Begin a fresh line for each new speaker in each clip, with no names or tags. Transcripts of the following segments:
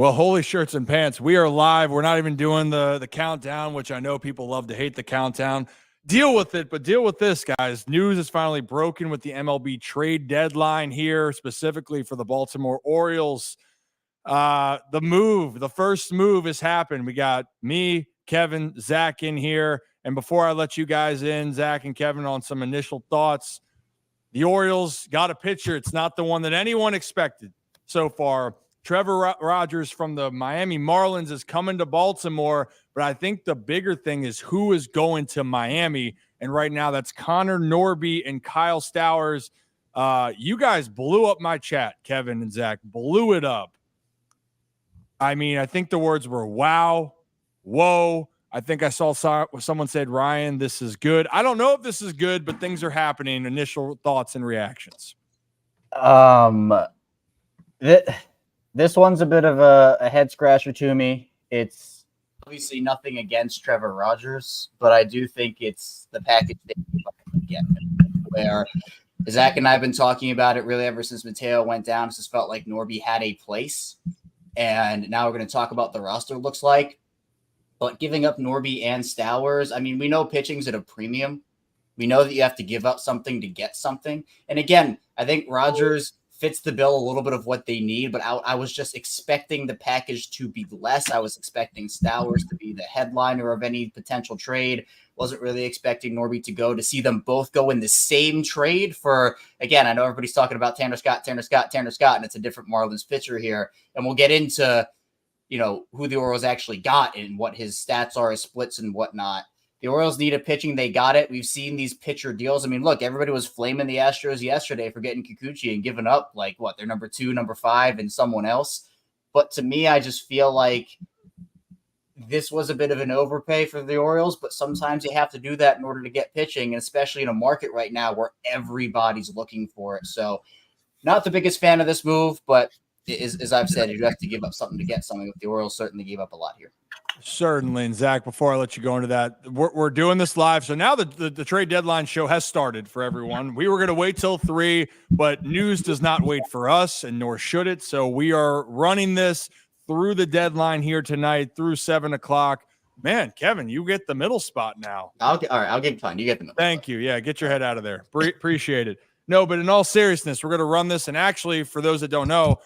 Well, holy shirts and pants. We are live. We're not even doing the countdown, which I know people love to hate the countdown. Deal with it, but deal with this, guys. News is finally broken with the MLB trade deadline here, specifically for the Baltimore Orioles. The first move has happened. We got me, Kevin, Zach in here. And before I let you guys in, Zach and Kevin, on some initial thoughts, the Orioles got a pitcher. It's not the one that anyone expected so far. Trevor Rogers from the Miami Marlins is coming to Baltimore, but I think the bigger thing is who is going to Miami. And right now that's Connor Norby and Kyle Stowers. You guys blew up my chat, Kevin and Zach, blew it up. I mean, I think the words were wow, whoa. I think I saw someone said, Ryan, this is good. I don't know if this is good, but things are happening. Initial thoughts and reactions.
This one's a bit of a head scratcher to me. It's obviously nothing against Trevor Rogers, but I do think it's the package they get, where Zach and I have been talking about it really ever since Mateo went down. It's just felt like Norby had a place, and now we're going to talk about the roster looks like. But giving up Norby and Stowers, I mean, we know pitching's at a premium. We know that you have to give up something to get something. And again, I think Rogers fits the bill a little bit of what they need, but I was just expecting the package to be less. I was expecting Stowers to be the headliner of any potential trade. Wasn't really expecting Norby to go, to see them both go in the same trade for, again, I know everybody's talking about Tanner Scott, and it's a different Marlins pitcher here. And we'll get into, who the Orioles actually got and what his stats are, his splits and whatnot. The Orioles need a pitching. They got it. We've seen these pitcher deals. I mean, look, everybody was flaming the Astros yesterday for getting Kikuchi and giving up their number 2, number 5 and someone else. But to me, I just feel like this was a bit of an overpay for the Orioles, but sometimes you have to do that in order to get pitching, and especially in a market right now where everybody's looking for it. So not the biggest fan of this move, but as I've said, you have to give up something to get something. The Orioles certainly gave up a lot here.
Certainly. And Zach, before I let you go into that, we're doing this live. So now the trade deadline show has started for everyone. We were going to wait till 3, but news does not wait for us, and nor should it. So we are running this through the deadline here tonight through 7 o'clock. Man, Kevin, you get the middle spot now.
All right. I'll get fine. You get the middle.
Thank you. Yeah. Get your head out of there. Appreciate it. No, but in all seriousness, we're going to run this. And actually, for those that don't know,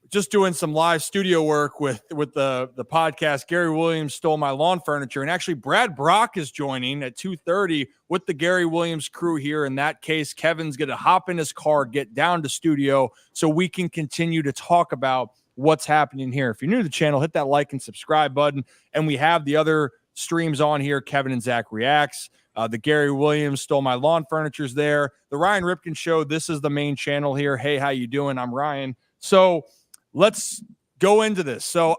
just doing some live studio work with the podcast. Gary Williams Stole My Lawn Furniture. And actually, Brad Brock is joining at 2:30 with the Gary Williams crew here. In that case, Kevin's going to hop in his car, get down to studio so we can continue to talk about what's happening here. If you're new to the channel, hit that like and subscribe button. And we have the other streams on here, Kevin and Zach Reacts. The Gary Williams Stole My Lawn Furniture's there. The Ryan Ripken Show, this is the main channel here. Hey, how you doing? I'm Ryan. So let's go into this. So,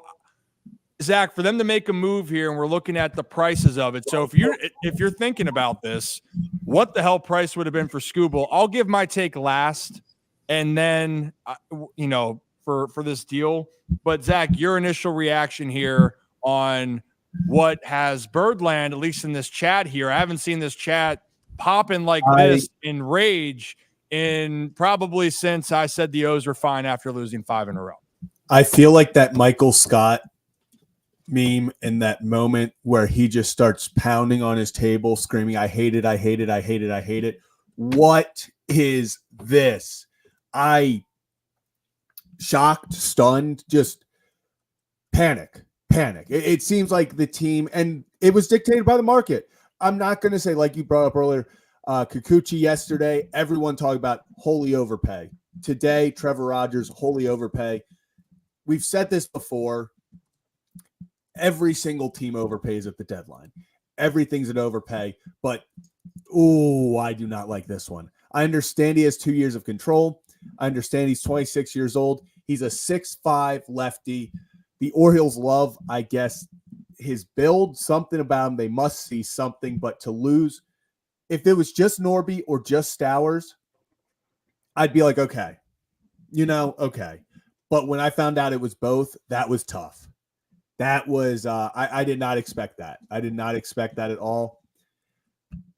Zach, for them to make a move here, and we're looking at the prices of it. So if you're thinking about this, what the hell price would have been for Skubal? I'll give my take last, and then for this deal. But Zach, your initial reaction here on what has Birdland, at least in this chat here. I haven't seen this chat popping like this in rage in probably since I said the O's were fine after losing 5 in a row.
I feel like that Michael Scott meme in that moment where he just starts pounding on his table, screaming, I hate it, I hate it, I hate it, I hate it. What is this? Shocked, stunned, just panic. It seems like the team, and it was dictated by the market. I'm not going to say, like you brought up earlier, Kikuchi yesterday, everyone talking about wholly overpay. Today, Trevor Rogers, wholly overpay. We've said this before. Every single team overpays at the deadline. Everything's an overpay, but I do not like this one. I understand he has 2 years of control. I understand he's 26 years old. He's a 6'5" lefty. The Orioles love, I guess, his build, something about him. They must see something, but to lose, if it was just Norby or just Stowers, I'd be like, okay. Okay. But when I found out it was both, that was tough. That was, I did not expect that. I did not expect that at all.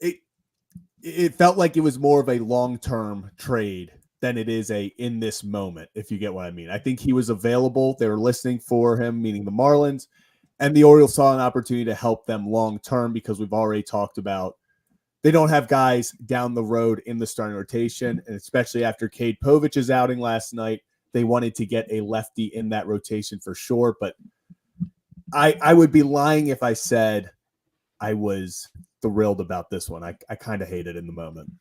It felt like it was more of a long-term trade than it is a in this moment, if you get what I mean. I think he was available. They were listening for him, meaning the Marlins, and the Orioles saw an opportunity to help them long term because we've already talked about they don't have guys down the road in the starting rotation, and especially after Cade Povich's outing last night, they wanted to get a lefty in that rotation for sure. But I would be lying if I said I was thrilled about this one. I kind of hate it in the moment.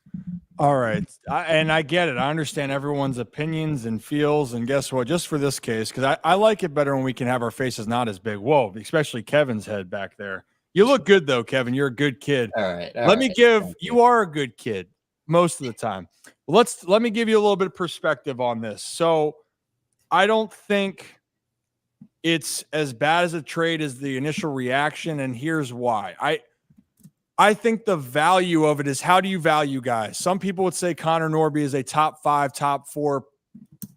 All right. And I get it. I understand everyone's opinions and feels. And guess what? Just for this case, because I like it better when we can have our faces not as big. Whoa, especially Kevin's head back there. You look good, though, Kevin. You're a good kid.
All right.
Let me give you are a good kid most of the time. Let me give you a little bit of perspective on this. So I don't think it's as bad as a trade as the initial reaction. And here's why. I think the value of it is, how do you value guys? Some people would say Connor Norby is a top 5, top 4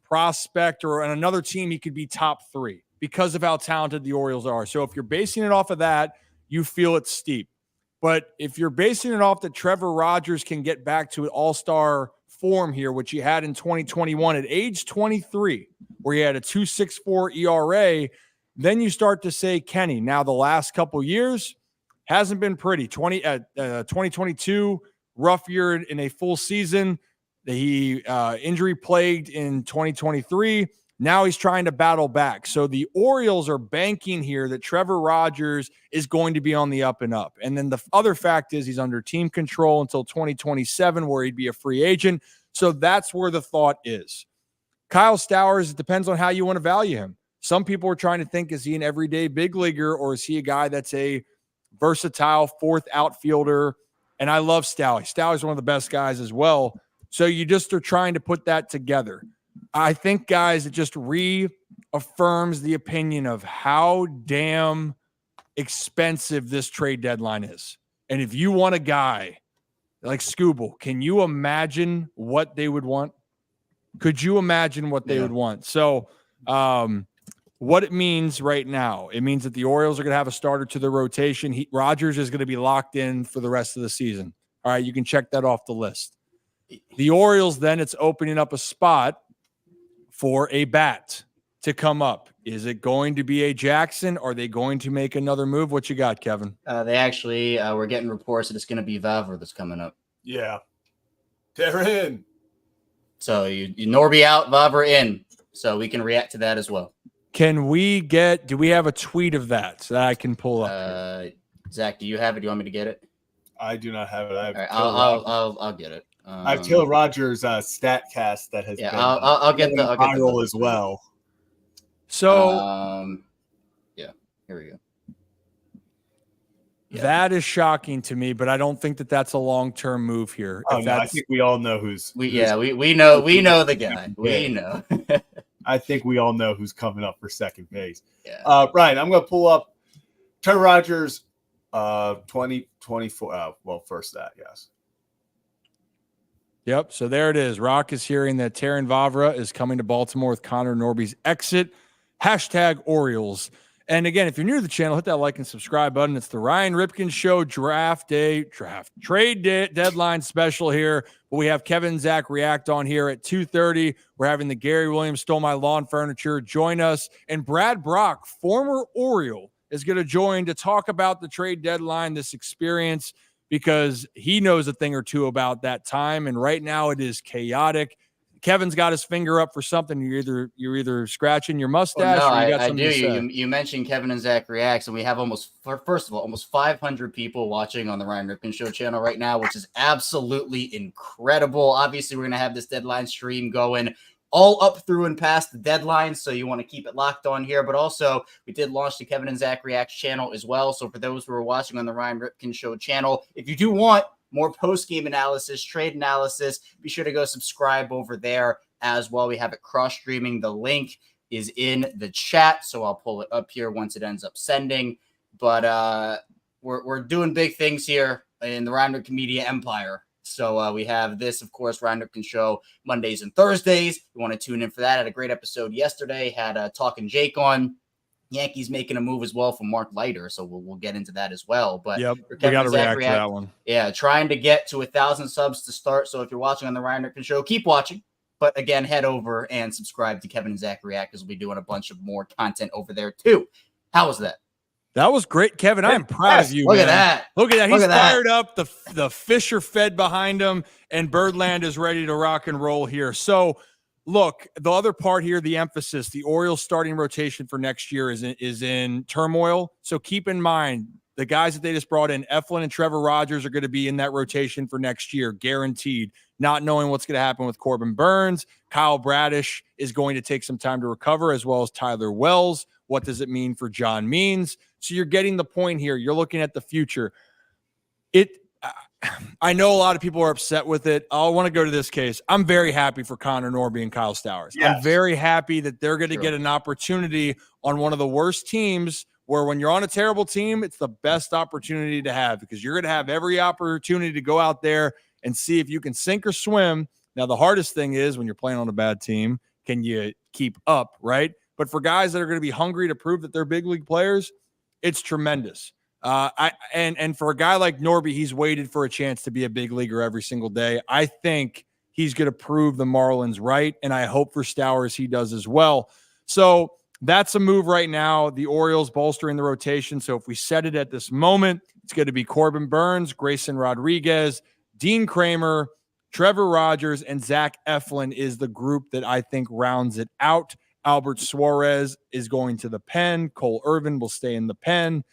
prospect, or on another team, he could be top 3 because of how talented the Orioles are. So if you're basing it off of that, you feel it's steep. But if you're basing it off that Trevor Rogers can get back to an all-star form here, which he had in 2021 at age 23, where he had a 2.64 ERA, then you start to say, Kenny, now the last couple years hasn't been pretty. 2022, rough year in a full season. He injury plagued in 2023. Now he's trying to battle back. So the Orioles are banking here that Trevor Rogers is going to be on the up and up. And then the other fact is he's under team control until 2027, where he'd be a free agent. So that's where the thought is. Kyle Stowers, it depends on how you want to value him. Some people are trying to think, is he an everyday big leaguer, or is he a guy that's a versatile fourth outfielder? And I love Stowie. Stowie's one of the best guys as well. So you just are trying to put that together. I think, guys, it just reaffirms the opinion of how damn expensive this trade deadline is. And if you want a guy like Scooble, can you imagine what they would want? Could you imagine what they would want? So what it means right now, it means that the Orioles are going to have a starter to their rotation. Rogers is going to be locked in for the rest of the season. All right, you can check that off the list. The Orioles, then, it's opening up a spot for a bat to come up. Is it going to be a Jackson? Are they going to make another move? What you got, Kevin?
They actually we're getting reports that it's going to be Vavra that's coming up.
Yeah. They're in.
So you Norby out, Vavra in. So we can react to that as well.
Do we have a tweet of that so that I can pull up?
Zach, do you have it? Do you want me to get it?
I do not have it.
All right, I'll get it.
I have Taylor Rogers' StatCast that has been
I'll get the
viral as well.
So
yeah, here we go.
Yeah. That is shocking to me, but I don't think that that's a long-term move here.
Oh, no, I think we all know
we know the guy. We know.
I think we all know who's coming up for second base.
Yeah.
Ryan, I'm going to pull up Trevor Rogers 2024. First that, yes.
Yep. So there it is. Rock is hearing that Terrin Vavra is coming to Baltimore with Connor Norby's exit. # Orioles. And again, if you're new to the channel, hit that like and subscribe button. It's the Ryan Ripken Show trade deadline special here. We have Kevin and Zach react on here at 2:30. We're having the Gary Williams Stole My Lawn Furniture join us. And Brad Brock, former Oriole, is going to join to talk about the trade deadline, this experience, because he knows a thing or two about that time. And right now it is chaotic. Kevin's got his finger up for something. You're either scratching your mustache or you got something to say.
You mentioned Kevin and Zach reacts, and we have almost 500 people watching on the Ryan Ripken Show channel right now, which is absolutely incredible. Obviously, we're going to have this deadline stream going all up through and past the deadline, so you want to keep it locked on here. But also, we did launch the Kevin and Zach Reacts channel as well. So for those who are watching on the Ryan Ripken Show channel, if you do want more post-game analysis, trade analysis, be sure to go subscribe over there as well. We have it cross-streaming. The link is in the chat, so I'll pull it up here once it ends up sending. But we're doing big things here in the Ryan Ripken Media Empire. So we have this, of course, Ryan Ripken Show Mondays and Thursdays. You want to tune in for that. Had a great episode yesterday. Had Talking Jake on. Yankees making a move as well from Mark Leiter, so we'll get into that as well. But
yep, we got to react to that one.
Yeah, trying to get to 1,000 subs to start. So if you're watching on the Ryan Ripken Show, keep watching. But again, head over and subscribe to Kevin and Zach React because we'll be doing a bunch of more content over there too. How was that?
That was great, Kevin. I am proud of you,
Look
man.
at that.
Look at that. He's
Look at that.
fired up. The fish are fed behind him, and Birdland is ready to rock and roll here. So, look, the other part here, the emphasis, the Orioles starting rotation for next year is in turmoil. So keep in mind, the guys that they just brought in, Eflin and Trevor Rogers, are going to be in that rotation for next year, guaranteed. Not knowing what's going to happen with Corbin Burns. Kyle Bradish is going to take some time to recover, as well as Tyler Wells. What does it mean for John Means? So you're getting the point here. You're looking at the future. I know a lot of people are upset with it. I want to go to this case. I'm very happy for Connor Norby and Kyle Stowers. Yes. I'm very happy that they're going to get an opportunity on one of the worst teams, where when you're on a terrible team, it's the best opportunity to have, because you're going to have every opportunity to go out there and see if you can sink or swim. Now, the hardest thing is when you're playing on a bad team, can you keep up, right? But for guys that are going to be hungry to prove that they're big league players, it's tremendous. And for a guy like Norby, he's waited for a chance to be a big leaguer every single day. I think he's going to prove the Marlins right, and I hope for Stowers he does as well. So that's a move right now. The Orioles bolstering the rotation. So if we set it at this moment, it's going to be Corbin Burns, Grayson Rodriguez, Dean Kramer, Trevor Rogers, and Zach Eflin is the group that I think rounds it out. Albert Suarez is going to the pen. Cole Irvin will stay in the pen.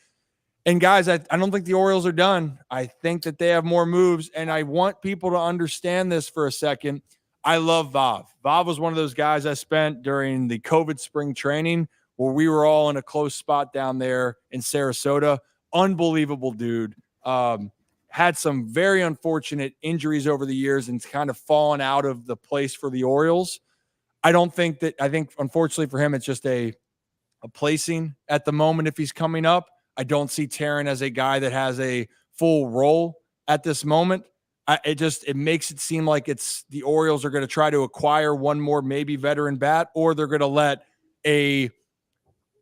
And guys, I don't think the Orioles are done. I think that they have more moves, and I want people to understand this for a second. I love Vav. Vav was one of those guys I spent during the COVID spring training where we were all in a close spot down there in Sarasota. Unbelievable dude. Had some very unfortunate injuries over the years and kind of fallen out of the place for the Orioles. I think unfortunately for him, it's just a placing at the moment if he's coming up. I don't see Taryn as a guy that has a full role at this moment. It makes it seem like it's the Orioles are going to try to acquire one more maybe veteran bat, or they're going to let a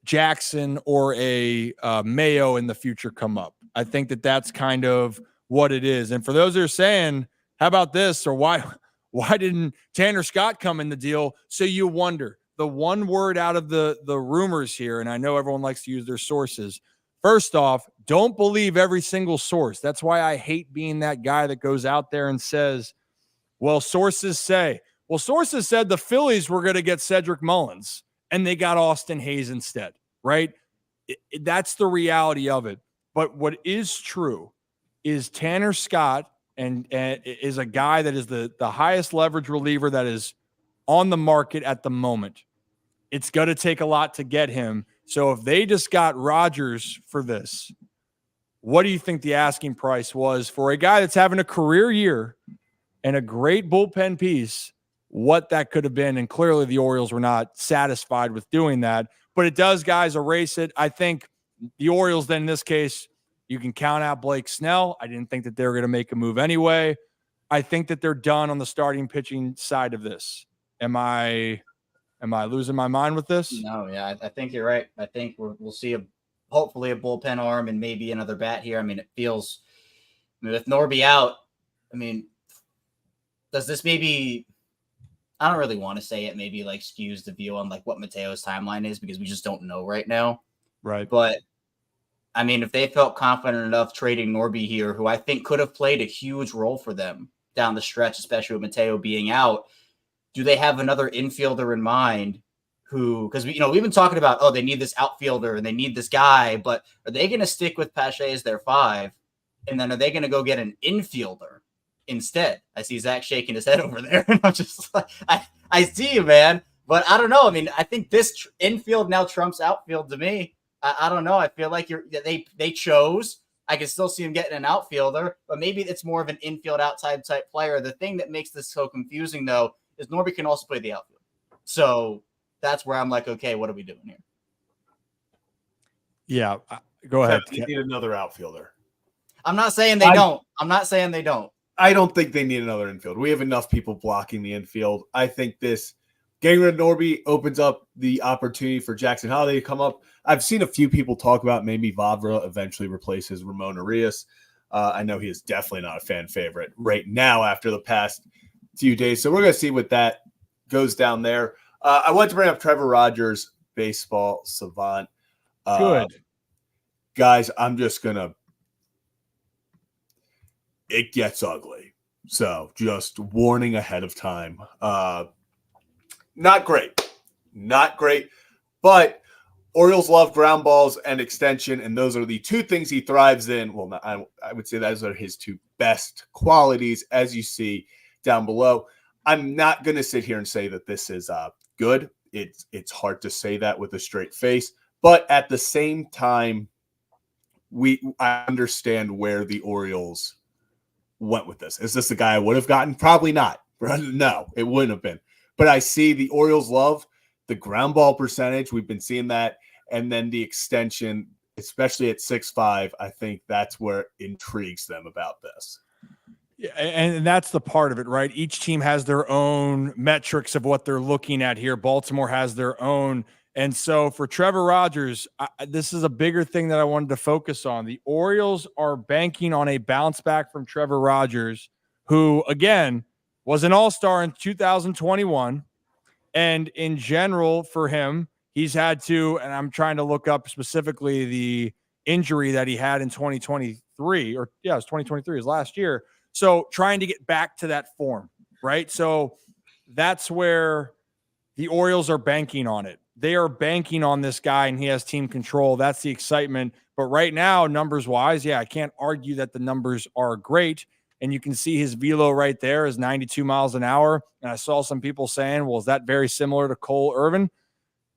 Jackson or a Mayo in the future come up. I think that that's kind of what it is. And for those that are saying, how about this? Or why didn't Tanner Scott come in the deal? So you wonder. The one word out of the rumors here, and I know everyone likes to use their sources. First off, don't believe every single source. That's why I hate being that guy that goes out there and says, well, sources say. Well, sources said the Phillies were going to get Cedric Mullins, and they got Austin Hayes instead, right? That's the reality of it. But what is true is Tanner Scott and is a guy that is the highest leverage reliever that is on the market at the moment. It's going to take a lot to get him. So if they just got Rogers for this, what do you think the asking price was for a guy that's having a career year and a great bullpen piece, what that could have been? And clearly the Orioles were not satisfied with doing that. But it does, guys, erase it. I think the Orioles then in this case, you can count out Blake Snell. I didn't think that they were going to make a move anyway. I think that they're done on the starting pitching side of this. Am I losing my mind with this?
No, yeah, I think you're right. I think we'll see hopefully a bullpen arm and maybe another bat here. I mean, it feels, with Norby out, does this maybe, I don't really want to say it, maybe like skews the view on like what Mateo's timeline is, because we just don't know right now.
Right.
But if they felt confident enough trading Norby here, who I think could have played a huge role for them down the stretch, especially with Mateo being out, do they have another infielder in mind because we've been talking about, they need this outfielder and they need this guy, but are they going to stick with Pache as their 5? And then are they going to go get an infielder instead? I see Zach shaking his head over there. And I'm just like, I see you, man. But I don't know. I think this infield now trumps outfield to me. I don't know. I feel like they chose. I can still see him getting an outfielder, but maybe it's more of an infield outside type player. The thing that makes this so confusing, though, is Norby can also play the outfield. So that's where I'm like, okay, what are we doing here?
Yeah, go ahead.
They need another outfielder.
I'm not saying they don't.
I don't think they need another infield. We have enough people blocking the infield. I think this getting rid of Norby opens up the opportunity for Jackson Holiday to come up. I've seen a few people talk about maybe Vavra eventually replaces Ramon Arias. I know he is definitely not a fan favorite right now after the past few days. So we're going to see what that goes down there. I want to bring up Trevor Rogers, baseball savant.
Good.
Guys, I'm just going to – it gets ugly. So just warning ahead of time. Not great. Not great. But Orioles love ground balls and extension, and those are the two things he thrives in. Well, I would say those are his two best qualities, as you see down below. I'm not going to sit here and say that this is good. It's hard to say that with a straight face. But at the same time, I understand where the Orioles went with this. Is this the guy I would have gotten? Probably not. No, it wouldn't have been. But I see the Orioles love the ground ball percentage. We've been seeing that. And then the extension, especially at 6'5", I think that's where it intrigues them about this.
Yeah, and that's the part of it, right? Each team has their own metrics of what they're looking at here. Baltimore has their own. And so for Trevor Rogers, this is a bigger thing that I wanted to focus on. The Orioles are banking on a bounce back from Trevor Rogers, who, again, was an all-star in 2021. And in general, for him, he's had to, and I'm trying to look up specifically the injury that he had in 2023, or yeah, it was 2023, his last year. So trying to get back to that form, right? So that's where the Orioles are banking on it. They are banking on this guy, and he has team control. That's the excitement. But right now, numbers-wise, yeah, I can't argue that the numbers are great. And you can see his velo right there is 92 miles an hour. And I saw some people saying, well, is that very similar to Cole Irvin?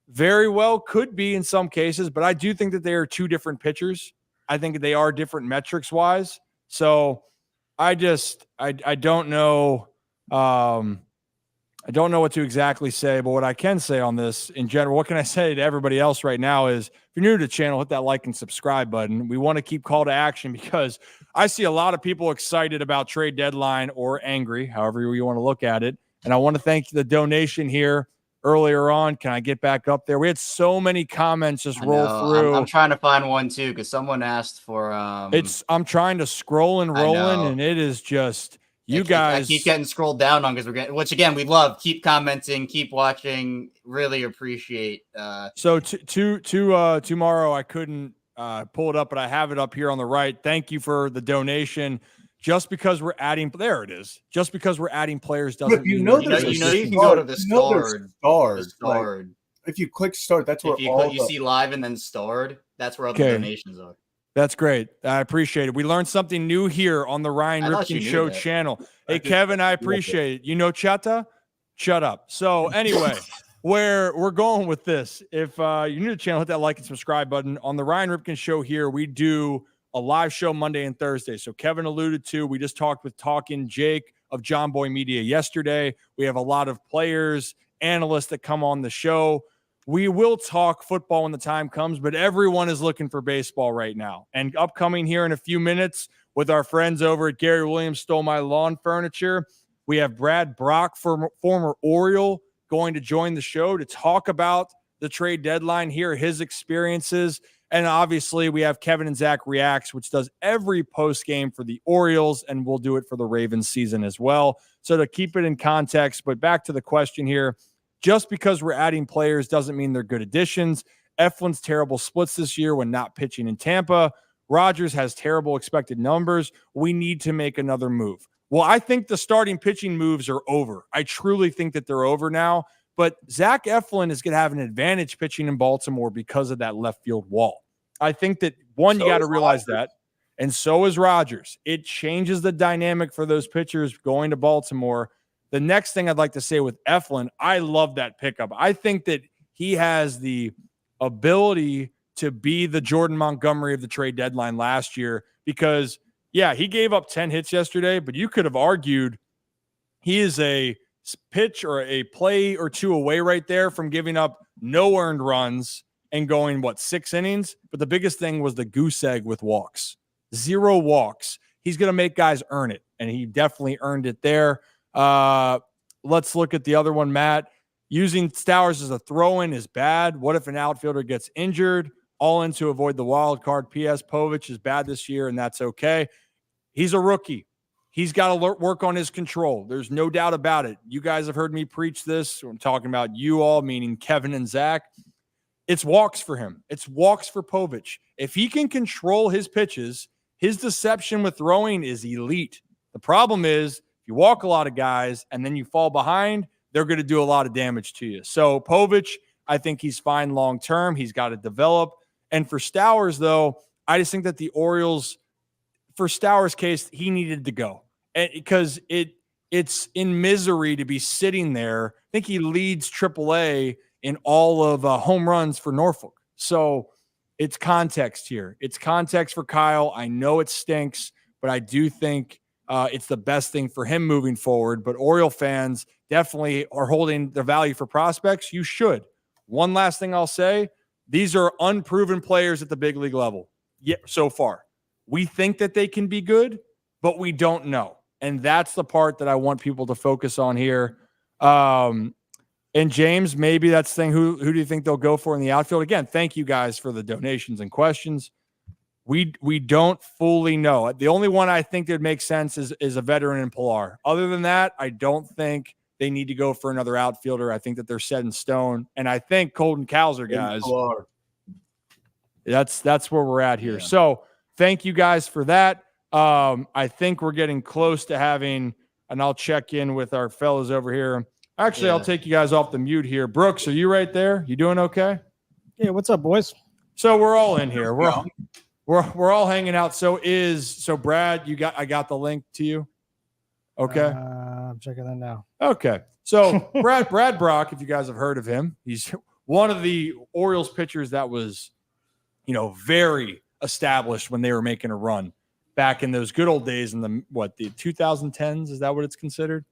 Very well could be in some cases, but I do think that they are two different pitchers. I think they are different metrics-wise. So I don't know. I don't know what to exactly say, but what I can say on this in general, what can I say to everybody else right now is, if you're new to the channel, hit that like and subscribe button. We want to keep call to action because I see a lot of people excited about trade deadline or angry, however you want to look at it. And I want to thank the donation here earlier on. Can I get back up there? We had so many comments just roll through.
I'm trying to find one too, because someone asked for
I'm trying to scroll and rolling, and it is just I keep getting scrolled down on, because we're getting, which again we love. Keep commenting, keep watching. Really appreciate. So tomorrow I couldn't pull it up, but I have it up here on the right. Thank you for the donation. Just because we're adding, there it is. Just because we're adding players doesn't mean
you can go to the stored.
If you click start, that's where
you see live and then stored. That's where all the donations are.
That's great. I appreciate it. We learned something new here on the Ryan Ripken Show channel. Hey, Kevin, I appreciate it. You know Chata? Shut up. So anyway, where we're going with this, if you're new to the channel, hit that like and subscribe button. On the Ryan Ripken Show here, we do a live show Monday and Thursday. So Kevin alluded to, we just talked with Talking Jake of John Boy Media yesterday. We have a lot of players, analysts that come on the show. We will talk football when the time comes, but everyone is looking for baseball right now. And upcoming here in a few minutes with our friends over at Gary Williams Stole My Lawn Furniture, we have Brad Brock, former Oriole, going to join the show to talk about the trade deadline, hear his experiences. And obviously we have Kevin and Zach Reacts, which does every post game for the Orioles, and we'll do it for the Ravens season as well. So to keep it in context, but back to the question here, just because we're adding players doesn't mean they're good additions. Eflin's terrible splits this year when not pitching in Tampa. Rogers has terrible expected numbers. We need to make another move. Well, I think the starting pitching moves are over. I truly think that they're over now. But Zach Eflin is going to have an advantage pitching in Baltimore because of that left field wall. I think that, one, you got to realize that. And so is Rogers. It changes the dynamic for those pitchers going to Baltimore. The next thing I'd like to say with Eflin, I love that pickup. I think that he has the ability to be the Jordan Montgomery of the trade deadline last year because, yeah, he gave up 10 hits yesterday, but you could have argued he is a pitch or a play or two away right there from giving up no earned runs and going, 6 innings? But the biggest thing was the goose egg with walks. 0 walks. He's going to make guys earn it, and he definitely earned it there. Let's look at the other one, Matt. Using Stowers as a throw-in is bad. What if an outfielder gets injured? All in to avoid the wild card. P.S. Povich is bad this year, and that's okay. He's a rookie. He's got to work on his control. There's no doubt about it. You guys have heard me preach this. I'm talking about you all, meaning Kevin and Zach. It's walks for him. It's walks for Povich. If he can control his pitches, his deception with throwing is elite. The problem is, if you walk a lot of guys and then you fall behind, they're going to do a lot of damage to you. So Povich, I think he's fine long-term. He's got to develop. And for Stowers, though, I just think that the Orioles, for Stowers' case, he needed to go. And because it's in misery to be sitting there. I think he leads AAA in all of home runs for Norfolk. So it's context here. It's context for Kyle. I know it stinks, but I do think it's the best thing for him moving forward. But Oriole fans definitely are holding the value for prospects. You should. One last thing I'll say, these are unproven players at the big league level. Yeah, so far. We think that they can be good, but we don't know. And that's the part that I want people to focus on here. And James, maybe that's the thing. Who do you think they'll go for in the outfield? Again, thank you guys for the donations and questions. We don't fully know. The only one I think that would make sense is a veteran in Pilar. Other than that, I don't think they need to go for another outfielder. I think that they're set in stone. And I think Colton Cowser, guys, that's where we're at here. Yeah. So thank you guys for that. I think we're getting close to having, and I'll check in with our fellows over here. Actually, I'll take you guys off the mute here. Brooks, are you right there? You doing okay?
Yeah, what's up, boys?
So we're all in here. We're all hanging out. So Brad, I got the link to you. Okay.
I'm checking that now.
Okay. So Brad Brock, if you guys have heard of him, he's one of the Orioles pitchers that was, very established when they were making a run back in those good old days in the 2010s. Is that what it's considered?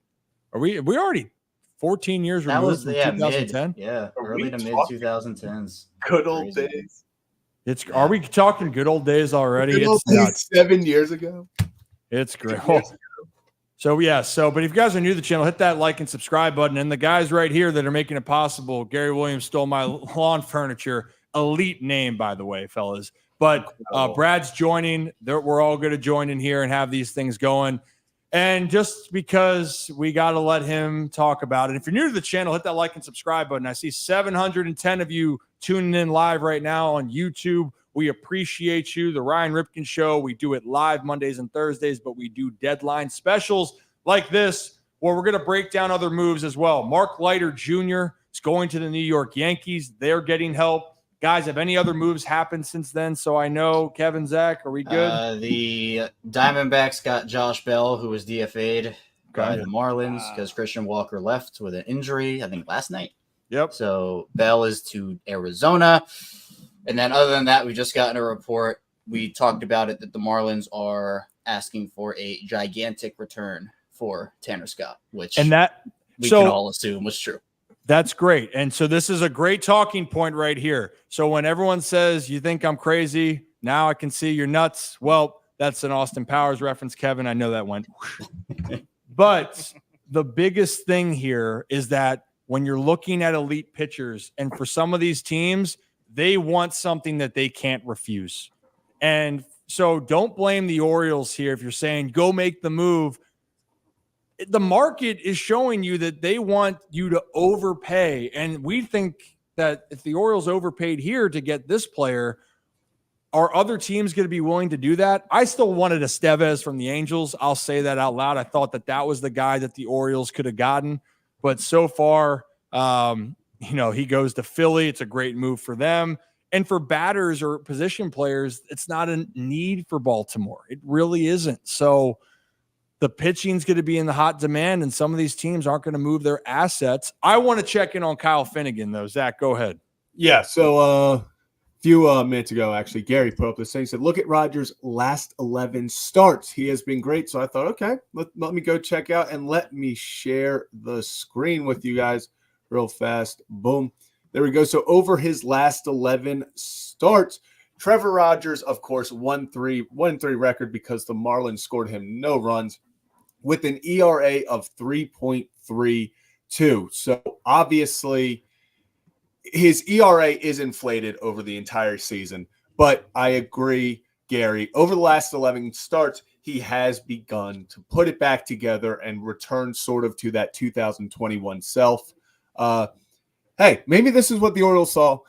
Are we already 14 years removed from 2010?
Early to mid 2010s.
Good old days.
Are we talking good old days already?
Good old days 7 years ago.
It's great. But if you guys are new to the channel, hit that like and subscribe button. And the guys right here that are making it possible, Gary Williams Stole My Lawn Furniture, elite name, by the way, fellas. But Brad's joining. We're all going to join in here and have these things going. And just because we got to let him talk about it. If you're new to the channel, hit that like and subscribe button. I see 710 of you tuning in live right now on YouTube. We appreciate you. The Ryan Ripken Show, we do it live Mondays and Thursdays, but we do deadline specials like this where we're going to break down other moves as well. Mark Leiter Jr. is going to the New York Yankees. They're getting help. Guys, have any other moves happened since then? So I know, Kevin, Zach, are we good?
The Diamondbacks got Josh Bell, who was DFA'd by the Marlins because Christian Walker left with an injury, I think, last night.
Yep.
So Bell is to Arizona. And then other than that, we just got in a report. We talked about it that the Marlins are asking for a gigantic return for Tanner Scott, which we can all assume was true.
That's great. And so this is a great talking point right here. So when everyone says you think I'm crazy, now I can see you're nuts. Well, that's an Austin Powers reference, Kevin. I know that went. But the biggest thing here is that when you're looking at elite pitchers, and for some of these teams, they want something that they can't refuse. And so don't blame the Orioles here if you're saying go make the move. The market is showing you that they want you to overpay. And we think that if the Orioles overpaid here to get this player, are other teams going to be willing to do that? I still wanted Estevez from the Angels. I'll say that out loud. I thought that was the guy that the Orioles could have gotten. But so far, he goes to Philly. It's a great move for them. And for batters or position players, it's not a need for Baltimore. It really isn't. So the pitching's going to be in the hot demand, and some of these teams aren't going to move their assets. I want to check in on Kyle Finnegan, though. Zach, go ahead.
Yeah, so a few minutes ago, actually, Gary put up this thing. He said, look at Rogers' last 11 starts. He has been great. So I thought, okay, let me go check out, and let me share the screen with you guys real fast. Boom. There we go. So over his last 11 starts, Trevor Rogers, of course, 1-3 record because the Marlins scored him no runs with an ERA of 3.32. So obviously his ERA is inflated over the entire season, but I agree, Gary, over the last 11 starts, he has begun to put it back together and return sort of to that 2021 self. Hey, maybe this is what the Orioles saw.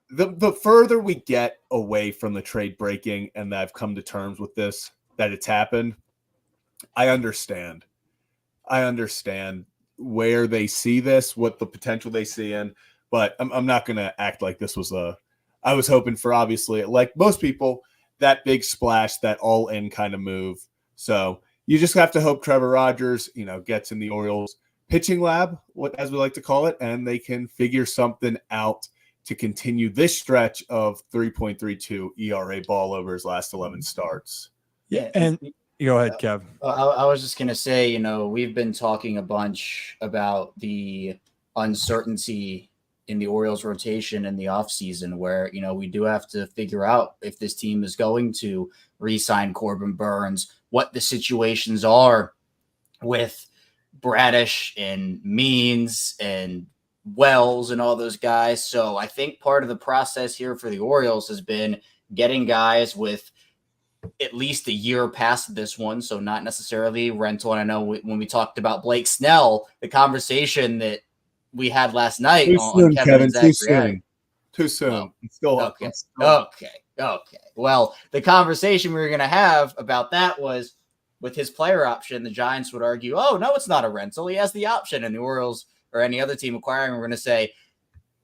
The further we get away from the trade breaking and that I've come to terms with this, that it's happened, I understand where they see this, what the potential they see in, but I'm not going to act like this was I was hoping for, obviously, like most people, that big splash, that all-in kind of move. So you just have to hope Trevor Rogers, gets in the Orioles pitching lab, as we like to call it, and they can figure something out to continue this stretch of 3.32 ERA ball over his last 11 starts.
Yeah, and go ahead, Kev.
I was just going to say, we've been talking a bunch about the uncertainty in the Orioles rotation in the offseason where, we do have to figure out if this team is going to re-sign Corbin Burns, what the situations are with Bradish and Means and Wells and all those guys. So I think part of the process here for the Orioles has been getting guys with at least a year past this one, so not necessarily rental. And I know when we talked about Blake Snell, the conversation that we had last night on Kevin and Zach's reaction.
Too soon.
Okay. Well, the conversation we were going to have about that was with his player option, the Giants would argue, oh, no, it's not a rental. He has the option. And the Orioles or any other team acquiring, we're going to say,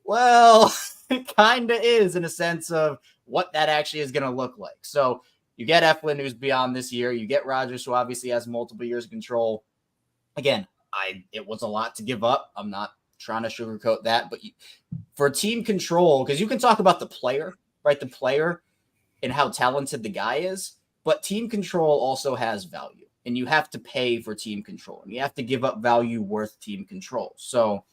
well, it kind of is in a sense of what that actually is going to look like. So you get Eflin, who's beyond this year. You get Rogers, who obviously has multiple years of control. Again, it was a lot to give up. I'm not trying to sugarcoat that. But for team control, because you can talk about the player, right? The player and how talented the guy is. But team control also has value. And you have to pay for team control. And you have to give up value worth team control. So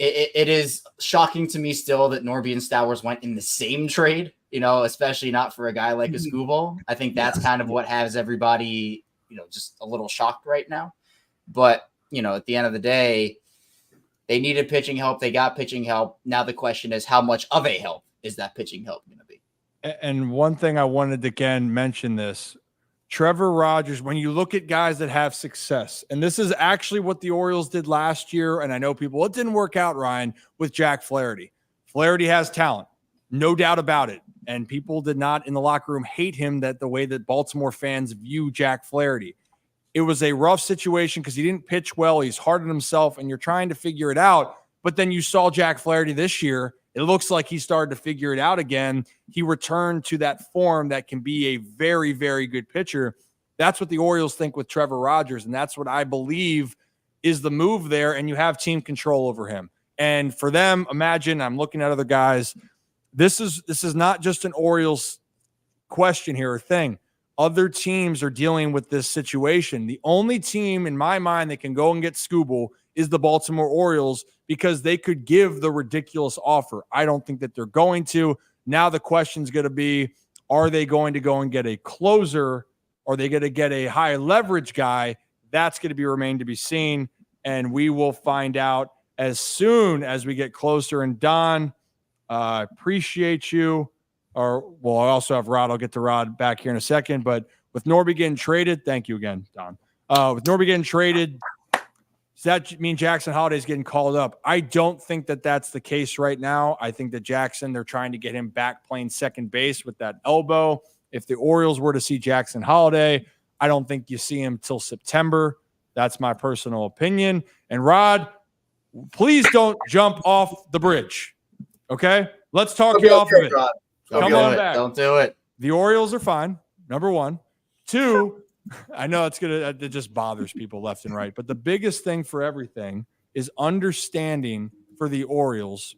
it is shocking to me still that Norby and Stowers went in the same trade. Especially not for a guy like Escobar. I think that's kind of what has everybody, just a little shocked right now. But, at the end of the day, they needed pitching help. They got pitching help. Now the question is, how much of a help is that pitching help going to be?
And one thing I wanted to, again, mention this. Trevor Rogers, when you look at guys that have success, and this is actually what the Orioles did last year, and I know people, it didn't work out, Ryan, with Jack Flaherty. Flaherty has talent, no doubt about it. And people did not in the locker room hate him that the way that Baltimore fans view Jack Flaherty. It was a rough situation because he didn't pitch well. He's hard on himself, and you're trying to figure it out. But then you saw Jack Flaherty this year. It looks like he started to figure it out again. He returned to that form that can be a very, very good pitcher. That's what the Orioles think with Trevor Rogers, and that's what I believe is the move there, and you have team control over him. And for them, imagine, I'm looking at other guys, this is not just an Orioles question here or thing. Other teams are dealing with this situation. The only team in my mind that can go and get Skubal is the Baltimore Orioles because they could give the ridiculous offer. I don't think that they're going to. Now the question's going to be, are they going to go and get a closer? Are they going to get a high leverage guy? That's going to remain to be seen, and we will find out as soon as we get closer. And Don, appreciate you. I also have Rod. I'll get to Rod back here in a second. But with Norby getting traded, thank you again, Don. With Norby getting traded, does that mean Jackson Holiday's getting called up? I don't think that that's the case right now. I think that Jackson, they're trying to get him back playing second base with that elbow. If the Orioles were to see Jackson Holiday, I don't think you see him till September. That's my personal opinion. And Rod, please don't jump off the bridge. Okay? Let's talk you off of it.
Rod.
Come on back.
Don't do it.
The Orioles are fine. Number one. Two, I know it just bothers people left and right. But the biggest thing for everything is understanding for the Orioles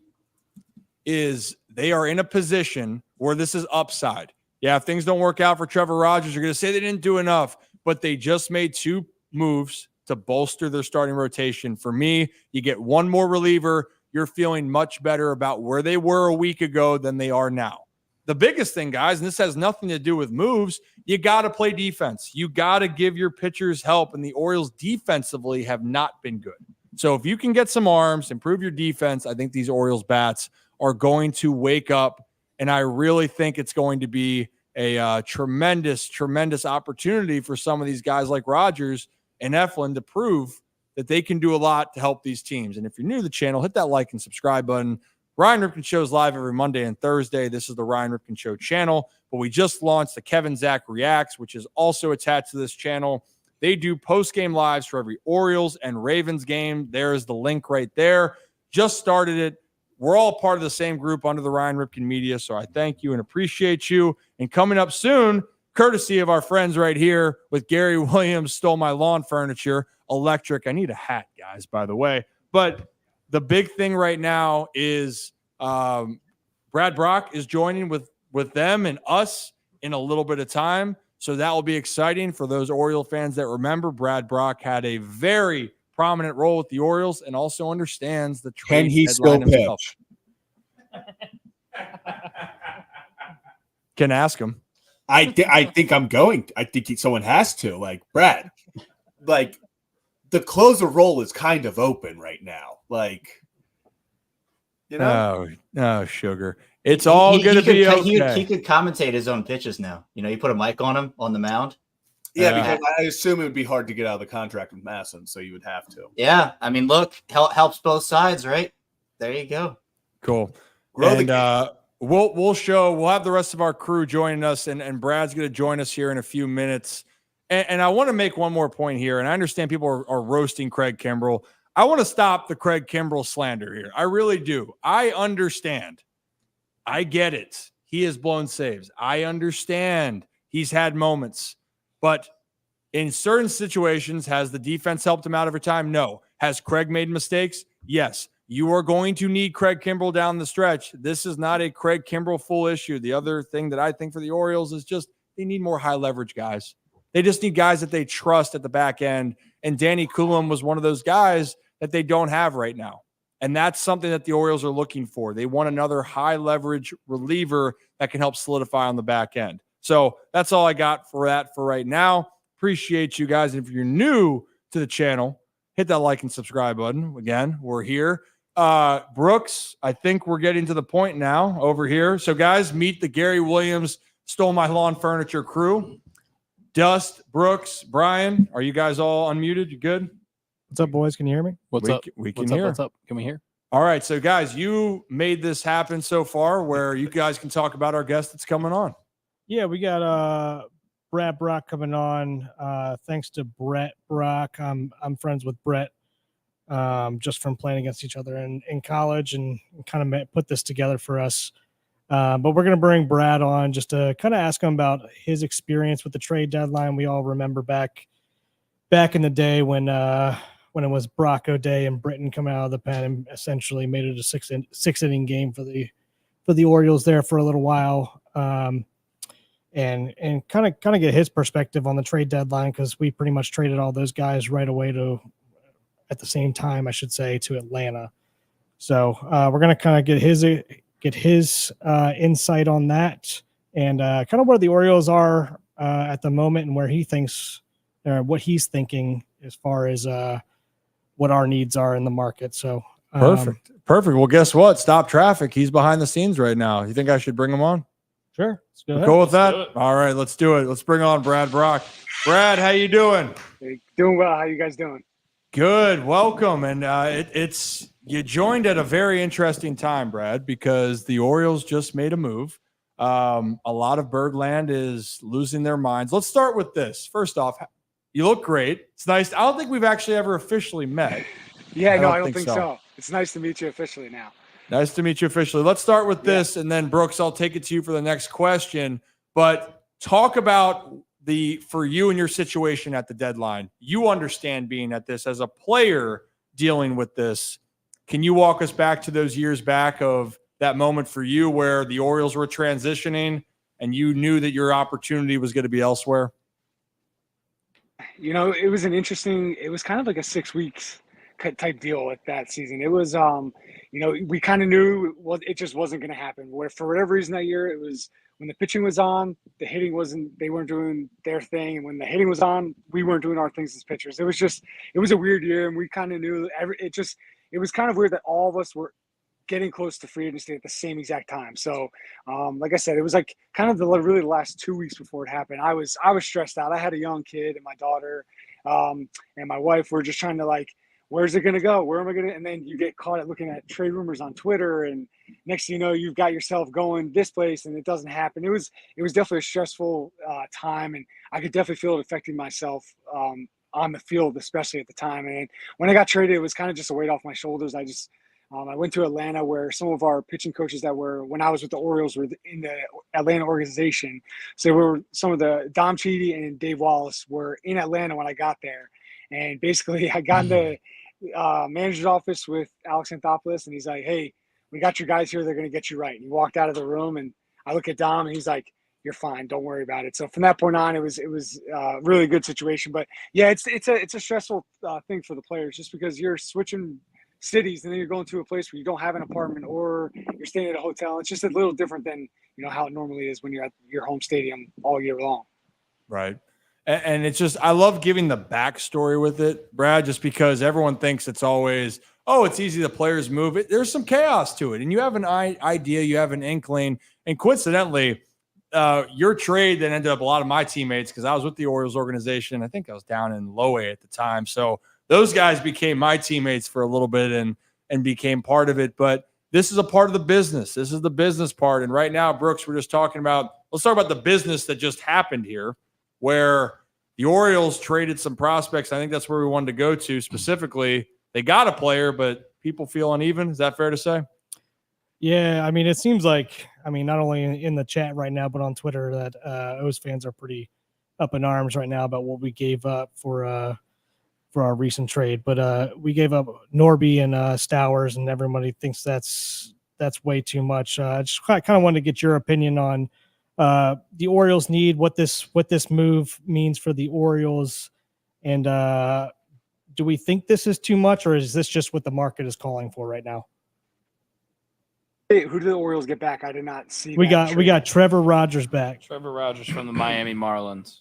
is they are in a position where this is upside. Yeah, if things don't work out for Trevor Rogers, you're going to say they didn't do enough, but they just made two moves to bolster their starting rotation. For me, you get one more reliever, you're feeling much better about where they were a week ago than they are now. The biggest thing, guys, and this has nothing to do with moves, you got to play defense. You got to give your pitchers help, and the Orioles defensively have not been good. So if you can get some arms, improve your defense, I think these Orioles bats are going to wake up, and I really think it's going to be a tremendous opportunity for some of these guys like Rogers and Eflin to prove that they can do a lot to help these teams. And if you're new to the channel, hit that like and subscribe button. Ryan Ripken Show is live every Monday and Thursday. This is the Ryan Ripken Show channel, but we just launched the Kevin Zach Reacts, which is also attached to this channel. They do post-game lives for every Orioles and Ravens game. There's the link right there. Just started it. We're all part of the same group under the Ryan Ripken Media, so I thank you and appreciate you. And coming up soon, courtesy of our friends right here with Gary Williams, Stole My Lawn Furniture, electric. I need a hat, guys, by the way. But the big thing right now is Brad Brock is joining with them and us in a little bit of time. So that will be exciting for those Oriole fans that remember Brad Brock had a very prominent role with the Orioles and also understands the trade.
Can he still
himself.
pitch?
Can ask him.
I think I'm going. I think someone has to. Like, Brad, like, the closer role is kind of open right now. Like, you know?
Oh, sugar. It's all going to be okay.
He could commentate his own pitches now. You know, you put a mic on him on the mound.
Yeah, because I assume it would be hard to get out of the contract with Masson, so you would have to.
Yeah, I mean, look, helps both sides, right? There you go.
Cool.
Grow the
and
game.
we'll have the rest of our crew joining us, and Brad's going to join us here in a few minutes. And I want to make one more point here, and I understand people are roasting Craig Kimbrell. I want to stop the Craig Kimbrell slander here. I really do. I understand. I get it. He has blown saves. I understand. He's had moments. But in certain situations, has the defense helped him out every time? No. Has Craig made mistakes? Yes. You are going to need Craig Kimbrell down the stretch. This is not a Craig Kimbrell full issue. The other thing that I think for the Orioles is just they need more high leverage guys. They just need guys that they trust at the back end. And Danny Coulomb was one of those guys that they don't have right now. And that's something that the Orioles are looking for. They want another high leverage reliever that can help solidify on the back end. So that's all I got for that for right now. Appreciate you guys. If you're new to the channel, hit that like and subscribe button. Again, we're here. Brooks, I think we're getting to the point now over here. So guys, meet the Gary Williams Stole My Lawn Furniture crew. Dust, Brooks, Brian, are you guys all unmuted? You good?
What's up, boys? Can you hear me?
We can hear.
What's up? Can we hear?
All right. So guys, you made this happen so far where you guys can talk about our guest that's coming on.
Yeah, we got Brad Brock coming on. Thanks to Brett Brock. I'm friends with Brett just from playing against each other in college and kind of put this together for us. But we're going to bring Brad on just to kind of ask him about his experience with the trade deadline. We all remember back in the day when it was Brocco Day and Britton coming out of the pen and essentially made it a six inning game for the Orioles there for a little while. And kind of get his perspective on the trade deadline, because we pretty much traded all those guys right away at the same time, I should say, to Atlanta. So we're going to kind of get his insight on that and kind of where the Orioles are at the moment and where he thinks what he's thinking as far as what our needs are in the market. So
Perfect. Well, guess what? Stop traffic. He's behind the scenes right now. You think I should bring him on?
Sure. Let's go ahead.
Cool with that? All right, let's do it. Let's bring on Brad Brock. Brad, how you doing?
Hey, doing well. How you guys doing?
Good. Welcome. And it's you joined at a very interesting time, Brad, because the Orioles just made a move. A lot of Birdland is losing their minds. Let's start with this. First off, you look great. It's nice. I don't think we've actually ever officially met.
Yeah, I don't think so. It's nice to meet you officially now.
Nice to meet you officially. Let's start with this, and then Brooks, I'll take it to you for the next question. But talk about for you and your situation at the deadline. You understand being at this as a player dealing with this. Can you walk us back to those years back of that moment for you where the Orioles were transitioning and you knew that your opportunity was going to be elsewhere?
You know, it was kind of like a 6 weeks type deal with that season. It was, we kind of knew it just wasn't going to happen. Where for whatever reason that year, it was when the pitching was on, the hitting they weren't doing their thing. And when the hitting was on, we weren't doing our things as pitchers. It was a weird year. And we kind of knew it was kind of weird that all of us were getting close to free agency at the same exact time. So, like I said, it was like kind of the last 2 weeks before it happened. I was stressed out. I had a young kid and my daughter, and my wife. We're just trying to like, where's it going to go? Where am I going to? And then you get caught at looking at trade rumors on Twitter, and next thing you know, you've got yourself going this place, and it doesn't happen. It was definitely a stressful time, and I could definitely feel it affecting myself on the field, especially at the time. And when I got traded, it was kind of just a weight off my shoulders. I went to Atlanta, where some of our pitching coaches that were, when I was with the Orioles, were in the Atlanta organization. So some of the Dom Chidi and Dave Wallace were in Atlanta when I got there. And basically I got in the manager's office with Alex Anthopoulos, and he's like, "Hey, we got your guys here. They're going to get you right." And he walked out of the room, and I look at Dom, and he's like, "You're fine. Don't worry about it." So from that point on, it was a really good situation. But yeah, it's a stressful thing for the players, just because you're switching cities and then you're going to a place where you don't have an apartment or you're staying at a hotel. It's just a little different than, how it normally is when you're at your home stadium all year long.
Right. And it's just, I love giving the backstory with it, Brad, just because everyone thinks it's always, oh, it's easy. The players move it. There's some chaos to it. And you have an idea, you have an inkling. And coincidentally, your trade that ended up a lot of my teammates, because I was with the Orioles organization. I think I was down in Low A at the time. So those guys became my teammates for a little bit and became part of it. But this is a part of the business. This is the business part. And right now, Brooks, we're just talking about, let's talk about the business that just happened here, where the Orioles traded some prospects. I think that's where we wanted to go to specifically. They got a player, but people feel uneven. Is that fair to say?
Yeah, I mean, it seems like, not only in the chat right now, but on Twitter, that O's fans are pretty up in arms right now about what we gave up for our recent trade. But we gave up Norby and Stowers, and everybody thinks that's way too much. I just kind of wanted to get your opinion on the Orioles need, what this move means for the Orioles, and do we think this is too much, or is this just what the market is calling for right now?
Hey, who did the Orioles get back? I did not see.
We got Trevor Rogers back.
Trevor Rogers from the Miami Marlins.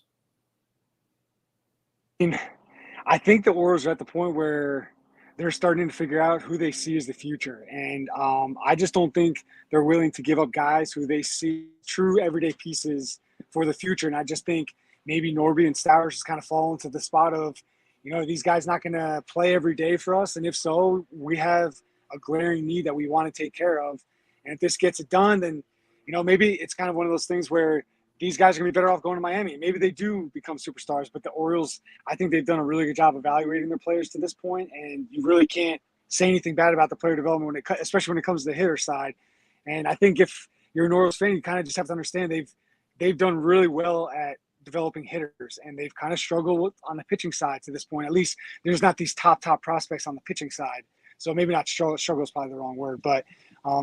I think the Orioles are at the point where they're starting to figure out who they see as the future. And I just don't think they're willing to give up guys who they see true everyday pieces for the future. And I just think maybe Norby and Stowers just kind of fall into the spot of, these guys not going to play every day for us. And if so, we have a glaring need that we want to take care of. And if this gets it done, then, maybe it's kind of one of those things where these guys are going to be better off going to Miami. Maybe they do become superstars, but the Orioles, I think they've done a really good job evaluating their players to this point, and you really can't say anything bad about the player development, especially when it comes to the hitter side. And I think if you're an Orioles fan, you kind of just have to understand they've done really well at developing hitters, and they've kind of struggled on the pitching side to this point. At least there's not these top prospects on the pitching side. So maybe not struggle is probably the wrong word, but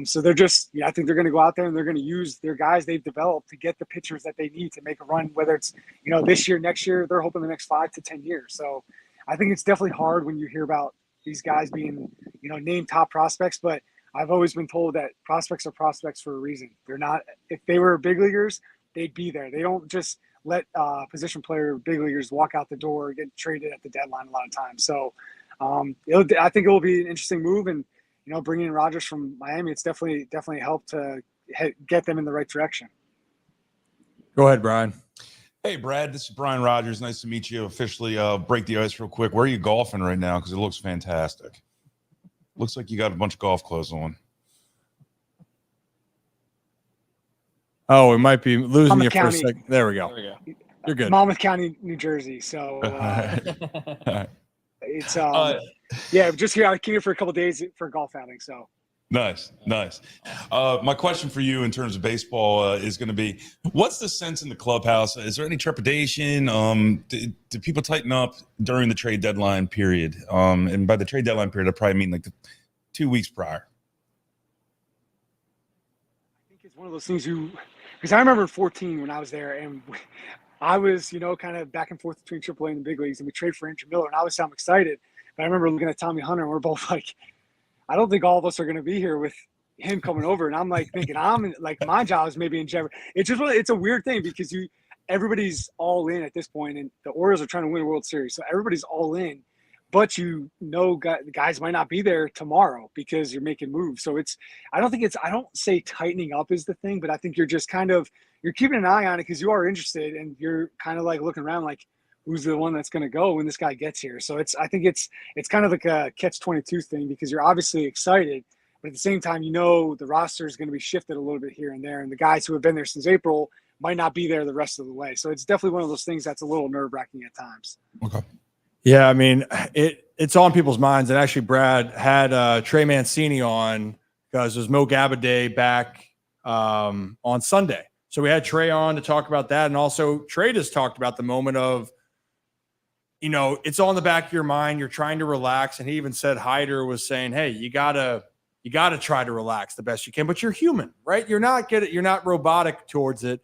so they're just, I think they're going to go out there and they're going to use their guys they've developed to get the pitchers that they need to make a run, whether it's, this year, next year, they're hoping the next 5 to 10 years. So I think it's definitely hard when you hear about these guys being, named top prospects, but I've always been told that prospects are prospects for a reason. They're not, if they were big leaguers, they'd be there. They don't just let position player big leaguers walk out the door or get traded at the deadline a lot of times. So I think it will be an interesting move, and bringing in Rogers from Miami, it's definitely helped to get them in the right direction.
Go ahead, Brian.
Hey, Brad, this is Brian Rogers. Nice to meet you. Officially break the ice real quick. Where are you golfing right now? Because it looks fantastic. Looks like you got a bunch of golf clothes on.
Oh, we might be losing you
County.
for a second. There we go. You're good.
Monmouth County, New Jersey. So it's just here. I came here for a couple of days for a golf outing. So
nice. My question for you in terms of baseball is going to be: what's the sense in the clubhouse? Is there any trepidation? Do people tighten up during the trade deadline period? And by the trade deadline period, I probably mean like 2 weeks prior.
I think it's one of those things because I remember 14 when I was there, and I was, kind of back and forth between AAA and the big leagues, and we trade for Andrew Miller, and I was so excited. But I remember looking at Tommy Hunter, and we're both like, I don't think all of us are going to be here with him coming over. And I'm like thinking, my job is maybe in jeopardy. It's a weird thing because everybody's all in at this point, and the Orioles are trying to win a World Series, so everybody's all in. but guys might not be there tomorrow because you're making moves. So I don't say tightening up is the thing, but I think you're just you're keeping an eye on it because you are interested and you're kind of like looking around like who's the one that's going to go when this guy gets here. So I think it's kind of like a catch-22 thing because you're obviously excited, but at the same time, the roster is going to be shifted a little bit here and there. And the guys who have been there since April might not be there the rest of the way. So it's definitely one of those things that's a little nerve-wracking at times.
Okay.
Yeah, I mean, it's on people's minds. And actually, Brad had Trey Mancini on because there's Mo Gabbard back on Sunday. So we had Trey on to talk about that. And also, Trey just talked about the moment of, it's on the back of your mind. You're trying to relax. And he even said Hyder was saying, hey, you gotta try to relax the best you can. But you're human, right? You're not robotic towards it.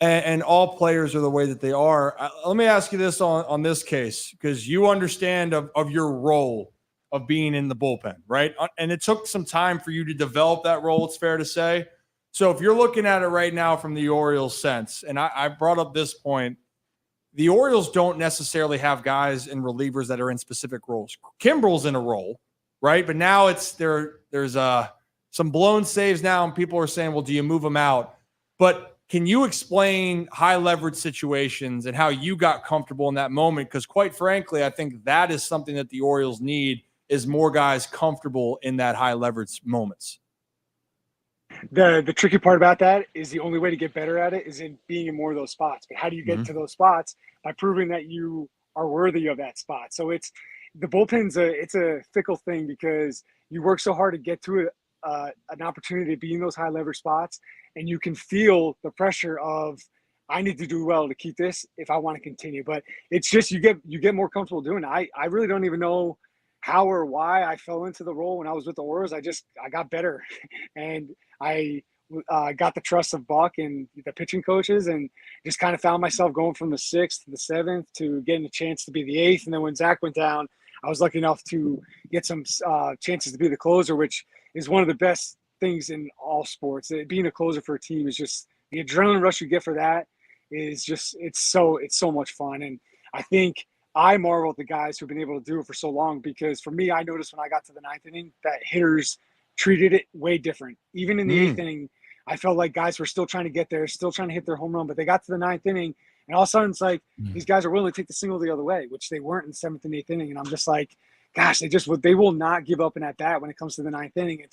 And all players are the way that they are. Let me ask you this on this case, because you understand of your role of being in the bullpen, right? And it took some time for you to develop that role, it's fair to say. So if you're looking at it right now from the Orioles sense, and I brought up this point, the Orioles don't necessarily have guys and relievers that are in specific roles. Kimbrel's in a role, right? But now there's some blown saves now, and people are saying, well, do you move them out? But can you explain high leverage situations and how you got comfortable in that moment? Because quite frankly, I think that is something that the Orioles need is more guys comfortable in that high leverage moments.
The tricky part about that is the only way to get better at it is in being in more of those spots. But how do you get to those spots? By proving that you are worthy of that spot. So the bullpen's it's a fickle thing because you work so hard to get to an opportunity to be in those high leverage spots, and you can feel the pressure of I need to do well to keep this if I want to continue. But it's just you get more comfortable doing it. I really don't even know how or why I fell into the role when I was with the Orioles. I got better, and I got the trust of Buck and the pitching coaches, and just kind of found myself going from the 6th to the 7th to getting a chance to be the 8th. And then when Zach went down, I was lucky enough to get some chances to be the closer, which is one of the best things in all sports. Being a closer for a team is just the adrenaline rush you get for that is just it's so much fun. And I think I marvel at the guys who've been able to do it for so long, because for me, I noticed when I got to the 9th inning that hitters treated it way different. Even in the 8th inning, I felt like guys were still trying to get there, still trying to hit their home run, but they got to the 9th inning, and all of a sudden it's like these guys are willing to take the single the other way, which they weren't in the 7th and 8th inning. And I'm just like, gosh, they will not give up in at bat when it comes to the 9th inning.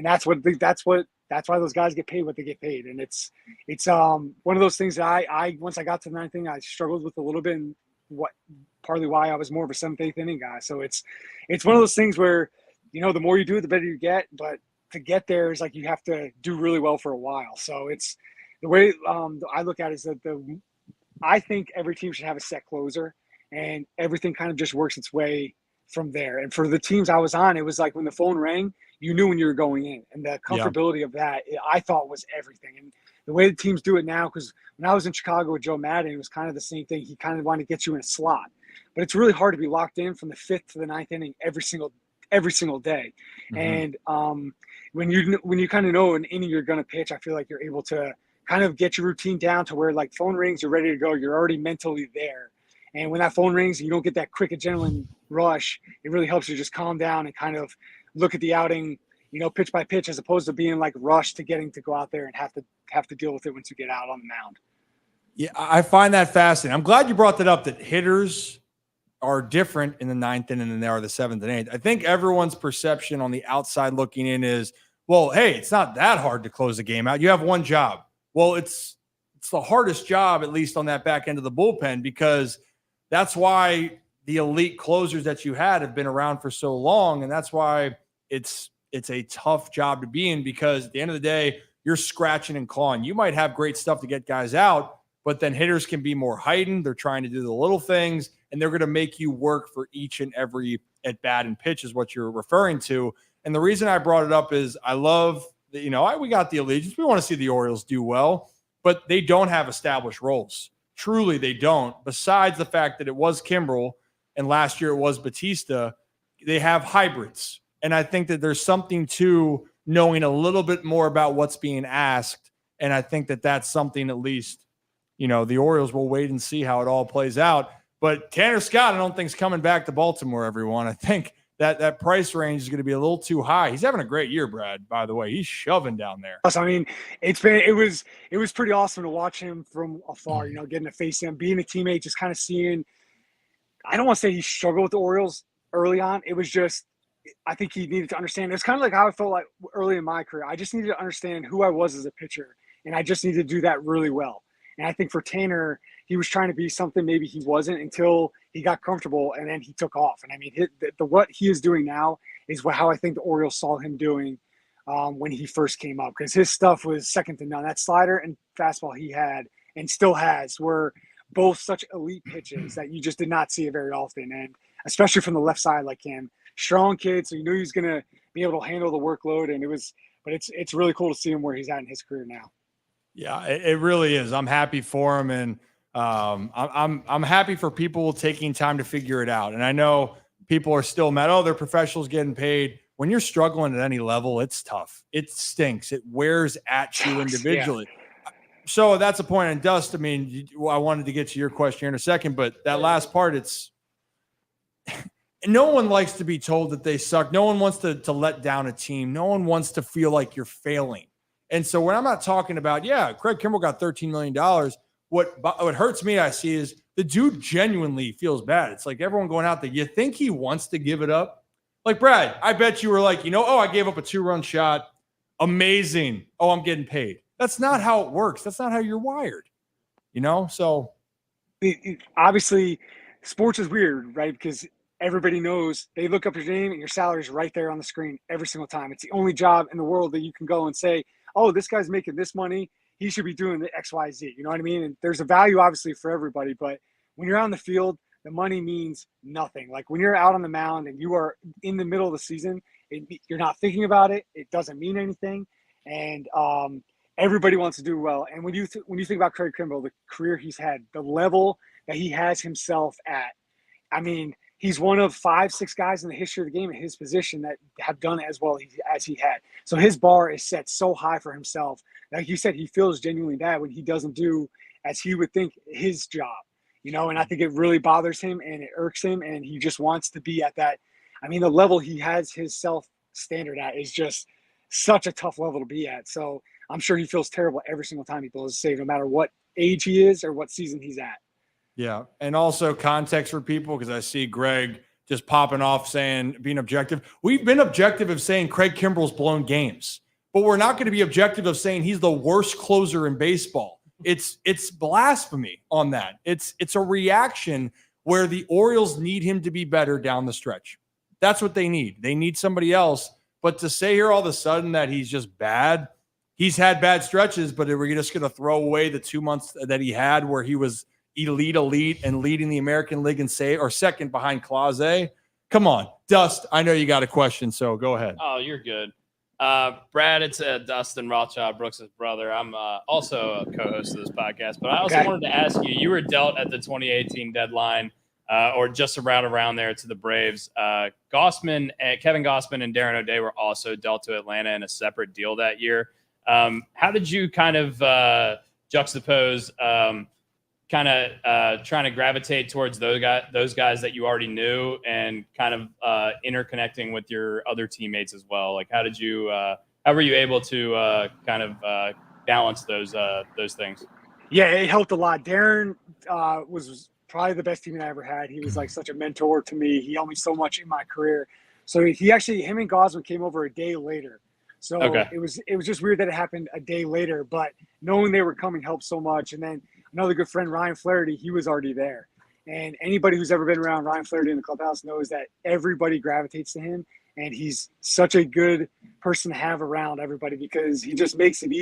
That's why those guys get paid what they get paid. And it's one of those things that I once I got to the 9th inning, I struggled with a little bit, and partly why I was more of a 7th, 8th inning guy. So it's one of those things where, the more you do it, the better you get. But to get there is like you have to do really well for a while. So it's the way I look at it is that I think every team should have a set closer, and everything kind of just works its way from there. And for the teams I was on, it was like when the phone rang, you knew when you were going in, and the comfortability of that I thought was everything. And the way the teams do it now, because when I was in Chicago with Joe Madden, it was kind of the same thing. He kind of wanted to get you in a slot, but it's really hard to be locked in from the 5th to the 9th inning every single day. And when you kind of know an inning you're going to pitch, I feel like you're able to kind of get your routine down to where like phone rings, you're ready to go. You're already mentally there. And when that phone rings, you don't get that quick adrenaline rush. It really helps you just calm down and kind of look at the outing, pitch by pitch, as opposed to being like rushed to getting to go out there and have to deal with it once you get out on the mound.
Yeah, I find that fascinating. I'm glad you brought that up, that hitters are different in the 9th inning than they are the 7th and 8th. I think everyone's perception on the outside looking in is, well, hey, it's not that hard to close the game out. You have one job. Well, it's the hardest job, at least on that back end of the bullpen, because that's why the elite closers that you had have been around for so long. And that's why it's a tough job to be in, because at the end of the day, you're scratching and clawing. You might have great stuff to get guys out, but then hitters can be more heightened. They're trying to do the little things, and they're going to make you work for each and every at bat and pitch is what you're referring to. And the reason I brought it up is I love that, we got the allegiance. We want to see the Orioles do well, but they don't have established roles. Truly, they don't. Besides the fact that it was Kimbrel and last year it was Batista, they have hybrids. And I think that there's something to knowing a little bit more about what's being asked. And I think that that's something, at least, the Orioles will wait and see how it all plays out. But Tanner Scott, I don't think is coming back to Baltimore, everyone. I think that price range is going to be a little too high. He's having a great year, Brad, by the way. He's shoving down there.
I mean, it was pretty awesome to watch him from afar, getting to face him, being a teammate, just kind of seeing. I don't want to say he struggled with the Orioles early on. It was just, I think he needed to understand. It's kind of like how I felt like early in my career. I just needed to understand who I was as a pitcher, and I just needed to do that really well. And I think for Tanner, he was trying to be something maybe he wasn't until he got comfortable, and then he took off. And I mean, what he is doing now is how I think the Orioles saw him doing when he first came up, because his stuff was second to none. That slider and fastball he had and still has were both such elite pitches that you just did not see it very often, and especially from the left side like him. Strong kid, so you knew he was going to be able to handle the workload, and it's really cool to see him where he's at in his career now.
Yeah, it really is. I'm happy for him, and I'm happy for people taking time to figure it out. And I know people are still mad. Oh, they're professionals getting paid. When you're struggling at any level, it's tough. It stinks. It wears at you individually. Yeah. So that's a point on Dust. I mean, I wanted to get to your question here in a second, but that last part, no one likes to be told that they suck. No one wants to let down a team. No one wants to feel like you're failing. And so when I'm not talking about, Craig Kimbrell got $13 million, what hurts me, I see, is the dude genuinely feels bad. It's like everyone going out there, you think he wants to give it up? Like, Brad, I bet you were like, I gave up a 2-run shot. Amazing. Oh, I'm getting paid. That's not how it works. That's not how you're wired, So
obviously, sports is weird, right? Because everybody knows they look up your name and your salary is right there on the screen every single time. It's the only job in the world that you can go and say, oh, this guy's making this money. He should be doing the X, Y, Z. You know what I mean? And there's a value, obviously, for everybody. But when you're on the field, the money means nothing. Like when you're out on the mound and you are in the middle of the season, you're not thinking about it. It doesn't mean anything. And everybody wants to do well. And when you think about Craig Kimbrell, the career he's had, the level that he has himself at, I mean, he's one of 5-6 guys in the history of the game at his position that have done it as well as he had. So his bar is set so high for himself. Like you said, he feels genuinely bad when he doesn't do as he would think his job, and I think it really bothers him and it irks him, and he just wants to be at that. I mean, the level he has his self standard at is just such a tough level to be at. So I'm sure he feels terrible every single time he blows a save, no matter what age he is or what season he's at.
Yeah. And also context for people, because I see Greg just popping off saying, being objective. We've been objective of saying Craig Kimbrell's blown games, but we're not going to be objective of saying he's the worst closer in baseball. It's blasphemy on that. It's a reaction where the Orioles need him to be better down the stretch. That's what they need. They need somebody else. But to say here all of a sudden that he's just bad, he's had bad stretches, but we're just going to throw away the 2 months that he had where he was elite and leading the American League and say, or second behind Clase. Come on, Dust. I know you got a question, so go ahead.
Oh, you're good. Brad, it's Dustin Rothschild, Brooks' brother. I'm also a co-host of this podcast, but I also wanted to ask you, you were dealt at the 2018 deadline or just around there to the Braves. Kevin Gausman and Darren O'Day were also dealt to Atlanta in a separate deal that year. How did you kind of juxtapose trying to gravitate towards those guys that you already knew and kind of interconnecting with your other teammates as well? Like, how were you able to balance those things?
Yeah, it helped a lot. Darren was probably the best teammate I ever had. He was like such a mentor to me. He helped me so much in my career. So him and Gausman came over a day later. So it was just weird that it happened a day later, but knowing they were coming helped so much. And then another good friend, Ryan Flaherty, he was already there. And anybody who's ever been around Ryan Flaherty in the clubhouse knows that everybody gravitates to him. And he's such a good person to have around everybody because he just makes it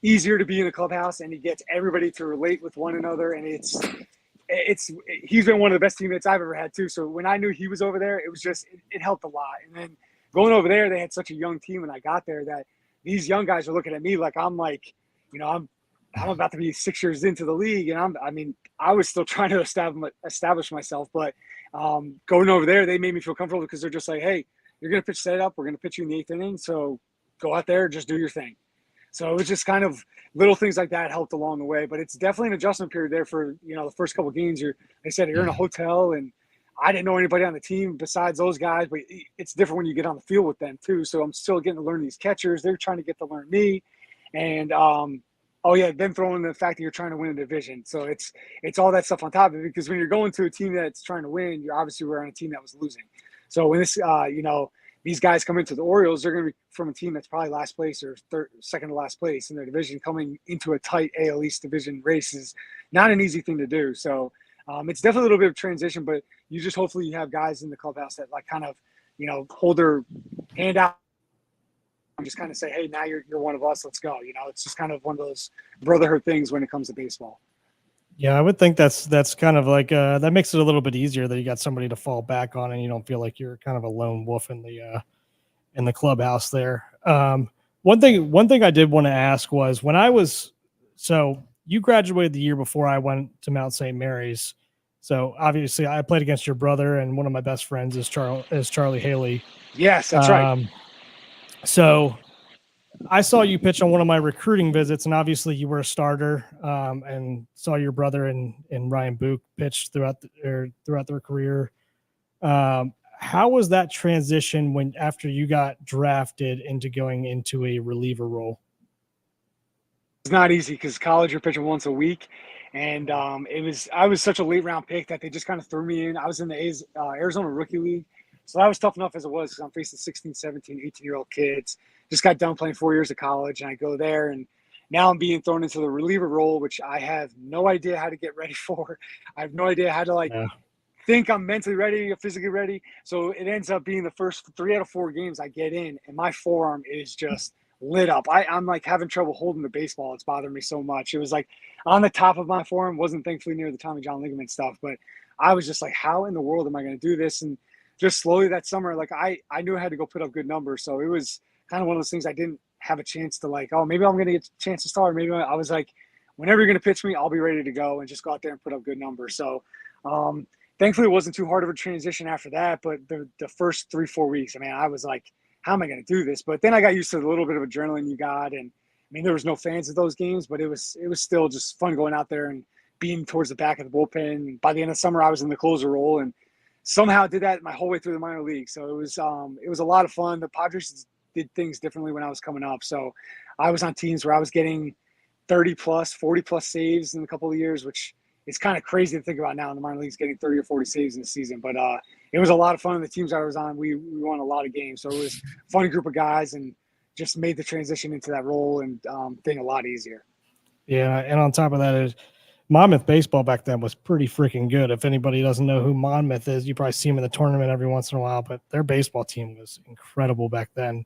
easier to be in the clubhouse, and he gets everybody to relate with one another. And he's been one of the best teammates I've ever had too. So when I knew he was over there, it was just, it helped a lot. And then going over there, they had such a young team when I got there that these young guys are looking at me like I'm about to be 6 years into the league, and I was still trying to establish myself. But going over there, they made me feel comfortable because they're just like, hey, you're going to pitch set up. We're going to pitch you in the 8th inning, so go out there, just do your thing. So it was just kind of little things like that helped along the way. But it's definitely an adjustment period there for, the first couple of games. Like I said, you're in a hotel, and I didn't know anybody on the team besides those guys, but it's different when you get on the field with them too. So I'm still getting to learn these catchers. They're trying to get to learn me. And then throw in the fact that you're trying to win a division. So it's all that stuff on top of it, because when you're going to a team that's trying to win, you're obviously we're on a team that was losing. So when this, these guys come into the Orioles, they're going to be from a team that's probably last place or second to last place in their division. Coming into a tight AL East division race is not an easy thing to do. So it's definitely a little bit of transition, but you just hopefully you have guys in the clubhouse that like kind of, hold their hand out and just kind of say, hey, now you're one of us. Let's go. It's just kind of one of those brotherhood things when it comes to baseball.
Yeah, I would think that's kind of like that makes it a little bit easier that you got somebody to fall back on, and you don't feel like you're kind of a lone wolf in the clubhouse there. One thing I did want to ask was so you graduated the year before I went to Mount St. Mary's. So obviously I played against your brother, and one of my best friends is Charlie Haley.
Yes, that's right.
So I saw you pitch on one of my recruiting visits, and obviously you were a starter, and saw your brother and Ryan Book pitch throughout their career. How was that transition after you got drafted into going into a reliever role?
It's not easy because college you're pitching once a week, and I was such a late round pick that they just kind of threw me in. I was in the Arizona Rookie League. So that was tough enough as it was, because I'm facing 16, 17, 18-year-old kids. Just got done playing 4 years of college, and I go there, and now I'm being thrown into the reliever role, which I have no idea how to get ready for. I have no idea how to think I'm mentally ready or physically ready. So it ends up being the first 3 out of 4 games I get in, and my forearm is just lit up. I'm like having trouble holding the baseball. It's bothering me so much. It was like on the top of my forearm, wasn't thankfully near the Tommy John ligament stuff, but I was just like, how in the world am I going to do this? And just slowly that summer, like I knew I had to go put up good numbers. So it was kind of one of those things I didn't have a chance to like, oh, maybe I'm going to get a chance to start. Maybe I was like, whenever you're going to pitch me, I'll be ready to go and just go out there and put up good numbers. So thankfully it wasn't too hard of a transition after that. But the first 3-4 weeks, I mean, I was like, how am I going to do this? But then I got used to the little bit of adrenaline you got. And I mean, there was no fans of those games, but it was still just fun going out there and being towards the back of the bullpen. By the end of summer, I was in the closer role, and somehow did that my whole way through the minor league. So it was a lot of fun. The Padres did things differently when I was coming up. So I was on teams where I was getting 30 plus, 40 plus saves in a couple of years, which is kind of crazy to think about now in the minor leagues, getting 30 or 40 saves in the season. But it was a lot of fun. The teams I was on, we won a lot of games. So it was a fun group of guys, and just made the transition into that role and thing a lot easier.
Yeah. And on top of that, Monmouth baseball back then was pretty freaking good. If anybody doesn't know who Monmouth is, you probably see them in the tournament every once in a while, but their baseball team was incredible back then.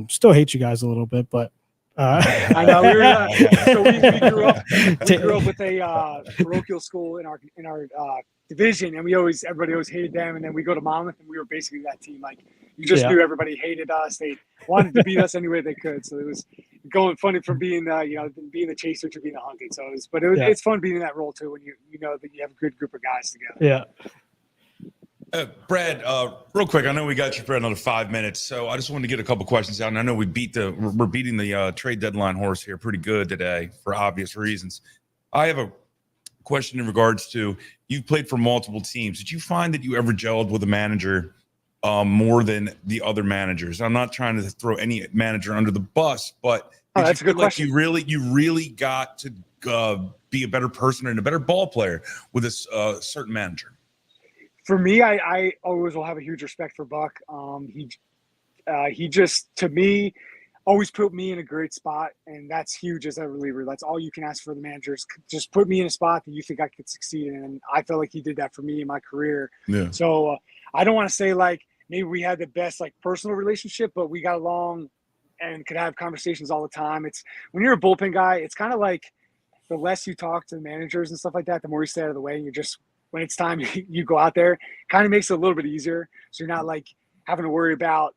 Still hate you guys a little bit, but
I know we grew up with a parochial school in our division, and everybody always hated them. And then we go to Monmouth, and we were basically that team. Like, you just knew everybody hated us. They wanted to beat us any way they could. So it was going funny from being being the chaser to being the hunted. So it's fun being in that role too, when you know that you have a good group of guys together.
Yeah.
Brad, real quick, I know we got you for another 5 minutes, so I just wanted to get a couple questions out. And I know we're beating the trade deadline horse here pretty good today for obvious reasons. I have a question in regards to, you've played for multiple teams. Did you find that you ever gelled with a manager more than the other managers? I'm not trying to throw any manager under the bus, but
that's a good question.
You really got to be a better person and a better ball player with a certain manager?
For me, I always will have a huge respect for Buck. He just, to me, always put me in a great spot, and that's huge as a reliever. That's all you can ask for the managers. Just put me in a spot that you think I could succeed in, and I felt like he did that for me in my career.
Yeah.
So I don't want to say like maybe we had the best like personal relationship, but we got along and could have conversations all the time. It's when you're a bullpen guy, it's kind of like the less you talk to the managers and stuff like that, the more you stay out of the way, and you're just, when it's time you go out there, kind of makes it a little bit easier. So you're not like having to worry about,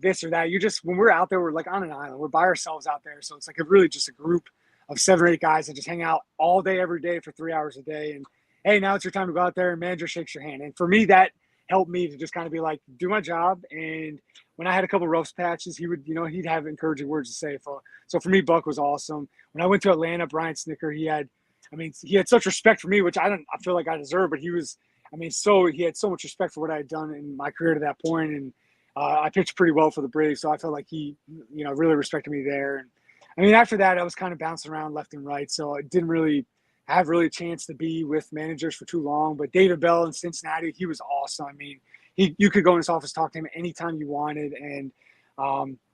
this or that. You just, when we're out there, we're like on an island, we're by ourselves out there. So it's like really just a group of 7 or 8 guys that just hang out all day, every day for 3 hours a day. And hey, now it's your time to go out there, and manager shakes your hand. And for me, that helped me to just kind of be like, do my job. And when I had a couple rough patches, he would, he'd have encouraging words to say. So for me, Buck was awesome. When I went to Atlanta, Brian Snicker, he had such respect for me, which I feel like I deserve, but he had so much respect for what I had done in my career to that point. And I pitched pretty well for the Braves. So I felt like he, really respected me there. And after that, I was kind of bouncing around left and right. So I didn't really have a chance to be with managers for too long. But David Bell in Cincinnati, he was awesome. You could go in his office, talk to him anytime you wanted, and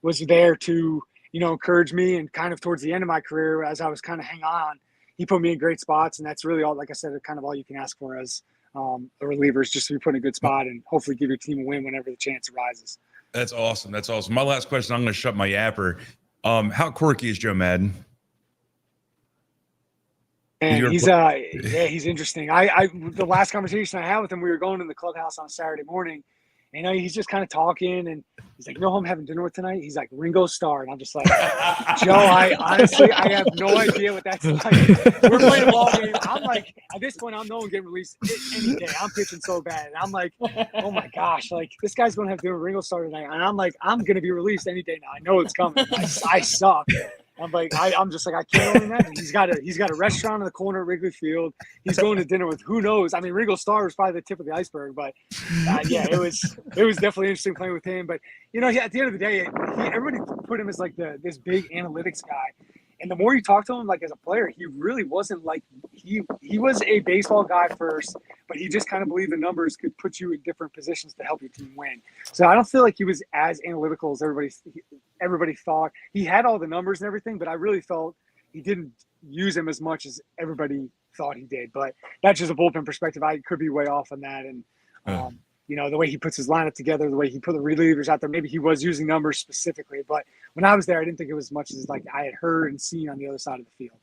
was there to, encourage me. And kind of towards the end of my career, as I was kind of hanging on, he put me in great spots. And that's really all, like I said, kind of all you can ask for as a reliever is just to be put in a good spot and hopefully give your team a win whenever the chance arises.
That's awesome. That's awesome. My last question, I'm going to shut my yapper. How quirky is Joe Madden?
And he's interesting. The last conversation I had with him, we were going in the clubhouse on Saturday morning, and he's just kind of talking, and he's like, "You know who I'm having dinner with tonight?" He's like, "Ringo Starr," and I'm just like, "Joe, I honestly have no idea what that's like." We're playing a ball game. I'm like, at this point, I'm no one getting released any day. I'm pitching so bad, and I'm like, "Oh my gosh, like this guy's going to have dinner with Ringo Starr tonight," and I'm like, "I'm going to be released any day now. I know it's coming. I suck." I'm just like, I can't only imagine. He's got a restaurant in the corner of Wrigley Field. He's going to dinner with who knows. Ringo Starr was probably the tip of the iceberg, but it was definitely interesting playing with him. But at the end of the day, everybody put him as like this big analytics guy. And the more you talk to him, like as a player, he really wasn't like he was a baseball guy first, but he just kind of believed the numbers could put you in different positions to help your team win. So I don't feel like he was as analytical as everybody thought. He had all the numbers and everything, but I really felt he didn't use them as much as everybody thought he did. But that's just a bullpen perspective. I could be way off on that. And the way he puts his lineup together, the way he put the relievers out there, maybe he was using numbers specifically. But when I was there, I didn't think it was as much as like I had heard and seen on the other side of the field.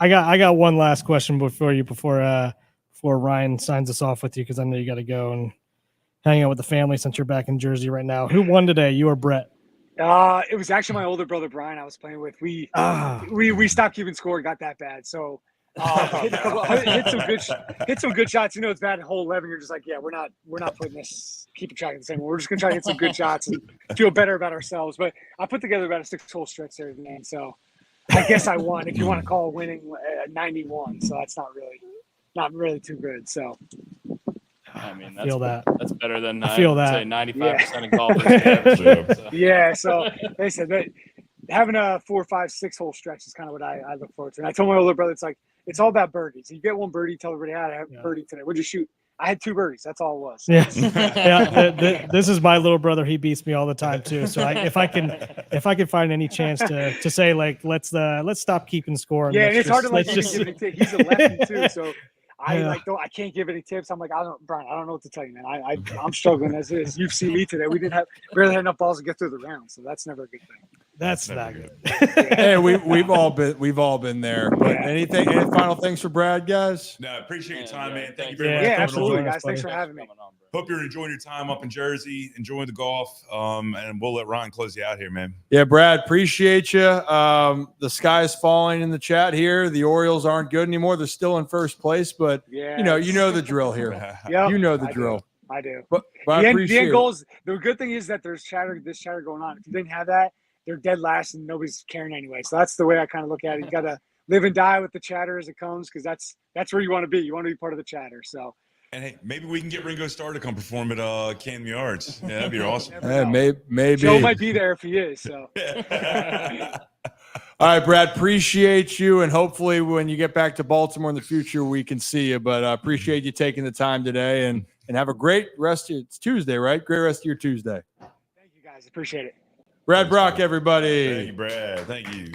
I got one last question before Ryan signs us off with you, because I know you got to go and hang out with the family since you're back in Jersey right now. Who won today, you or Brett?
It was actually my older brother Brian I was playing with. We stopped keeping score. It got that bad. So hit some good shots. It's bad in hole 11. You're just like, yeah, we're not putting this, keeping track of the same one. We're just gonna try to hit some good shots and feel better about ourselves. But I put together about a 6-hole stretch there, man. So I guess I won, if you want to call winning 91. So that's not really too good. So
that's better than
I feel that.
Say 95% of golfers.
Yeah. So they said that having a 4, 5, 6-hole stretch is kind of what I look forward to. And I told my older brother, it's all about birdies. You get one birdie, tell everybody, I had a birdie today. What'd you shoot? I had 2 birdies. That's all it was.
Yeah. This is my little brother. He beats me all the time too. So if I can find any chance to say like, let's stop keeping score.
Yeah. And it's hard to give any tips. He's a lefty too. So I can't give any tips. I'm like, Brian, I don't know what to tell you, man. I'm struggling as is. You've seen me today. We barely had enough balls to get through the round. So that's never a good thing.
That's not good.
Hey, we've all been there. But any final things for Brad, guys?
No, appreciate your time, man. Thank you very much.
Yeah, absolutely, guys. Thanks for having me.
Hope you're enjoying your time up in Jersey, enjoying the golf. And we'll let Ryan close you out here, man.
Yeah, Brad, appreciate you. The sky is falling in the chat here. The Orioles aren't good anymore. They're still in first place, but you know the drill here.
Yep,
you know the drill.
I do.
But I appreciate
the end goals. The good thing is that there's this chatter going on. If you didn't have that, they're dead last and nobody's caring anyway. So that's the way I kind of look at it. You got to live and die with the chatter as it comes, because that's where you want to be. You want to be part of the chatter. So.
And hey, maybe we can get Ringo Starr to come perform at Camden Yards. Yeah, that'd be awesome.
Maybe
Joe might be there if he is. So.
All right, Brad, appreciate you, and hopefully when you get back to Baltimore in the future, we can see you. But appreciate you taking the time today, and have a great rest of it's Tuesday, right? Great rest of your Tuesday.
Thank you, guys. Appreciate it.
Brad Brock, everybody.
Thank you, Brad. Thank you.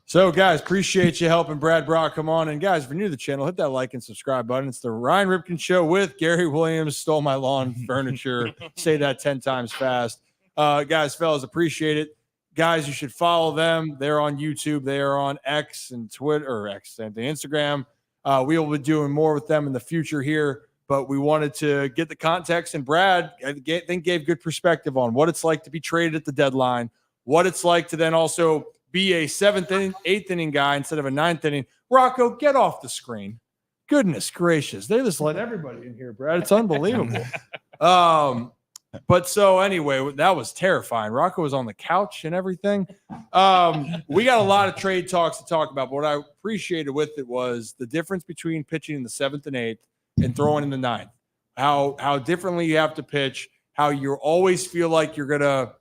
So, guys, appreciate you helping Brad Brock come on. And, guys, if you're new to the channel, hit that like and subscribe button. It's the Ryan Ripken Show with Gary Williams, Stole My Lawn Furniture. Say that 10 times fast. Guys, fellas, appreciate it. Guys, you should follow them. They're on YouTube. They are on X and Twitter, or X and the Instagram. We will be doing more with them in the future here. But we wanted to get the context, and Brad, I think, gave good perspective on what it's like to be traded at the deadline, what it's like to then also be a 7th inning, 8th inning guy instead of a 9th inning. Rocco, get off the screen. Goodness gracious. They just let everybody in here, Brad. It's unbelievable. But so anyway, that was terrifying. Rocco was on the couch and everything. We got a lot of trade talks to talk about, but what I appreciated with it was the difference between pitching in the 7th and 8th and throwing in the 9th. How differently you have to pitch, how you always feel like you're going to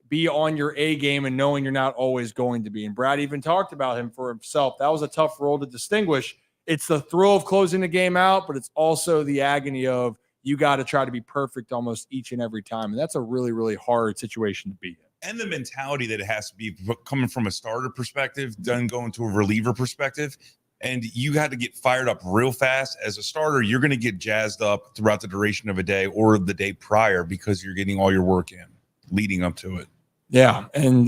be on your A game and knowing you're not always going to be. And Brad even talked about him for himself. That was a tough role to distinguish. It's the thrill of closing the game out, but it's also the agony of you got to try to be perfect almost each and every time. And that's a really, really hard situation to be in.
And the mentality that it has to be coming from a starter perspective, then going to a reliever perspective. And you had to get fired up real fast. As a starter, you're going to get jazzed up throughout the duration of a day or the day prior because you're getting all your work in leading up to it.
Yeah. And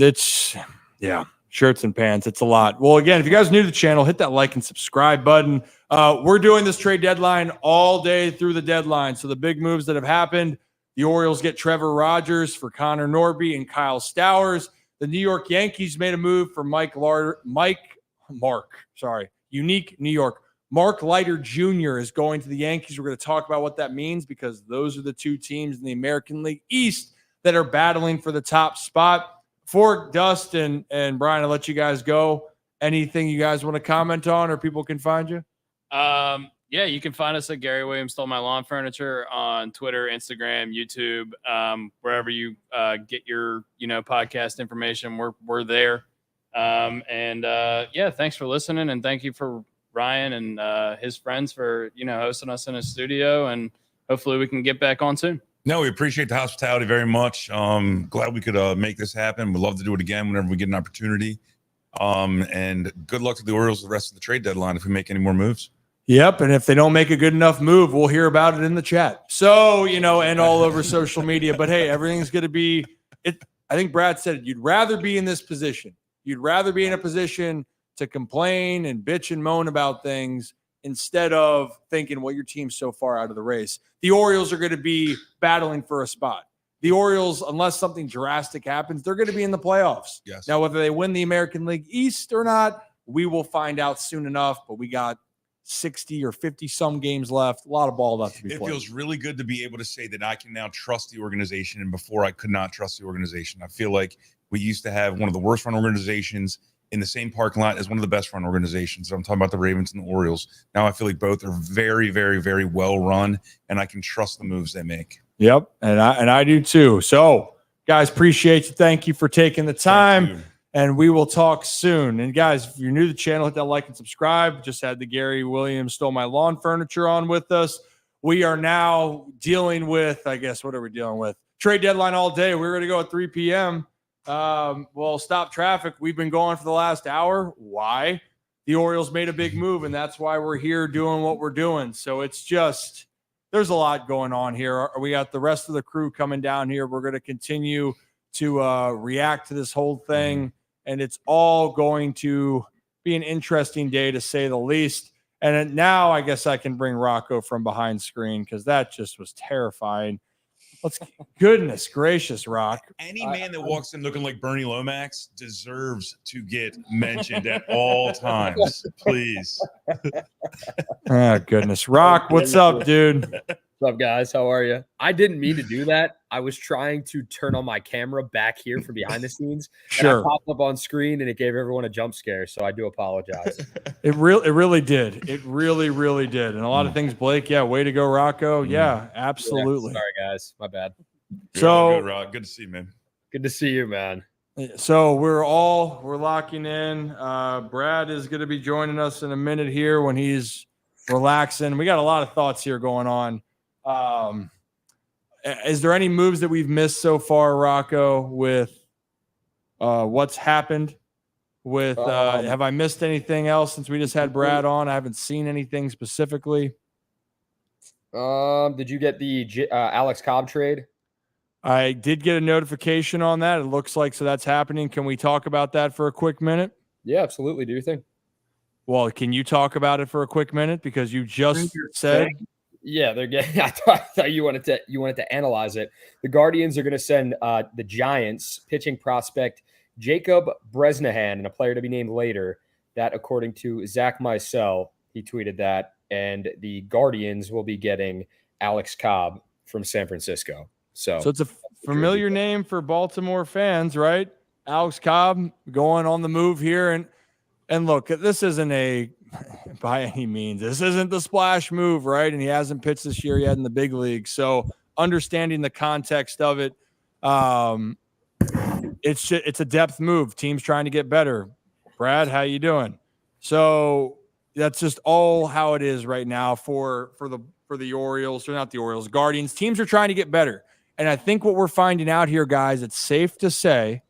shirts and pants. It's a lot. Well, again, if you guys are new to the channel, hit that like and subscribe button. We're doing this trade deadline all day through the deadline. So the big moves that have happened, the Orioles get Trevor Rogers for Connor Norby and Kyle Stowers. The New York Yankees made a move for Unique New York. Mark Leiter Jr. is going to the Yankees. We're going to talk about what that means because those are the two teams in the American League East that are battling for the top spot. Before Dustin and Brian, I'll let you guys go. Anything you guys want to comment on or people can find you?
Yeah, you can find us at Gary Williams Stole My Lawn Furniture on Twitter, Instagram, YouTube, wherever you get your podcast information. We're there. Thanks for listening, and thank you for Ryan and his friends for hosting us in his studio, and hopefully we can get back on soon.
No, we appreciate the hospitality very much. Glad we could make this happen. We'd love to do it again whenever we get an opportunity. And good luck to the Orioles the rest of the trade deadline if we make any more moves.
Yep. And if they don't make a good enough move, we'll hear about it in the chat. So, and all over social media. But hey, everything's going to be it. I think Brad said you'd rather be in this position. You'd rather be in a position to complain and bitch and moan about things instead of thinking, well, your team's so far out of the race. The Orioles are going to be battling for a spot. The Orioles, unless something drastic happens, they're going to be in the playoffs.
Yes.
Now, whether they win the American League East or not, we will find out soon enough. But we got 60 or 50 some games left. A lot of ball left to be played.
It feels really good to be able to say that I can now trust the organization. And before I could not trust the organization. I feel like we used to have one of the worst run organizations in the same parking lot as one of the best run organizations. I'm talking about the Ravens and the Orioles. Now I feel like both are very, very, very well run, and I can trust the moves they make.
Yep, and I do too. So, guys, appreciate you. Thank you for taking the time, and we will talk soon. And guys, if you're new to the channel, hit that like and subscribe. Just had the Gary Williams Stole My Lawn Furniture on with us. We are now dealing with, I guess, what are we dealing with? Trade deadline all day. We're going to go at 3 p.m. Well, stop traffic. We've been going for the last hour. Why? The Orioles made a big move, and that's why we're here doing what we're doing. So it's just, there's a lot going on here. We got the rest of the crew coming down here. We're going to continue to react to this whole thing, and it's all going to be an interesting day to say the least. And now I guess I can bring Rocco from behind screen because that just was terrifying. Goodness gracious, Rock.
Any man that walks in looking like Bernie Lomax deserves to get mentioned at all times. Please.
Oh, goodness. Rock, what's up, dude?
What's up, guys? How are you? I didn't mean to do that. I was trying to turn on my camera back here from behind the scenes.
Sure.
And I popped up on screen and it gave everyone a jump scare. So I do apologize.
It really did. It really, really did. And a lot of things, Blake. Yeah, way to go, Rocco. Yeah, absolutely.
Yeah, sorry, guys. My bad.
So
good, Rod. Good to see you, man.
Good to see you, man.
So we're locking in. Brad is going to be joining us in a minute here when he's relaxing. We got a lot of thoughts here going on. Is there any moves that we've missed so far, Rocco, with what's happened with have I missed anything else since we just had Brad on? I haven't seen anything specifically.
Did you get the Alex Cobb trade?
I did get a notification on that. It looks like so that's happening. Can we talk about that for a quick minute?
Yeah, absolutely. Do you think?
Well, can you talk about it for a quick minute because you just said
yeah, they're getting. I thought you wanted to analyze it. The Guardians are going to send the Giants pitching prospect Jacob Bresnahan and a player to be named later. That, according to Zach Mysel, he tweeted that and the Guardians will be getting Alex Cobb from San Francisco. So
it's a familiar name for Baltimore fans, right? Alex Cobb going on the move here. And look, this isn't by any means, this isn't the splash move, right? And he hasn't pitched this year yet in the big league. So understanding the context of it, it's a depth move. Teams trying to get better. Brad, how you doing? So that's just all how it is right now for the Orioles, or not the Orioles, Guardians. Teams are trying to get better. And I think what we're finding out here, guys, it's safe to say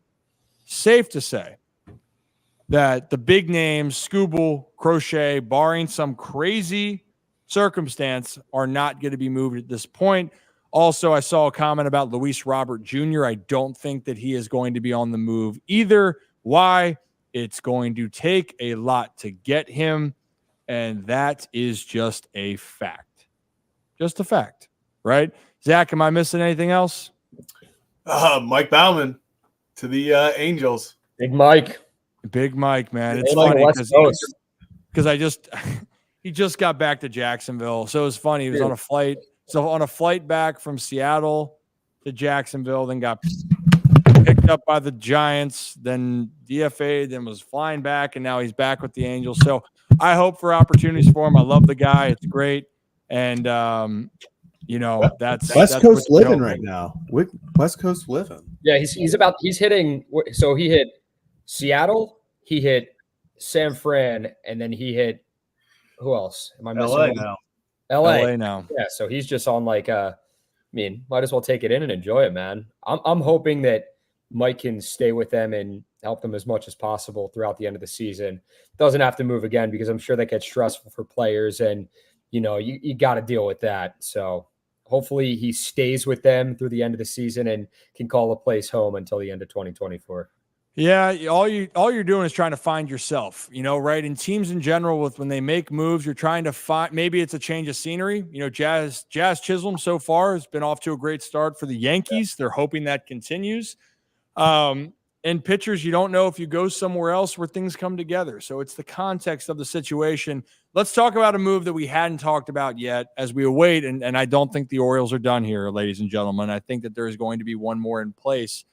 that the big names, Skubal, Crochet, barring some crazy circumstance, are not going to be moved at this point. Also, I saw a comment about Luis Robert Jr. I don't think that he is going to be on the move either. Why? It's going to take a lot to get him, and that is just a fact. Just a fact, right? Zach, am I missing anything else?
Mike Bauman to the Angels.
Big Mike,
man. It's
funny
because he just got back to Jacksonville. So it was funny. He was on a flight. So on a flight back from Seattle to Jacksonville, then got picked up by the Giants, then DFA'd, then was flying back, and now he's back with the Angels. So I hope for opportunities for him. I love the guy. It's great. And, that's
West Coast living right now. West Coast living.
Yeah, he's hitting. So he hit Seattle, he hit San Fran, and then he hit who else? Am I missing
LA now?
LA
now.
Yeah, so he's just on might as well take it in and enjoy it, man. I'm hoping that Mike can stay with them and help them as much as possible throughout the end of the season. Doesn't have to move again, because I'm sure that gets stressful for players, and you got to deal with that. So hopefully he stays with them through the end of the season and can call the place home until the end of 2024.
Yeah, all you're doing is trying to find yourself, right? And teams in general, when they make moves, you're trying to find, maybe it's a change of scenery. Jazz Chisholm so far has been off to a great start for the Yankees. They're hoping that continues. And pitchers, you don't know if you go somewhere else where things come together. So it's the context of the situation. Let's talk about a move that we hadn't talked about yet as we await. And I don't think the Orioles are done here, ladies and gentlemen. I think that there is going to be one more in place.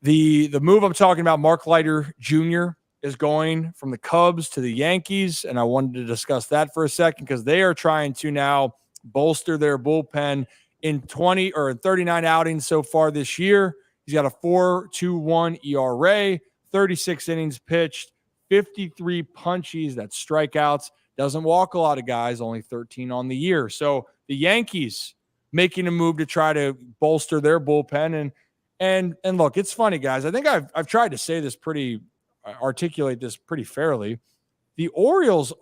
The move I'm talking about, Mark Leiter Jr. is going from the Cubs to the Yankees, and I wanted to discuss that for a second because they are trying to now bolster their bullpen in 39 outings so far this year. He's got a 4.21 ERA, 36 innings pitched, 53 punchies, that's strikeouts. Doesn't walk a lot of guys, only 13 on the year. So the Yankees making a move to try to bolster their bullpen. And look, it's funny, guys. I think I've tried to articulate this pretty fairly. The Orioles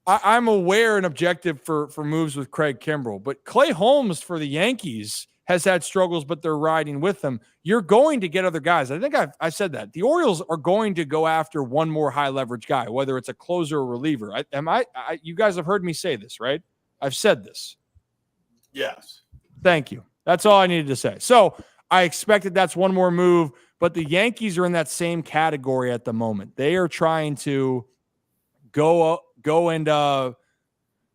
I'm aware and objective for moves with Craig Kimbrell, but Clay Holmes for the Yankees has had struggles, but they're riding with them. You're going to get other guys. I think I said that. The Orioles are going to go after one more high leverage guy, whether it's a closer or reliever. You guys have heard me say this, right? I've said this.
Yes.
Thank you. That's all I needed to say. So I expected that's one more move, but the Yankees are in that same category at the moment. They are trying to go and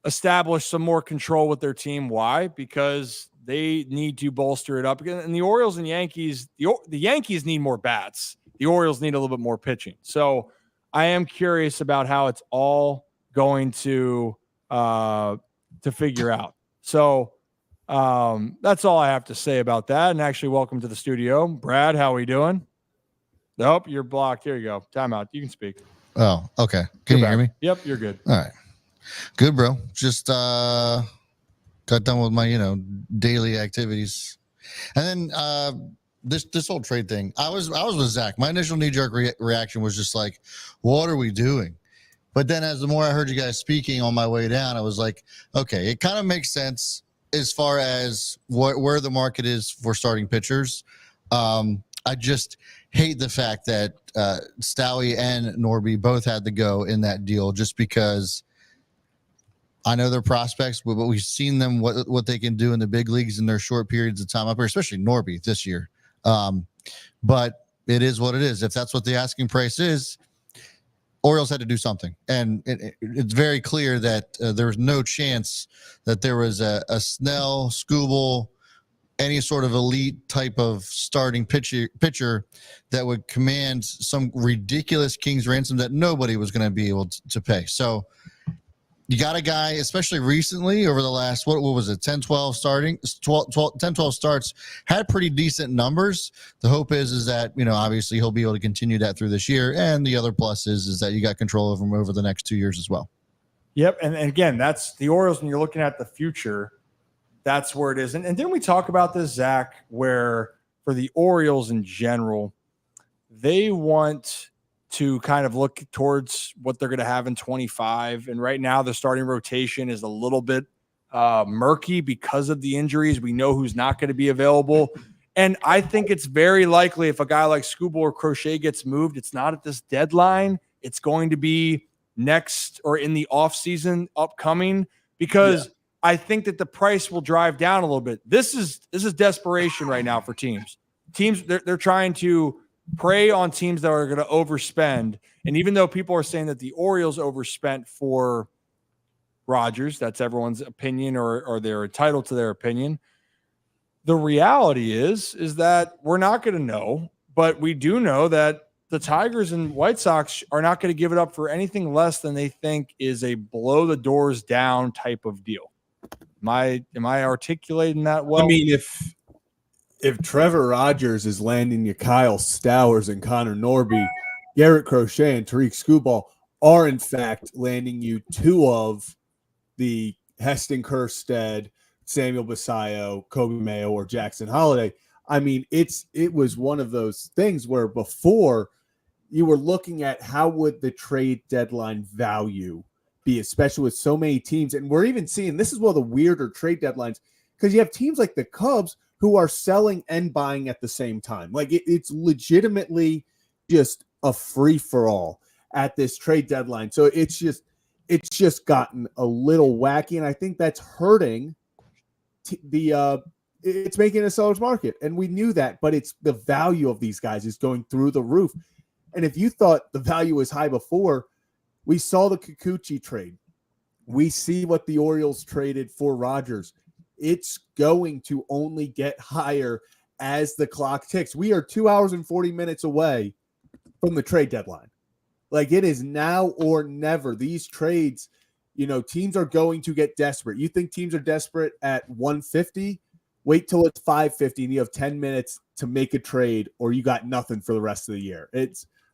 establish some more control with their team. Why? Because they need to bolster it up. And the Orioles and Yankees, the Yankees need more bats. The Orioles need a little bit more pitching. So I am curious about how it's all going to figure out. So that's all I have to say about that. And actually, welcome to the studio. Brad, how are we doing? Nope, you're blocked. Here you go. Timeout. You can speak.
Oh, okay. Can you hear me?
Yep, you're good.
All right. Good, bro. Just got done with my, daily activities. And then this whole trade thing. I was with Zach. My initial knee-jerk reaction was just like, what are we doing? But then as the more I heard you guys speaking on my way down, I was like, okay, it kind of makes sense as far as where the market is for starting pitchers. I just hate the fact that Stowie and Norby both had to go in that deal just because I know they're prospects, but we've seen them what they can do in the big leagues in their short periods of time up here, especially Norby this year. But it is what it is. If that's what the asking price is, Orioles had to do something, and it's very clear that there was no chance that there was a Snell, Skubal, any sort of elite type of starting pitcher that would command some ridiculous king's ransom that nobody was going to be able to pay. So you got a guy, especially recently over the last, what was it, 10, 12 starts, had pretty decent numbers. The hope is that, obviously he'll be able to continue that through this year. And the other plus is that you got control of him over the next 2 years as well.
Yep. And again, that's the Orioles. When you're looking at the future, that's where it is. And then we talk about this, Zach, where for the Orioles in general, they want to kind of look towards what they're going to have in 25. And right now the starting rotation is a little bit murky because of the injuries. We know who's not going to be available. And I think it's very likely if a guy like Skubal or Crochet gets moved, it's not at this deadline. It's going to be next or in the offseason upcoming, because I think that the price will drive down a little bit. This is desperation right now for teams. They're trying to prey on teams that are going to overspend. And even though people are saying that the Orioles overspent for Rodgers, that's everyone's opinion, or they're entitled to their opinion. The reality is that we're not going to know, but we do know that the Tigers and White Sox are not going to give it up for anything less than they think is a blow the doors down type of deal. Am I articulating that well?
I mean, if Trevor Rogers is landing you Kyle Stowers and Connor Norby, Garrett Crochet and Tariq Skubal are in fact landing you two of the Heston Kjerstad, Samuel Basayo, Kobe Mayo, or Jackson Holiday. I mean, it was one of those things where before you were looking at how would the trade deadline value be, especially with so many teams. And we're even seeing, this is one of the weirder trade deadlines, because you have teams like the Cubs who are selling and buying at the same time. Like it's legitimately just a free-for-all at this trade deadline. So it's just gotten a little wacky. And I think that's hurting it's making a seller's market. And we knew that, but it's the value of these guys is going through the roof. And if you thought the value was high before, we saw the Kikuchi trade. We see what the Orioles traded for Rodgers. It's going to only get higher as the clock ticks. We are 2 hours and 40 minutes away from the trade deadline. Like it is now or never. These trades, teams are going to get desperate. You think teams are desperate at 150? Wait till it's 550 and you have 10 minutes to make a trade, or you got nothing for the rest of the year.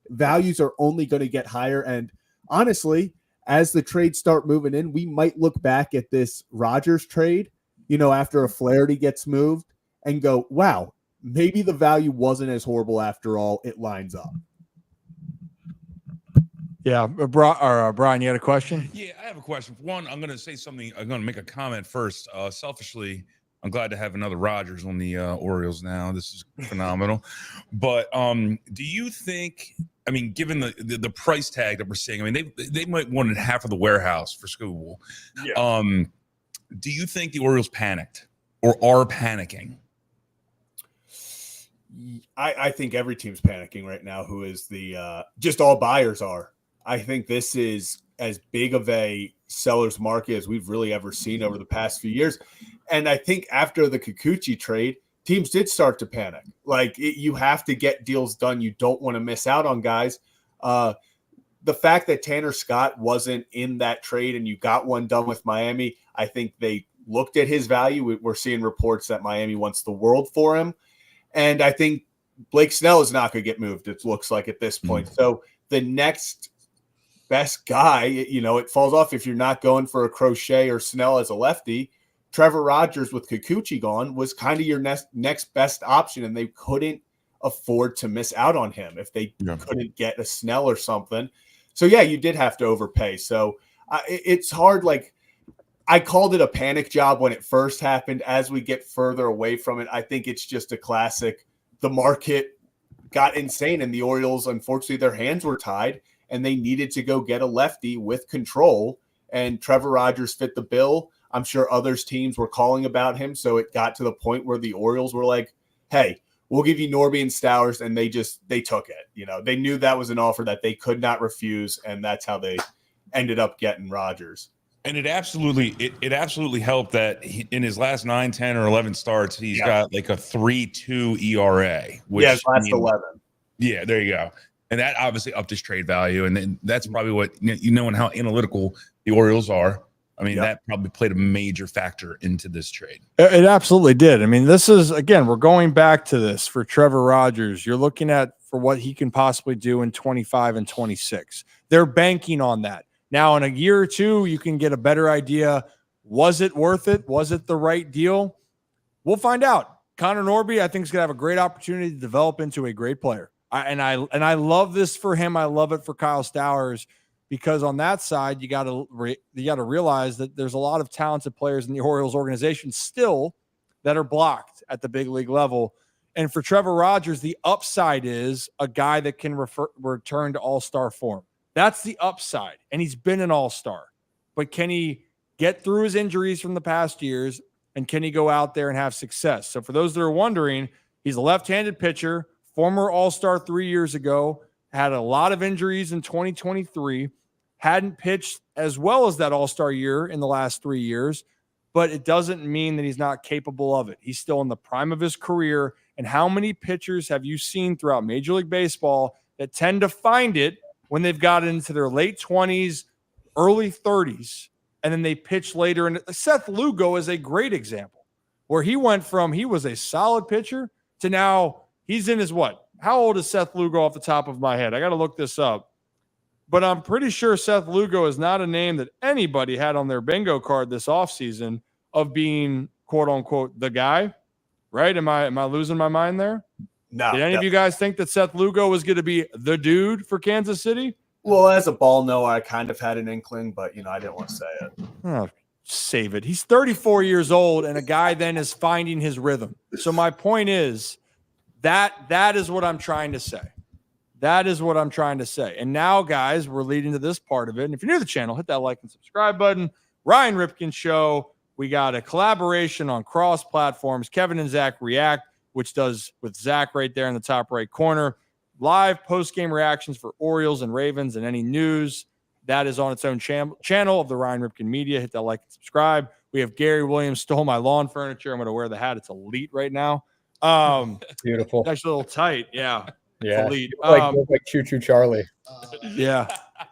Values are only going to get higher. And honestly, as the trades start moving in, we might look back at this Rodgers trade, after a Flaherty gets moved and go, wow, maybe the value wasn't as horrible after all. It lines up.
Yeah. Brian, you had a question?
Yeah, I have a question. One, I'm going to say something. I'm going to make a comment first. Selfishly, I'm glad to have another Rodgers on the Orioles now. This is phenomenal. But do you think, given the price tag that we're seeing, they might want half of the warehouse for Skubal. Yeah. Do you think the Orioles panicked or are panicking?
I think every team's panicking right now. Who is just all buyers are. I think this is as big of a seller's market as we've really ever seen over the past few years. And I think after the Kikuchi trade, teams did start to panic. You have to get deals done. You don't want to miss out on guys. The fact that Tanner Scott wasn't in that trade and you got one done with Miami, I think they looked at his value. We're seeing reports that Miami wants the world for him. And I think Blake Snell is not going to get moved, it looks like at this point. So the next best guy, it falls off if you're not going for a Crochet or Snell as a lefty. Trevor Rogers with Kikuchi gone was kind of your next best option, and they couldn't afford to miss out on him if they couldn't get a Snell or something. So, yeah, you did have to overpay. So it's hard. I called it a panic job when it first happened. As we get further away from it, I think it's just a classic. The market got insane, and the Orioles, unfortunately, their hands were tied, and they needed to go get a lefty with control, and Trevor Rogers fit the bill. I'm sure others teams were calling about him, so it got to the point where the Orioles were like, hey, we'll give you Norby and Stowers, and they took it. You know, they knew that was an offer that they could not refuse, and that's how they ended up getting Rogers.
And it absolutely helped that in his last 9, 10, or 11 starts, he's got like a 3.2 ERA. Which,
his last 11.
Yeah, there you go. And that obviously upped his trade value. And then that's probably what, and how analytical the Orioles are. I mean, that probably played a major factor into this trade.
It absolutely did. I mean, this is, again, we're going back to this for Trevor Rogers. You're looking at for what he can possibly do in 25 and 26. They're banking on that. Now, in a year or two, you can get a better idea. Was it worth it? Was it the right deal? We'll find out. Connor Norby, I think, is going to have a great opportunity to develop into a great player. I love this for him. I love it for Kyle Stowers, because on that side, you got to realize that there's a lot of talented players in the Orioles organization still that are blocked at the big league level. And for Trevor Rogers, the upside is a guy that can return to all-star form. That's the upside. And he's been an all-star. But can he get through his injuries from the past years, and can he go out there and have success? So for those that are wondering, he's a left-handed pitcher, former all-star 3 years ago, had a lot of injuries in 2023, hadn't pitched as well as that all-star year in the last 3 years, but it doesn't mean that he's not capable of it. He's still in the prime of his career. And how many pitchers have you seen throughout Major League Baseball that tend to find it when they've got into their late 20s, early 30s, and then they pitch later? And Seth Lugo is a great example, where he went from he was a solid pitcher to now he's in his what? How old is Seth Lugo off the top of my head? I got to look this up. But I'm pretty sure Seth Lugo is not a name that anybody had on their bingo card this offseason of being, quote unquote, the guy, right? Am I losing my mind there?
No.
Did any of you guys think that Seth Lugo was going to be the dude for Kansas City?
Well, as a ball knower, I kind of had an inkling, but, I didn't want to say it.
Oh, save it. He's 34 years old, and a guy then is finding his rhythm. So my point is that is what I'm trying to say. That is what I'm trying to say. And now, guys, we're leading to this part of it. And if you're new to the channel, hit that like and subscribe button. Ryan Ripken Show. We got a collaboration on cross platforms. Kevin and Zach React, which does with Zach right there in the top right corner. Live post-game reactions for Orioles and Ravens and any news. That is on its own channel of the Ryan Ripken Media. Hit that like and subscribe. We have Gary Williams Stole My Lawn Furniture. I'm going to wear the hat. It's elite right now.
Beautiful.
It's actually a little tight. Yeah.
Yeah.
Elite.
Like Choo Choo Charlie.
Yeah.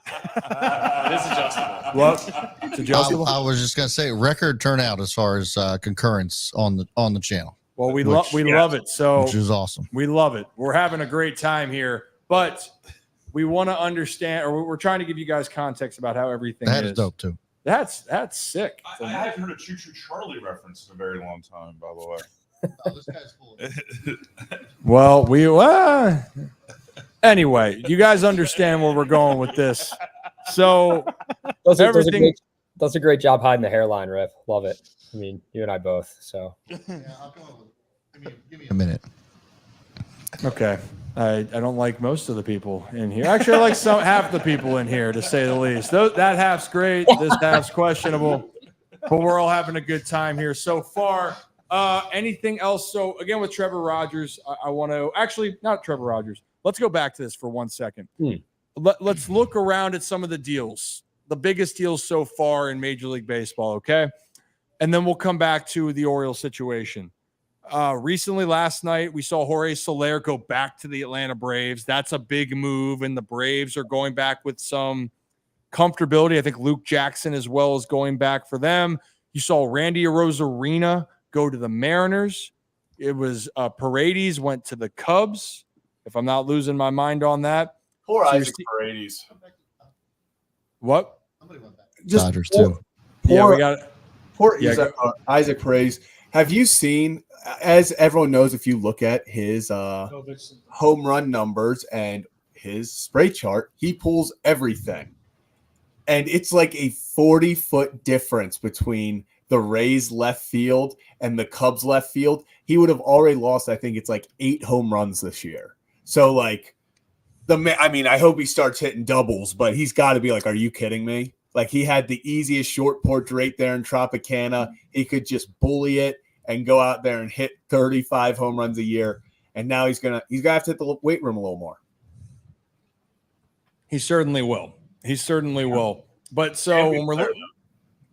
It is adjustable.
What? It's adjustable.
I was just gonna say record turnout as far as concurrence on the channel.
Well, we love it. So
which is awesome.
We love it. We're having a great time here, but we want to understand, or we're trying to give you guys context about how everything
That
is.
is dope too.
That's sick.
I haven't heard a Choo Choo Charlie reference in a very long time, by the way.
Oh, this guy's cool.
Well, anyway, you guys understand where we're going with this. So
Does a great job hiding the hairline, Riff. Love it. I mean, you and I both. So
Yeah, I'll go with it. Give me a minute.
okay. I don't like most of the people in here. Actually, I like half the people in here, to say the least. That half's great. This half's questionable. But we're all having a good time here so far. Anything else? So again, with Trevor Rogers, I want to actually not Trevor Rogers. Let's go back to this for 1 second. Let's look around at some of the deals, the biggest deals so far in Major League Baseball. Okay. And then we'll come back to the Orioles situation. Recently, last night, we saw Jorge Soler go back to the Atlanta Braves. That's a big move. And the Braves are going back with some comfortability. I think Luke Jackson as well is going back for them. You saw Randy Arozarena go to the Mariners. It was Paredes went to the Cubs, if I'm not losing my mind on that.
Poor
So
Isaac Paredes.
What?
Dodgers too.
Yeah, we got it.
Poor
Yeah,
Isaac Paredes. Have you seen, as everyone knows, if you look at his home run numbers and his spray chart, he pulls everything. And it's like a 40-foot difference between the Rays left field and the Cubs left field. He would have already lost, I think it's like 8 home runs this year. So like I hope he starts hitting doubles, but he's got to be like, are you kidding me? Like he had the easiest short porch right there in Tropicana. He could just bully it and go out there and hit 35 home runs a year. and now he's gonna have to hit the weight room a little more.
He certainly will. He certainly will. But so when we're looking,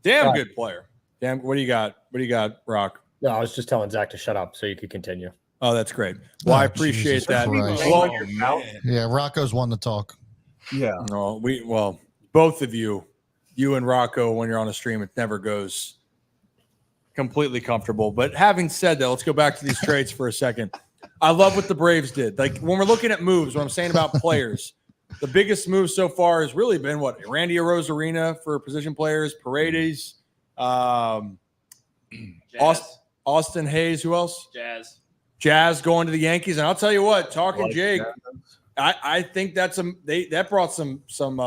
damn good player. Damn, what do you got? What do you got, Rock?
No, I was just telling Zach to shut up so you could continue.
Oh, that's great. Well, I appreciate
Jesus
that.
Christ.
Well,
Yeah, Rocco's one to talk.
Yeah.
no, both of you and Rocco, when you're on a stream, it never goes completely comfortable. But having said that, let's go back to these trades for a second. I love what the Braves did. Like when we're looking at moves, what I'm saying about players, the biggest move so far has really been what Randy Arozarena for position players, Paredes, Austin Hayes. Who else? Jazz going to the Yankees. And I'll tell you what, talking Jake, I think that brought some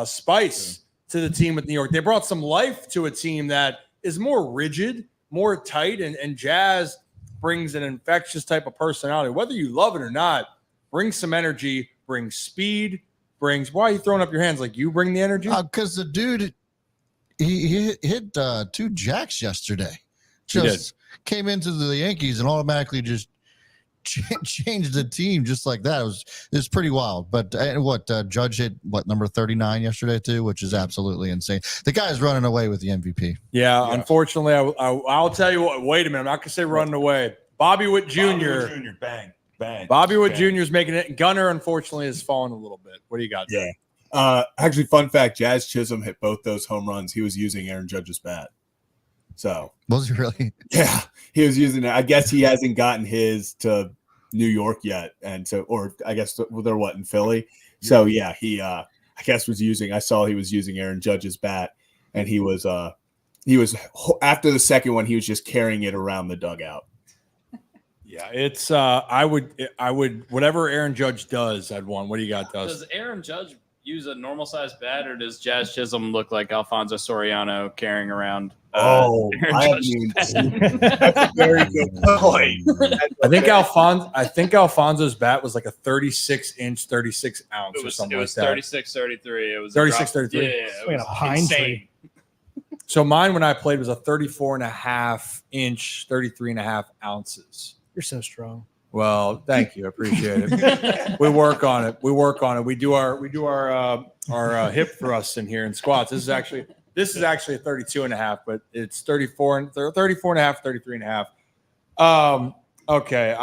spice to the team with New York. They brought some life to a team that is more rigid, more tight, and Jazz brings an infectious type of personality. Whether you love it or not, brings some energy, brings speed, brings. Why are you throwing up your hands like you bring the energy?
Because the dude, he hit 2 jacks yesterday. Just came into the Yankees and automatically just changed the team just like that. It was pretty wild. But Judge hit number 39 yesterday too, which is absolutely insane. The guy's running away with the MVP.
Yeah. Unfortunately, I'll tell you what. Wait a minute, I'm not gonna say running away. Bobby Witt Jr.
Bang, bang.
Bobby Witt Jr. is making it. Gunnar, unfortunately, has fallen a little bit. What do you got?
Yeah. Actually, fun fact: Jazz Chisholm hit both those home runs. He was using Aaron Judge's bat. So
was he really?
Yeah, he was using it. I guess he hasn't gotten his to New York yet, and so, or I guess they're in Philly. So yeah, he I guess was using. I saw he was using Aaron Judge's bat, and he was after the second one, he was just carrying it around the dugout.
Yeah, it's I would whatever Aaron Judge does, I'd want. What do you got, Dust?
Does Aaron Judge use a normal sized bat, or does Jazz Chisholm look like Alfonso Soriano carrying around?
I haven't even seen. That's a very good point.
I think Alfonso's bat was like a 36-inch, 36-ounce or something like that.
36, 33. It was
36, 33.
Yeah, it
Like
was
a pine
insane.
tree.
So mine when I played was a 34.5-inch, 33.5 ounces.
You're so strong.
Well, thank you. I appreciate it. We work on it. We do our hip thrusts in here in squats. This is actually a 32.5, but it's 34 and 34.5, 33.5. Okay,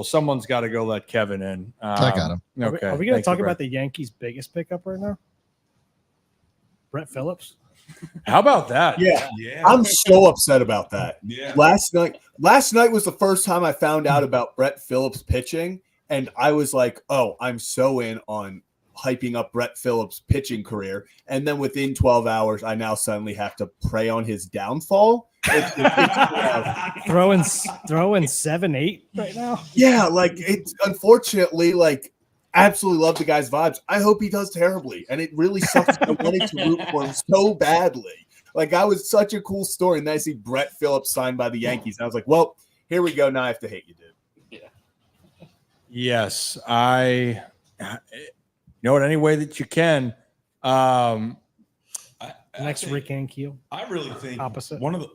someone's got to go let Kevin in.
I got him.
Okay.
Are we going to talk about the Yankees' biggest pickup right now? Brett Phillips.
How about that?
Yeah. I'm so upset about that.
Yeah.
Last night was the first time I found out about Brett Phillips pitching, and I was like, "Oh, I'm so in on hyping up Brett Phillips' pitching career." And then within 12 hours, I now suddenly have to prey on his downfall.
Throwing 7-8 right now.
Yeah, like it's unfortunately like. Absolutely love the guy's vibes. I hope he does terribly. And it really sucks. I wanted to root for him so badly. Like, I was such a cool story. And then I see Brett Phillips signed by the Yankees. And I was like, well, here we go. Now I have to hate you, dude.
Yeah.
Yes. You know what? Any way that you can.
Next Rick Ankiel.
I really think
Opposite.
one of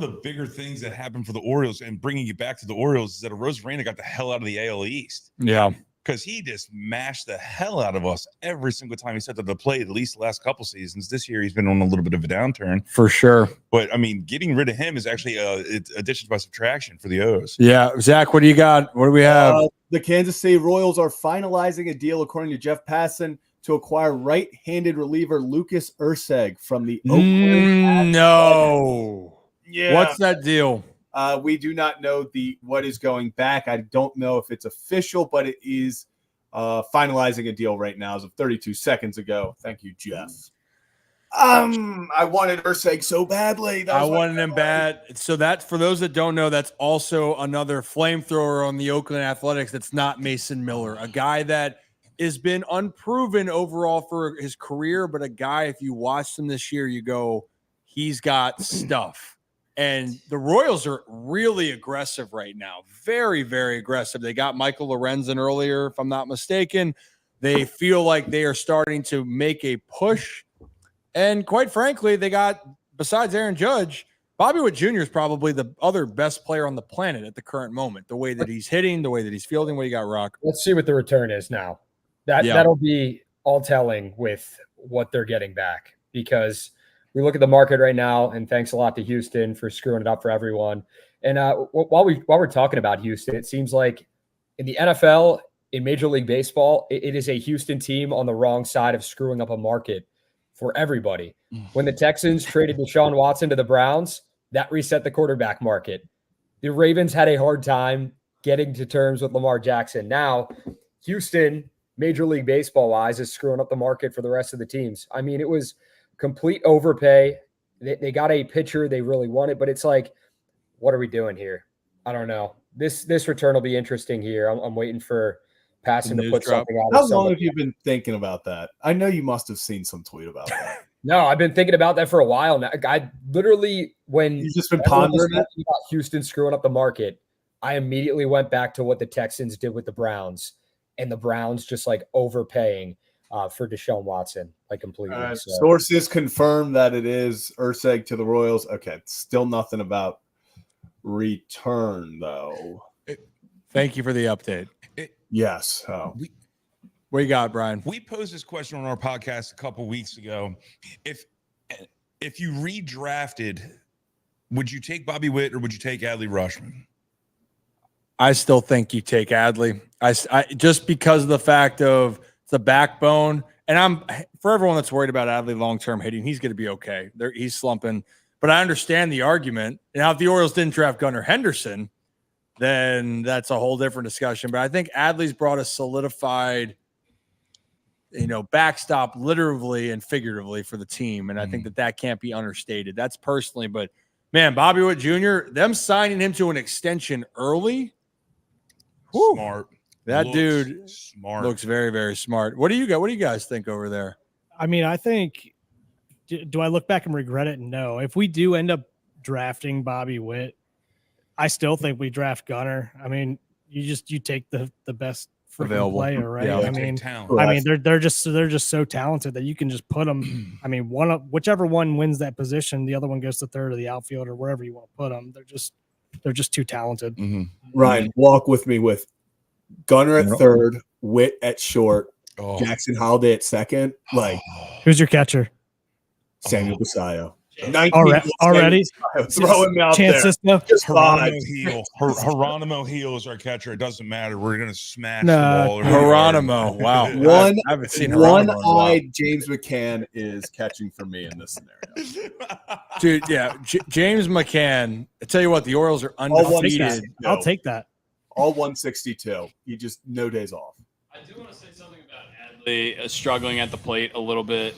the bigger things that happened for the Orioles and bringing you back to the Orioles is that Arozarena got the hell out of the AL East.
Yeah.
Because he just mashed the hell out of us every single time he stepped to the plate, at least the last couple seasons. This year, he's been on a little bit of a downturn.
For sure.
But, I mean, getting rid of him is actually addition by subtraction for the O's.
Yeah. Zach, what do you got? What do we have?
The Kansas City Royals are finalizing a deal, according to Jeff Passan, to acquire right-handed reliever Lucas Urseg from the Oakland.
No.
Yeah.
What's that deal?
We do not know what is going back. I don't know if it's official, but it is finalizing a deal right now as of 32 seconds ago. Thank you, Jeff. I wanted Urseg so badly.
I wanted him bad. So that, for those that don't know, that's also another flamethrower on the Oakland Athletics. That's not Mason Miller, a guy that has been unproven overall for his career, but a guy, if you watched him this year, you go, he's got stuff. And the Royals are really aggressive right now. Very, very aggressive. They got Michael Lorenzen earlier, if I'm not mistaken. They feel like they are starting to make a push. And quite frankly, they got, besides Aaron Judge, Bobby Witt Jr. is probably the other best player on the planet at the current moment. The way that he's hitting, the way that he's fielding. What do you got, Rock?
Let's see what the return is now. That'll be all telling with what they're getting back, because we look at the market right now, and thanks a lot to Houston for screwing it up for everyone. And while we're talking about Houston, it seems like in the NFL, in Major League Baseball, it is a Houston team on the wrong side of screwing up a market for everybody. When the Texans traded Deshaun Watson to the Browns, that reset the quarterback market. The Ravens had a hard time getting to terms with Lamar Jackson. Now, Houston, Major League Baseball wise, is screwing up the market for the rest of the teams. I mean, it was complete overpay. They got a pitcher they really wanted, but it's like, what are we doing here? I don't know. This return will be interesting here. I'm waiting for Passon to put something out.
How long have you been thinking about that? I know you must have seen some tweet about that.
No, I've been thinking about that for a while now. I literally, when
you've just been pondering
about Houston screwing up the market, I immediately went back to what the Texans did with the Browns, and the Browns just like overpaying for Deshaun Watson, like completely.
Sources confirm that it is Urseg to the Royals. Okay, still nothing about return though.
Thank you for the update.
Yes.
What you got, Brian?
We posed this question on our podcast a couple weeks ago. If you redrafted, would you take Bobby Witt or would you take Adley Rutschman?
I still think you take Adley. I just because of the fact of the backbone, and I'm for everyone that's worried about Adley long-term hitting, he's going to be okay. He's slumping, but I understand the argument. Now, if the Orioles didn't draft Gunnar Henderson, then that's a whole different discussion. But I think Adley's brought a solidified, backstop literally and figuratively for the team. And I think that can't be understated. That's personally, but man, Bobby Witt Jr., them signing him to an extension early.
Smart.
That dude looks very, very smart. What do you got? What do you guys think over there?
I mean, I think, do I look back and regret it? No. If we do end up drafting Bobby Witt, I still think we draft Gunnar. I mean, you take the best available player, right?
Yeah.
I mean, they're just so talented that you can just put them. I mean, whichever one wins that position, the other one goes to third or the outfield or wherever you want to put them. They're just too talented.
Mm-hmm.
Ryan, walk with me with Gunnar at third, Witt at short, Jackson Holiday at second. Like,
who's your catcher?
Samuel Basayo.
Already?
Throw him out there.
Geronimo Heel is our catcher. It doesn't matter. We're going to smash the ball.
Geronimo. Wow.
I haven't seen one-eyed James McCann is catching for me in this scenario.
Dude, yeah. James McCann. I tell you what, the Orioles are undefeated.
I'll take that.
All 162. You just no days off.
I do want to say something about Adley struggling at the plate a little bit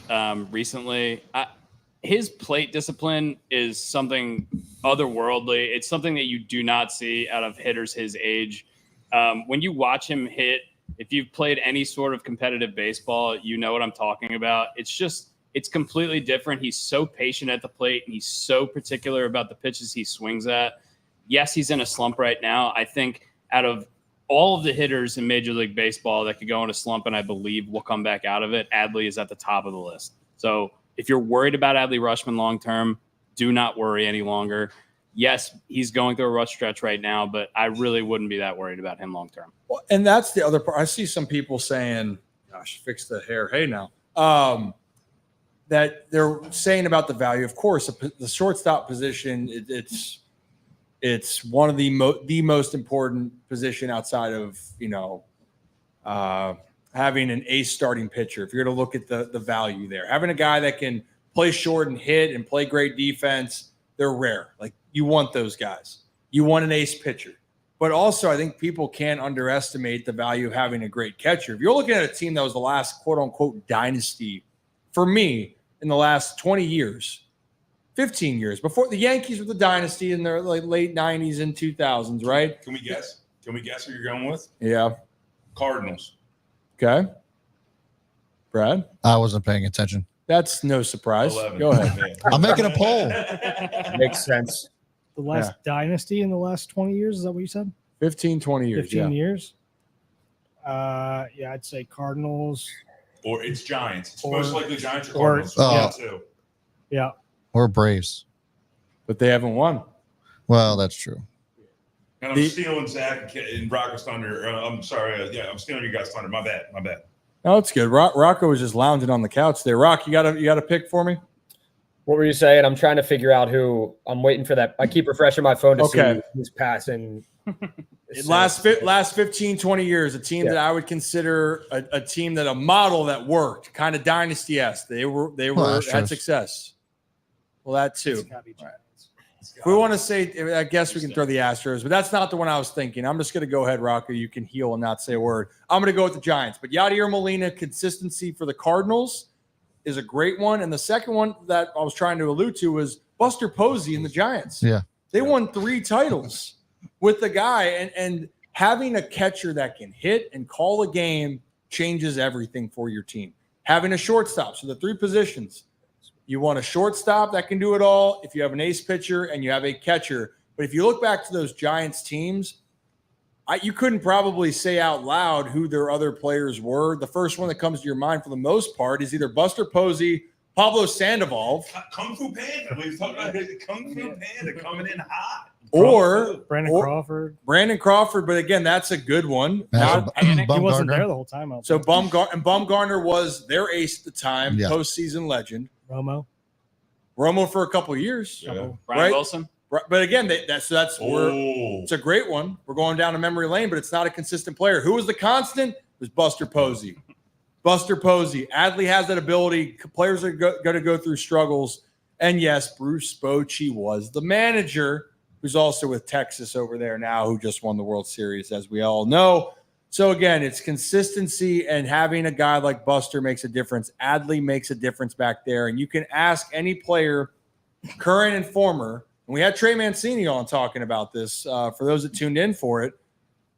recently. His plate discipline is something otherworldly. It's something that you do not see out of hitters his age. When you watch him hit, if you've played any sort of competitive baseball, you know what I'm talking about. It's completely different. He's so patient at the plate, and he's so particular about the pitches he swings at. Yes, he's in a slump right now. I think out of all of the hitters in Major League Baseball that could go in a slump, and I believe will come back out of it, Adley is at the top of the list. So if you're worried about Adley Rutschman long-term, do not worry any longer. Yes, he's going through a rough stretch right now, but I really wouldn't be that worried about him long-term.
Well, and that's the other part. I see some people saying, gosh, fix the hair. Hey, now. That they're saying about the value. Of course, the shortstop position, it's one of the most important position outside of, having an ace starting pitcher. If you're going to look at the value there, having a guy that can play short and hit and play great defense, they're rare. Like, you want those guys. You want an ace pitcher. But also, I think people can't underestimate the value of having a great catcher. If you're looking at a team that was the last quote-unquote dynasty, for me, in the last 20 years, 15 years, before the Yankees were the dynasty in their late 90s and 2000s, right?
Can we guess? Can we guess who you're going with?
Yeah.
Cardinals.
Okay. Brad?
I wasn't paying attention.
That's no surprise.
11.
Go ahead.
I'm making a poll.
Makes sense.
The last dynasty in the last 20 years, is that what you said?
15, 20 years.
15 years? I'd say Cardinals.
Or it's Giants. It's most likely Giants or Cardinals.
Yeah.
Or Braves.
but they haven't won.
Well, that's true.
And I'm stealing Zach and Rocco's thunder. I'm sorry. I'm stealing you guys' thunder. My bad.
No, it's good. Rocco was just lounging on the couch there. Rock, you got a pick for me?
What were you saying? I'm trying to figure out who. I'm waiting for that. I keep refreshing my phone to see who's passing.
Last 15, 20 years, a team that I would consider a team a model that worked, kind of dynasty-esque. They had success. Well, that too. If we want to say, I guess we can throw the Astros, but that's not the one I was thinking. I'm just going to go ahead, Rocco. You can heal and not say a word. I'm going to go with the Giants. But Yadier Molina, consistency for the Cardinals is a great one. And the second one that I was trying to allude to was Buster Posey and the Giants.
Yeah.
They won 3 titles with the guy. And having a catcher that can hit and call a game changes everything for your team. Having a shortstop, so the 3 positions. You want a shortstop that can do it all if you have an ace pitcher and you have a catcher. But if you look back to those Giants teams, you couldn't probably say out loud who their other players were. The first one that comes to your mind for the most part is either Buster Posey, Pablo Sandoval.
Kung Fu Panda. We talked about Kung Fu Panda coming in hot.
Or Brandon Crawford.
But again, that's a good one.
He wasn't there the whole time.
So Bumgarner was their ace at the time, postseason legend. Romo for a couple of years.
Yeah. Brian Wilson.
But again, it's a great one. We're going down a memory lane, but it's not a consistent player. Who was the constant? It was Buster Posey. Buster Posey. Adley has that ability. Players are going to go through struggles. And yes, Bruce Bochy was the manager, who's also with Texas over there now, who just won the World Series, as we all know. So again, it's consistency, and having a guy like Buster makes a difference. Adley makes a difference back there. And you can ask any player, current and former, and we had Trey Mancini on talking about this for those that tuned in for it.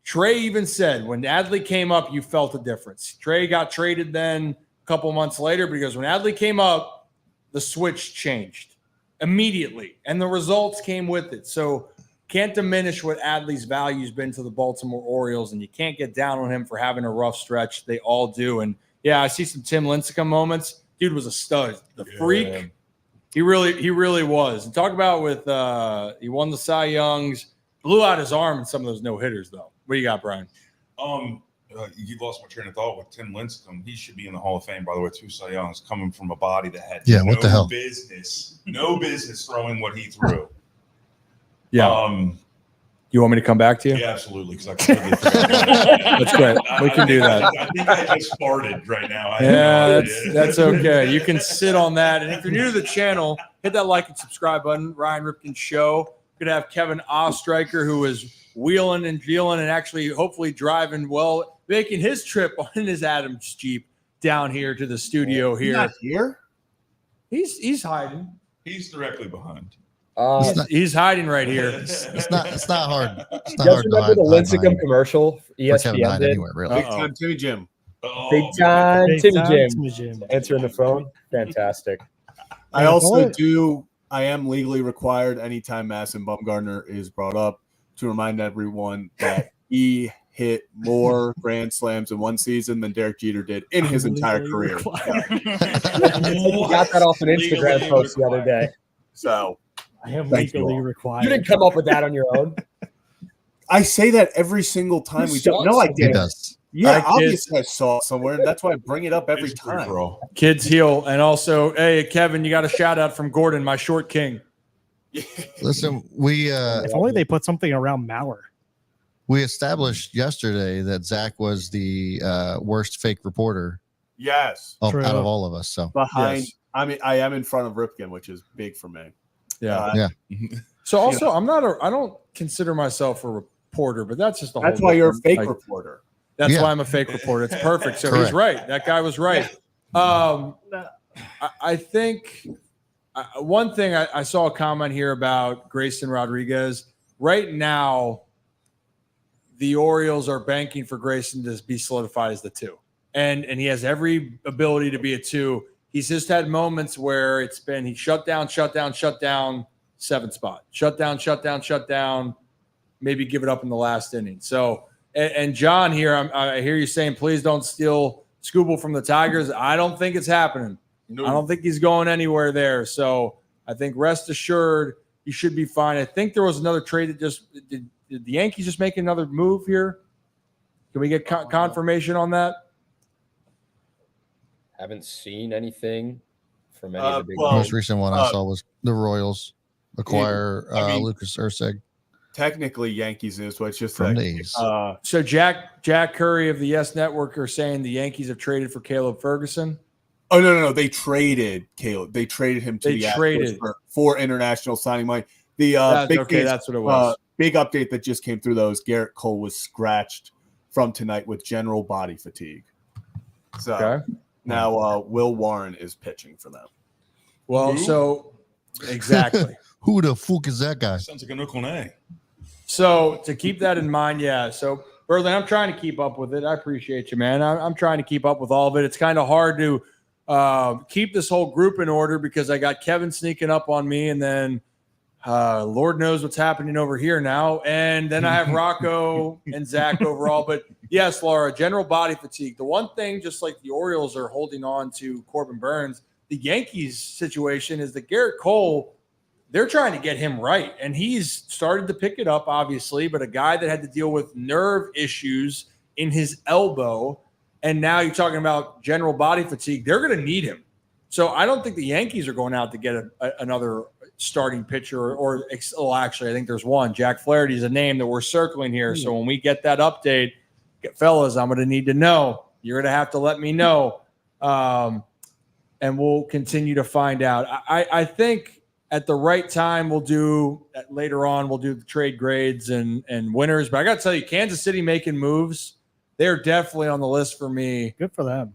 Trey even said when Adley came up, you felt a difference. Trey got traded then a couple months later because when Adley came up, the switch changed immediately, and the results came with it. So can't diminish what Adley's value's been to the Baltimore Orioles, and you can't get down on him for having a rough stretch. They all do. And yeah, I see some Tim Lincecum moments. Dude was a stud. The freak. He really was. And talk about he won the Cy Youngs, blew out his arm in some of those no-hitters, though. What do you got, Brian?
You lost my train of thought with Tim Lincecum. He should be in the Hall of Fame, by the way, 2 Cy Youngs, coming from a body that had
what the hell?
no business throwing what he threw.
Yeah. You want me to come back to you?
Yeah, absolutely. Because I completely forgot.
That's great. We can do that.
I think I just farted right now.
That's okay. You can sit on that. And if you're new to the channel, hit that like and subscribe button. Ryan Ripken Show. We're gonna have Kevin Ostreicher, who is wheeling and dealing and actually hopefully driving well, making his trip on his Adams Jeep down here to the studio here.
Not here?
He's hiding.
He's directly behind.
He's hiding right here.
It's not hard. It's not
You
hard
guys remember the Lincecum commercial? ESPN did?
Anywhere, really.
Big time Timmy Jim.
Big time Timmy Jim. Answering the phone. Fantastic.
I am legally required anytime Madison Bumgarner is brought up to remind everyone that he hit more grand slams in one season than Derek Jeter did in his entire career.
He got that off an Instagram post the other day.
So
I am legally required.
You didn't come up with that on your own.
I say that every single time we do. No, I
He
didn't.
does.
Yeah, obviously I saw it somewhere, and that's why I bring it up every time.
Kids heal. And also, hey, Kevin, you got a shout out from Gordon, my short king.
Listen, we
if only they put something around Mauer.
we established yesterday that Zach was the worst fake reporter.
Yes,
out of all of us. So
behind, I mean, I am in front of Ripken, which is big for me.
Yeah. So also, I don't consider myself a reporter, but that's just
that's why you're a fake reporter.
That's why I'm a fake reporter. It's perfect. So he's right. That guy was right. I think one thing I saw a comment here about Grayson Rodriguez. Right now, the Orioles are banking for Grayson to be solidified as the 2. And he has every ability to be a 2. He's just had moments where it's been he shut down, 7th spot. Shut down, maybe give it up in the last inning. So, and John here, I hear you saying, please don't steal Skubal from the Tigers. I don't think it's happening. No. I don't think he's going anywhere there. So I think rest assured, you should be fine. I think there was another trade that just did the Yankees just make another move here? Can we get confirmation on that?
Haven't seen anything from any of the big
The most
names.
recent one I saw was the Royals acquire Lucas Erceg
Technically, Yankees news, but it's just
from
that,
Days.
So Jack Curry of the Yes Network are saying the Yankees have traded for Caleb Ferguson.
Oh no! They traded Caleb. They traded him to
They
the Astros
traded.
for international signing money. The
That's what it was.
Big update that just came through though is Garrett Cole was scratched from tonight with general body fatigue. So now Will Warren is pitching for them.
Well, so exactly.
Who the fuck is that guy?
Sounds like a Nickel.
So to keep that in mind, yeah. So Berlin, I'm trying to keep up with it. I appreciate you, man. I'm trying to keep up with all of it. It's kind of hard to keep this whole group in order because I got Kevin sneaking up on me, and then Lord knows what's happening over here now. And then I have Rocco and Zach overall. But yes, Laura, general body fatigue. The one thing, just like the Orioles are holding on to Corbin Burns, the Yankees situation is that Garrett Cole, they're trying to get him right. And he's started to pick it up, obviously, but a guy that had to deal with nerve issues in his elbow. And now you're talking about general body fatigue. They're going to need him. So I don't think the Yankees are going out to get another starting pitcher or actually, I think there's one. Jack Flaherty is a name that we're circling here. So when we get that update, fellas, I'm going to need to know. You're going to have to let me know. And we'll continue to find out. I think at the right time, later on, we'll do the trade grades and winners. But I got to tell you, Kansas City making moves, they're definitely on the list for me.
Good for them.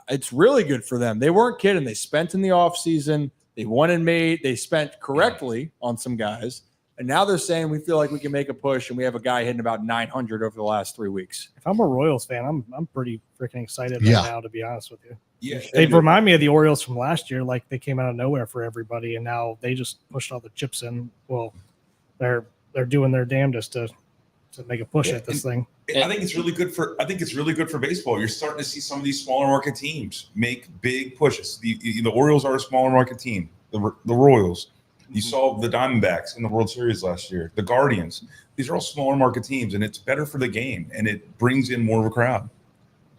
It's really good for them. They weren't kidding. They spent in the offseason. They won and made. They spent correctly on some guys. And now they're saying we feel like we can make a push, and we have a guy hitting about 900 over the last 3 weeks.
If I'm a Royals fan, I'm pretty freaking excited right now, to be honest with you.
Yeah,
They remind me of the Orioles from last year. Like they came out of nowhere for everybody, and now they just pushed all the chips in. Well, they're doing their damnedest to make a push at this thing.
I think it's really good for baseball. You're starting to see some of these smaller market teams make big pushes. The Orioles are a smaller market team. The Royals. You saw the Diamondbacks in the World Series last year. The Guardians. These are all smaller market teams, and it's better for the game, and it brings in more of a crowd.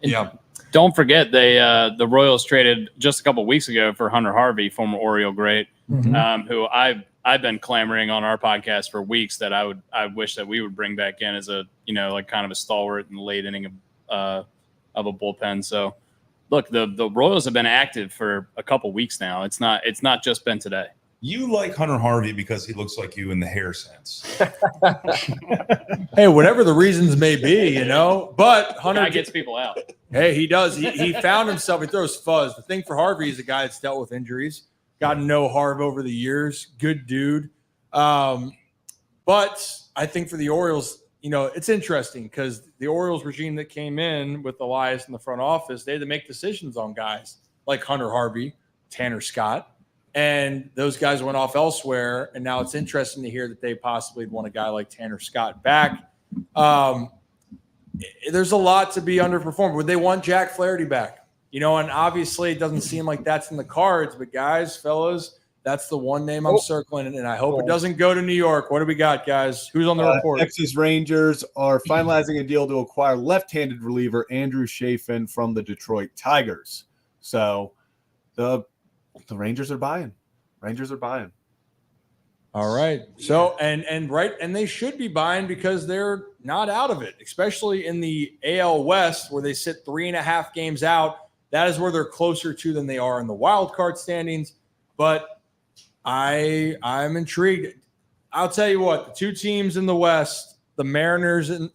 Yeah. Don't forget the Royals traded just a couple weeks ago for Hunter Harvey, former Oriole great, who I've been clamoring on our podcast for weeks that I wish that we would bring back in as a kind of a stalwart in the late inning of a bullpen. So look, the Royals have been active for a couple weeks now. It's not just been today.
You like Hunter Harvey because he looks like you in the hair sense.
Hey, whatever the reasons may be, but Hunter
gets people out.
Hey, he does. He found himself. He throws fuzz. The thing for Harvey is a guy that's dealt with injuries. Got to know Harv over the years. Good dude. But I think for the Orioles, it's interesting because the Orioles regime that came in with Elias in the front office, they had to make decisions on guys like Hunter Harvey, Tanner Scott. And those guys went off elsewhere, and now it's interesting to hear that they possibly want a guy like Tanner Scott back. There's a lot to be underperformed. Would they want Jack Flaherty back? And obviously it doesn't seem like that's in the cards. But guys, fellas, that's the one name I'm circling, and I hope it doesn't go to New York. What do we got, guys? Who's on the report?
Texas Rangers are finalizing a deal to acquire left-handed reliever Andrew Chafin from the Detroit Tigers. So the Rangers are buying.
All right. So and they should be buying because they're not out of it, especially in the AL West where they sit 3.5 games out. That is where they're closer to than they are in the wild card standings. But I'm intrigued. I'll tell you what, the two teams in the West, the Rangers and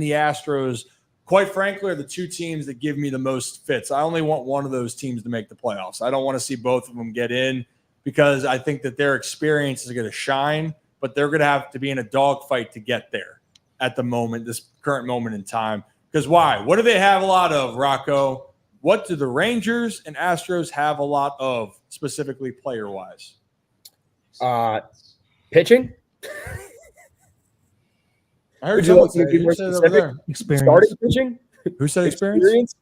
the Astros, quite frankly, are the two teams that give me the most fits. I only want one of those teams to make the playoffs. I don't want to see both of them get in because I think that their experience is going to shine, but they're going to have to be in a dogfight to get there at this current moment in time. Because why? What do they have a lot of, Rocco? What do the Rangers and Astros have a lot of, specifically player-wise?
Pitching.
I heard someone say over there.
Experience.
Starting pitching.
Who said experience?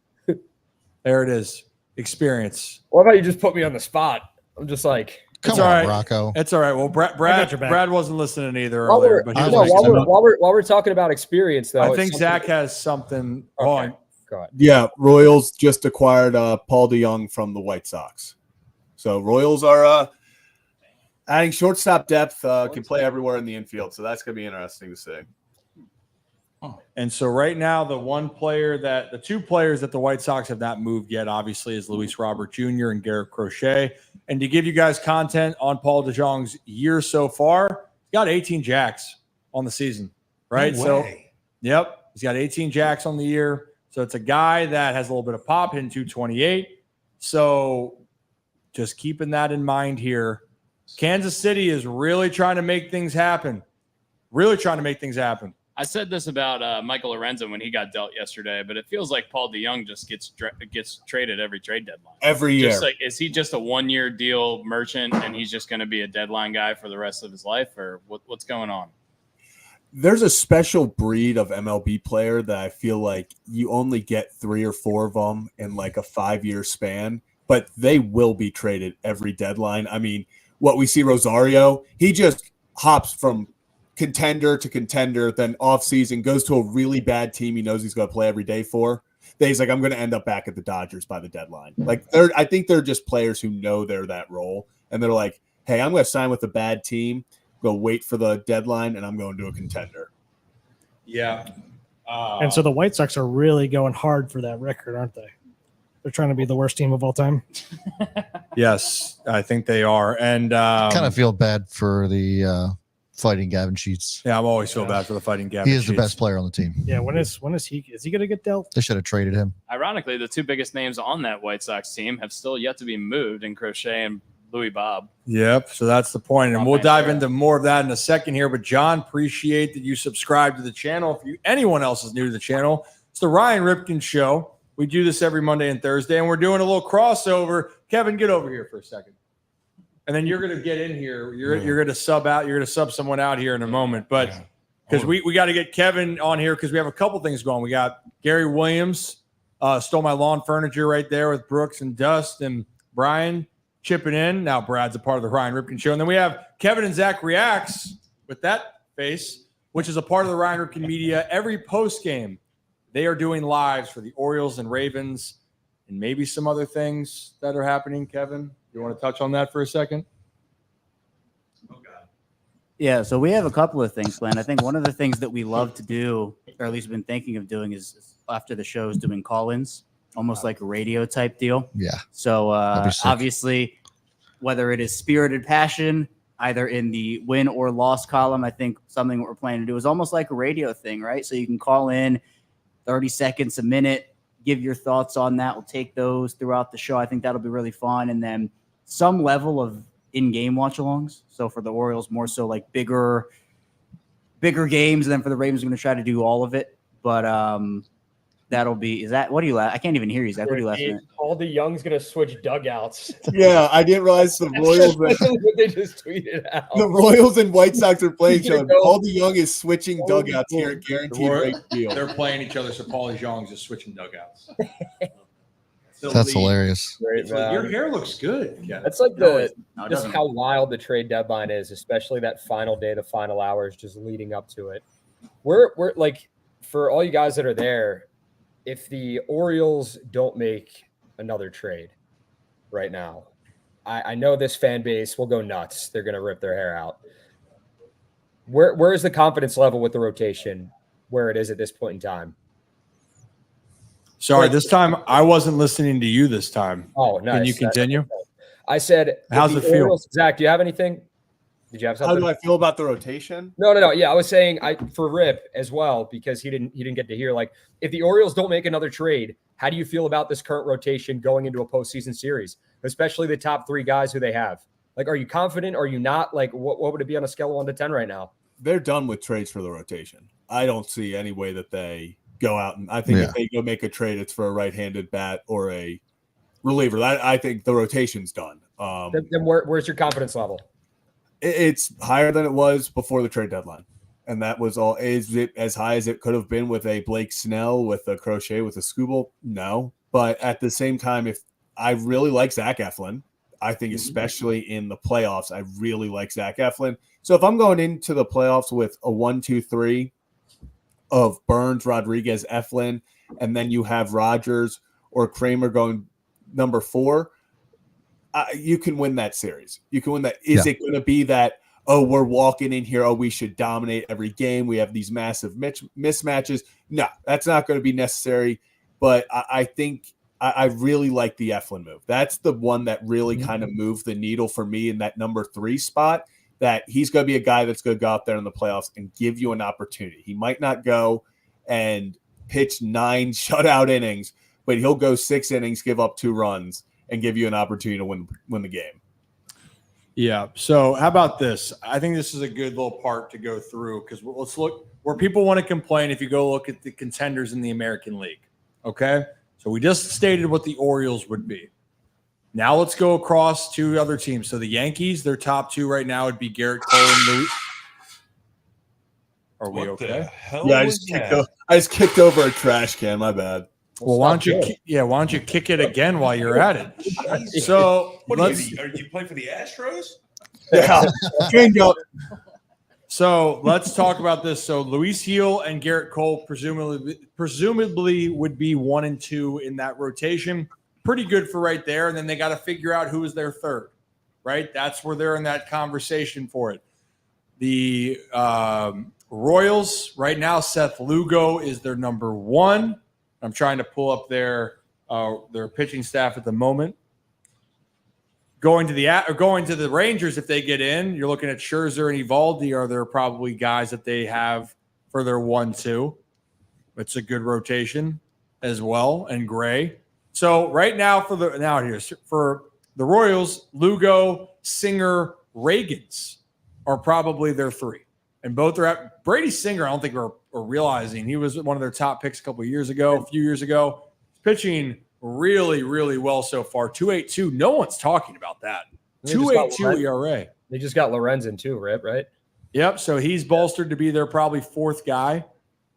There it is. Experience.
What about you just put me on the spot? I'm just like,
Come
all
on,
right.
Rocco.
It's all right. Well,
got your back.
Brad wasn't listening either
While
earlier,
we're,
but
I
he
was
was
like,
while we're talking about experience, though,
I
it's
think
something-
Zach has something.
Okay.
Hold on.
Go ahead.
Yeah, Royals just acquired Paul DeJong from the White Sox. So Royals are adding shortstop depth, can play everywhere in the infield. So that's going to be interesting to see.
And so right now, the two players that the White Sox have not moved yet, obviously, is Luis Robert Jr. and Garrett Crochet. And to give you guys content on Paul DeJong's year so far, he's got 18 jacks on the season, right? Yep, he's got 18 jacks on the year. So it's a guy that has a little bit of pop, hitting 228. So just keeping that in mind here. Kansas City is really trying to make things happen.
I said this about Michael Lorenzen when he got dealt yesterday, but it feels like Paul DeJong just gets traded every trade deadline.
Every year.
Just like, is he just a 1-year deal merchant and he's just going to be a deadline guy for the rest of his life, or what's going on?
There's a special breed of MLB player that I feel like you only get 3 or 4 of them in like a 5-year span, but they will be traded every deadline. I mean, what we see Rosario, he just hops from contender to contender, then off season goes to a really bad team he knows he's going to play every day for. Then he's like, I'm going to end up back at the Dodgers by the deadline. Like, I think they're just players who know they're that role, and they're like, hey, I'm going to sign with a bad team, go wait for the deadline, and I'm going to a contender.
Yeah.
And so the White Sox are really going hard for that record, aren't they? They're trying to be the worst team of all time.
Yes, I think they are. And
Kind of feel bad for the Fighting Gavin Sheets.
yeah, I'm always feel bad for the Fighting Gavin.
He is the
Sheets.
best player on the team.
Yeah, when is he going to get dealt?
They should have traded him.
Ironically, the two biggest names on that White Sox team have still yet to be moved in Crochet and Louis Bob.
Yep. So that's the point. And
Rob
we'll dive
Manfred.
into more of that in a second here. But John, appreciate that you subscribe to the channel. If anyone else is new to the channel, it's the Ryan Ripken Show. We do this every Monday and Thursday, and we're doing a little crossover. Kevin, get over here for a second. And then you're going to get in here. You're going to sub out. You're going to sub someone out here in a moment. But because we got to get Kevin on here because we have a couple things going. We got Gary Williams, Stole My Lawn Furniture right there with Brooks and Dust and Brian chipping in. Now Brad's a part of the Ryan Ripken Show. And then we have Kevin and Zach Reacts with that face, which is a part of the Ryan Ripken Media. Every post game, they are doing lives for the Orioles and Ravens and maybe some other things that are happening. Kevin, you want to touch on that for a second?
Yeah, so we have a couple of things planned. I think one of the things that we love to do, or at least been thinking of doing, is after the shows doing call-ins, almost like a radio type deal.
Yeah.
So
That'd be sick.
obviously, whether it is spirited passion, either in the win or loss column, I think something we're planning to do is almost like a radio thing, right? So you can call in 30 seconds, a minute, give your thoughts on that. We'll take those throughout the show. I think that'll be really fun. And then some level of in-game watch-alongs. So for the Orioles, more so like bigger games. And then for the Ravens, we're going to try to do all of it. But that'll be – is that – what do you – I can't even hear you, Zach. What are you laughing at?
All DeJong's going to switch dugouts.
Yeah, I didn't realize the Royals.
That's what they just tweeted out.
The Royals and White Sox are playing each other.
Go.
Paul DeJong is switching dugouts here at Guaranteed Rate Deal.
They're playing each other, so Paulie Zhang's just switching dugouts.
That's hilarious.
Great, man.
Your hair looks good. Yeah.
That's like
No,
the
it
just
doesn't.
how wild the trade deadline is, especially that final day, the final hours, just leading up to it. We're like, for all you guys that are there, if the Orioles don't make another trade right now, I know this fan base will go nuts. They're going to rip their hair out. Where is the confidence level with the rotation where it is at this point in time?
Sorry, this time I wasn't listening to you this time.
Oh, nice.
Can you continue?
I said, if
How's
the
it feel?
Orioles- Zach, do you have anything? Did you have
How
something?
do I feel about the rotation?
No. Yeah, I was saying for Rip as well, because he didn't get to hear, like, if the Orioles don't make another trade, how do you feel about this current rotation going into a postseason series, especially the top 3 guys who they have? Like, are you confident? Are you not? Like, what would it be on a scale of 1 to 10 right now?
They're done with trades for the rotation. I don't see any way that they go out and I think if they go make a trade, it's for a right-handed bat or a reliever. I think the rotation's done.
Then where's your confidence level?
It's higher than it was before the trade deadline. And that was all. Is it as high as it could have been with a Blake Snell, with a Crochet, with a Skubal? No. But at the same time, if I really like Zach Eflin, I think especially in the playoffs, I really like Zach Eflin. So if I'm going into the playoffs with a 1-2-3 of Burns, Rodriguez, Eflin, and then you have Rogers or Kramer going number 4, you can win that series. You can win that. Is it going to be that, oh, we're walking in here, oh, we should dominate every game, we have these massive mismatches? No, that's not going to be necessary. But I think I really like the Eflin move. That's the one that really kind of moved the needle for me in that number 3 spot, that he's going to be a guy that's going to go out there in the playoffs and give you an opportunity. He might not go and pitch 9 shutout innings, but he'll go 6 innings, give up 2 runs, and give you an opportunity to win the game.
Yeah. So how about this? I think this is a good little part to go through, because let's look where people want to complain. If you go look at the contenders in the American League, okay? So we just stated what the Orioles would be. Now let's go across to other teams. So the Yankees, their top 2 right now would be Garrett Cole and Louis. Are we
What the
okay?
hell
Yeah,
was
I just kicked over a trash can. My bad.
Well, why don't you kick it again while you're at it?
Jesus.
So
What
let's.
do you play for the Astros?
Yeah.
So let's talk about this. So Luis Heel and Garrett Cole presumably would be 1 and 2 in that rotation. Pretty good for right there. And then they got to figure out who is their third, right? That's where they're in that conversation for it. The Royals right now, Seth Lugo is their number 1. I'm trying to pull up their pitching staff at the moment. Going to the Rangers, if they get in, you're looking at Scherzer and Evaldi. Are there probably guys that they have for their 1-2? It's a good rotation as well, and Gray. So right now for the Royals, Lugo, Singer, Reagans are probably their 3, and both are at Brady Singer. I don't think we're realizing he was one of their top picks a few years ago. Pitching really, really well so far. 2.82. No one's talking about that. 2.82 ERA.
They just got Lorenzen too, right?
Yep. So he's bolstered to be their probably 4th guy.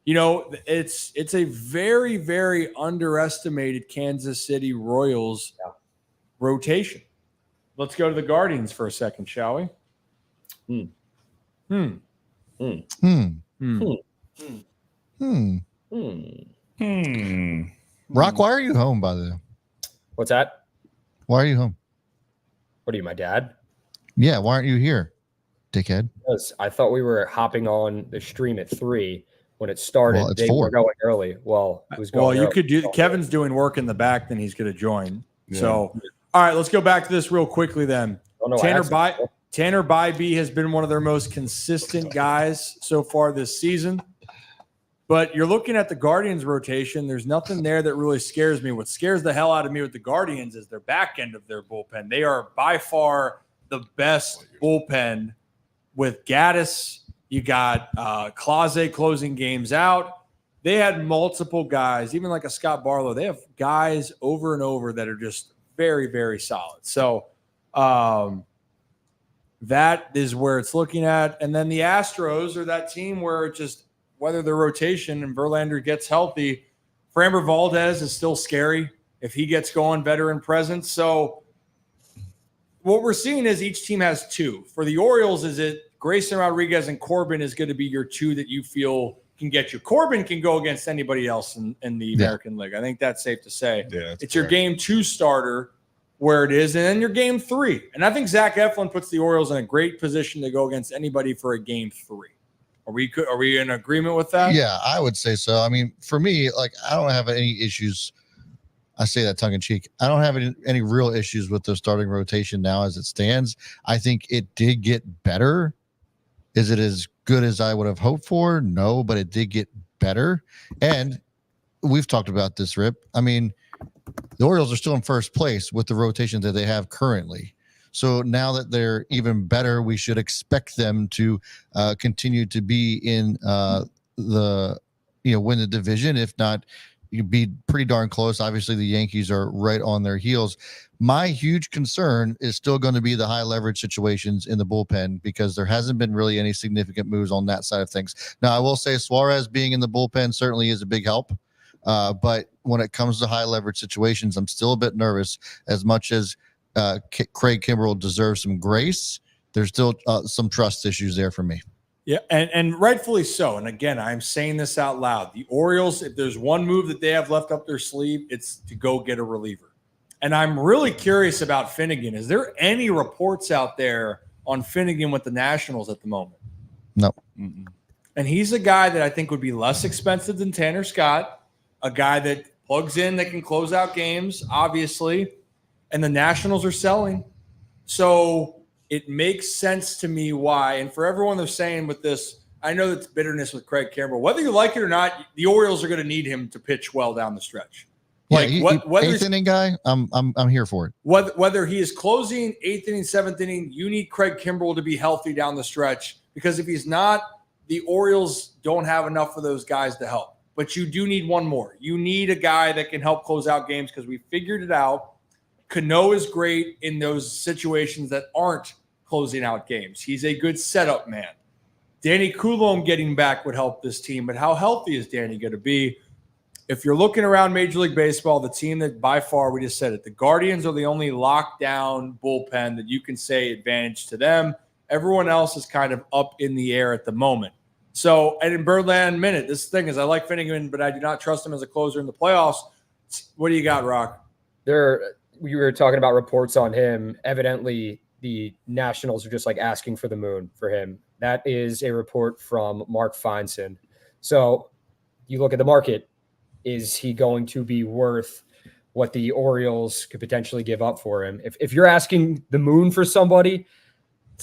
You know, it's a very, very underestimated Kansas City Royals rotation. Let's go to the Guardians for a second, shall we?
Rock, why are you home, by the way?
What's that?
Why are you home?
What are you, my dad?
Yeah, why aren't you here, dickhead?
Because I thought we were hopping on the stream at 3 when it started.
Well, it's
they
4.
were going early. Well, it was going
Well, you
early.
could do. Kevin's doing work in the back, then he's going to join. Yeah. So, all right, let's go back to this real quickly then. Tanner Bybee has been one of their most consistent guys so far this season. But you're looking at the Guardians rotation. There's nothing there that really scares me. What scares the hell out of me with the Guardians is their back end of their bullpen. They are by far the best bullpen with Gaddis. You got Clase closing games out. They had multiple guys, even like a Scott Barlow. They have guys over and over that are just very, very solid. So that is where it's looking at. And then the Astros are that team where it just – whether the rotation and Verlander gets healthy, Framber Valdez is still scary if he gets going, veteran presence. So what we're seeing is each team has 2. For the Orioles, is it Grayson Rodriguez and Corbin is going to be your 2 that you feel can get you. Corbin can go against anybody else in the American League. I think that's safe to say.
Yeah,
it's your game 2 starter where it is, and then your game 3. And I think Zach Eflin puts the Orioles in a great position to go against anybody for a game 3. Are we in agreement with that?
Yeah, I would say so. I mean, for me, like, I don't have any issues. I say that tongue in cheek. I don't have any real issues with the starting rotation now as it stands. I think it did get better. Is it as good as I would have hoped for? No, but it did get better. And we've talked about this, Rip. I mean, the Orioles are still in first place with the rotation that they have currently. So now that they're even better, we should expect them to continue to be in win the division. If not, you'd be pretty darn close. Obviously, the Yankees are right on their heels. My huge concern is still going to be the high leverage situations in the bullpen because there hasn't been really any significant moves on that side of things. Now, I will say Suarez being in the bullpen certainly is a big help. But when it comes to high leverage situations, I'm still a bit nervous as much as Craig Kimbrell deserves some grace. There's still some trust issues there for me.
Yeah, and rightfully so. And again, I'm saying this out loud. The Orioles, if there's one move that they have left up their sleeve, it's to go get a reliever. And I'm really curious about Finnegan. Is there any reports out there on Finnegan with the Nationals at the moment?
No.
Mm-mm. And he's a guy that I think would be less expensive than Tanner Scott, a guy that plugs in, that can close out games, obviously. And the Nationals are selling. So it makes sense to me why. And for everyone they're saying with this, I know that's bitterness with Craig Kimbrell. Whether you like it or not, the Orioles are going to need him to pitch well down the stretch.
Eighth inning guy, I'm here for it.
Whether he is closing 8th inning, 7th inning, you need Craig Kimbrell to be healthy down the stretch, because if he's not, the Orioles don't have enough of those guys to help. But you do need one more. You need a guy that can help close out games, because we figured it out. Cano is great in those situations that aren't closing out games. He's a good setup man. Danny Coulomb getting back would help this team, but how healthy is Danny going to be? If you're looking around Major League Baseball, the team that by far, we just said it, the Guardians are the only lockdown bullpen that you can say advantage to them. Everyone else is kind of up in the air at the moment. So, and in Birdland Minute, this thing is I like Finnegan, but I do not trust him as a closer in the playoffs. What do you got, Rock?
We were talking about reports on him. Evidently, the Nationals are just like asking for the moon for him. That is a report from Mark Feinson. So you look at the market. Is he going to be worth what the Orioles could potentially give up for him? If you're asking the moon for somebody,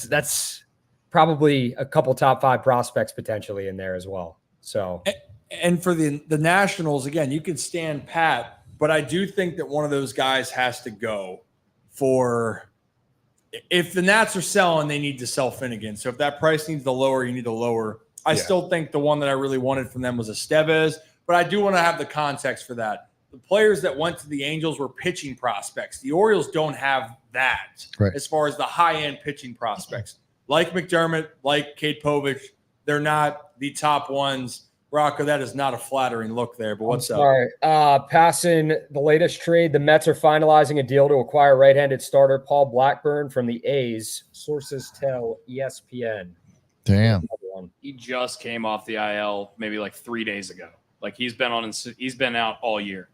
that's probably a couple top 5 prospects potentially in there as well. So,
and for the Nationals, again, you can stand pat, but I do think that one of those guys has to go. For if the Nats are selling, they need to sell Finnegan. So if that price needs to lower, you need to lower. I still think the one that I really wanted from them was Estevez, but I do want to have the context for that. The players that went to the Angels were pitching prospects. The Orioles don't have that as far as the high-end pitching prospects. Like McDermott, like Kate Povich, they're not the top ones. Rocco, that is not a flattering look there, but what's up?
Passing the latest trade, the Mets are finalizing a deal to acquire right-handed starter Paul Blackburn from the A's. Sources tell ESPN.
Damn.
He just came off the IL maybe like 3 days ago. Like he's been out all year.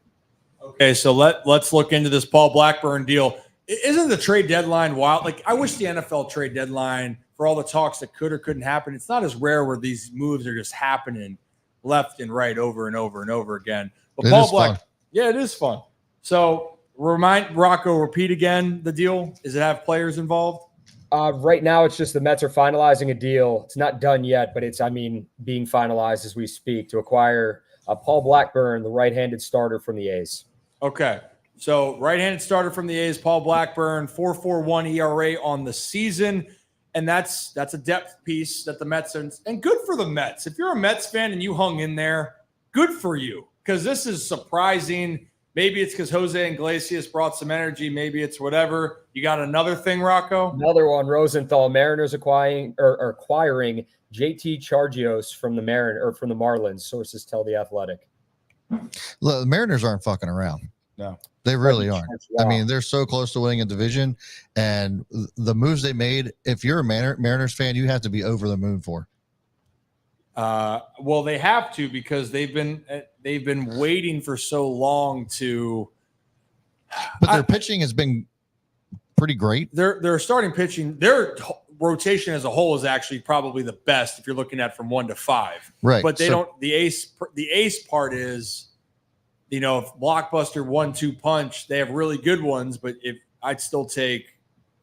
Okay, so let's look into this Paul Blackburn deal. Isn't the trade deadline wild? Like, I wish the NFL trade deadline, for all the talks that could or couldn't happen, it's not as rare where these moves are just happening left and right over and over and over again. But Paul Black, yeah, it is fun. So repeat again the deal. Does it have players involved?
Right now, it's just the Mets are finalizing a deal. It's not done yet, but it's being finalized as we speak to acquire Paul Blackburn, the right-handed starter from the A's.
Okay. So right-handed starter from the A's, Paul Blackburn, 4.41 ERA on the season. And that's a depth piece that the Mets are, and good for the Mets. If you're a Mets fan and you hung in there, good for you, because this is surprising. Maybe it's because Jose Iglesias brought some energy. Maybe it's whatever. You got another thing, Rocco?
Another one, Rosenthal. Mariners acquiring JT Chargios from the Marlins. Sources tell The Athletic.
Look, the Mariners aren't fucking around.
No.
They really aren't. I mean, they're so close to winning a division, and the moves they made, if you're a Mariners fan, you have to be over the moon for.
Well, they have to, because they've been waiting for so long to.
But their pitching has been pretty great.
Their starting pitching, their rotation as a whole is actually probably the best if you're looking at from 1 to 5.
Right.
But they don't. The ace part is, if blockbuster 1-2 punch, they have really good ones. But if I'd still take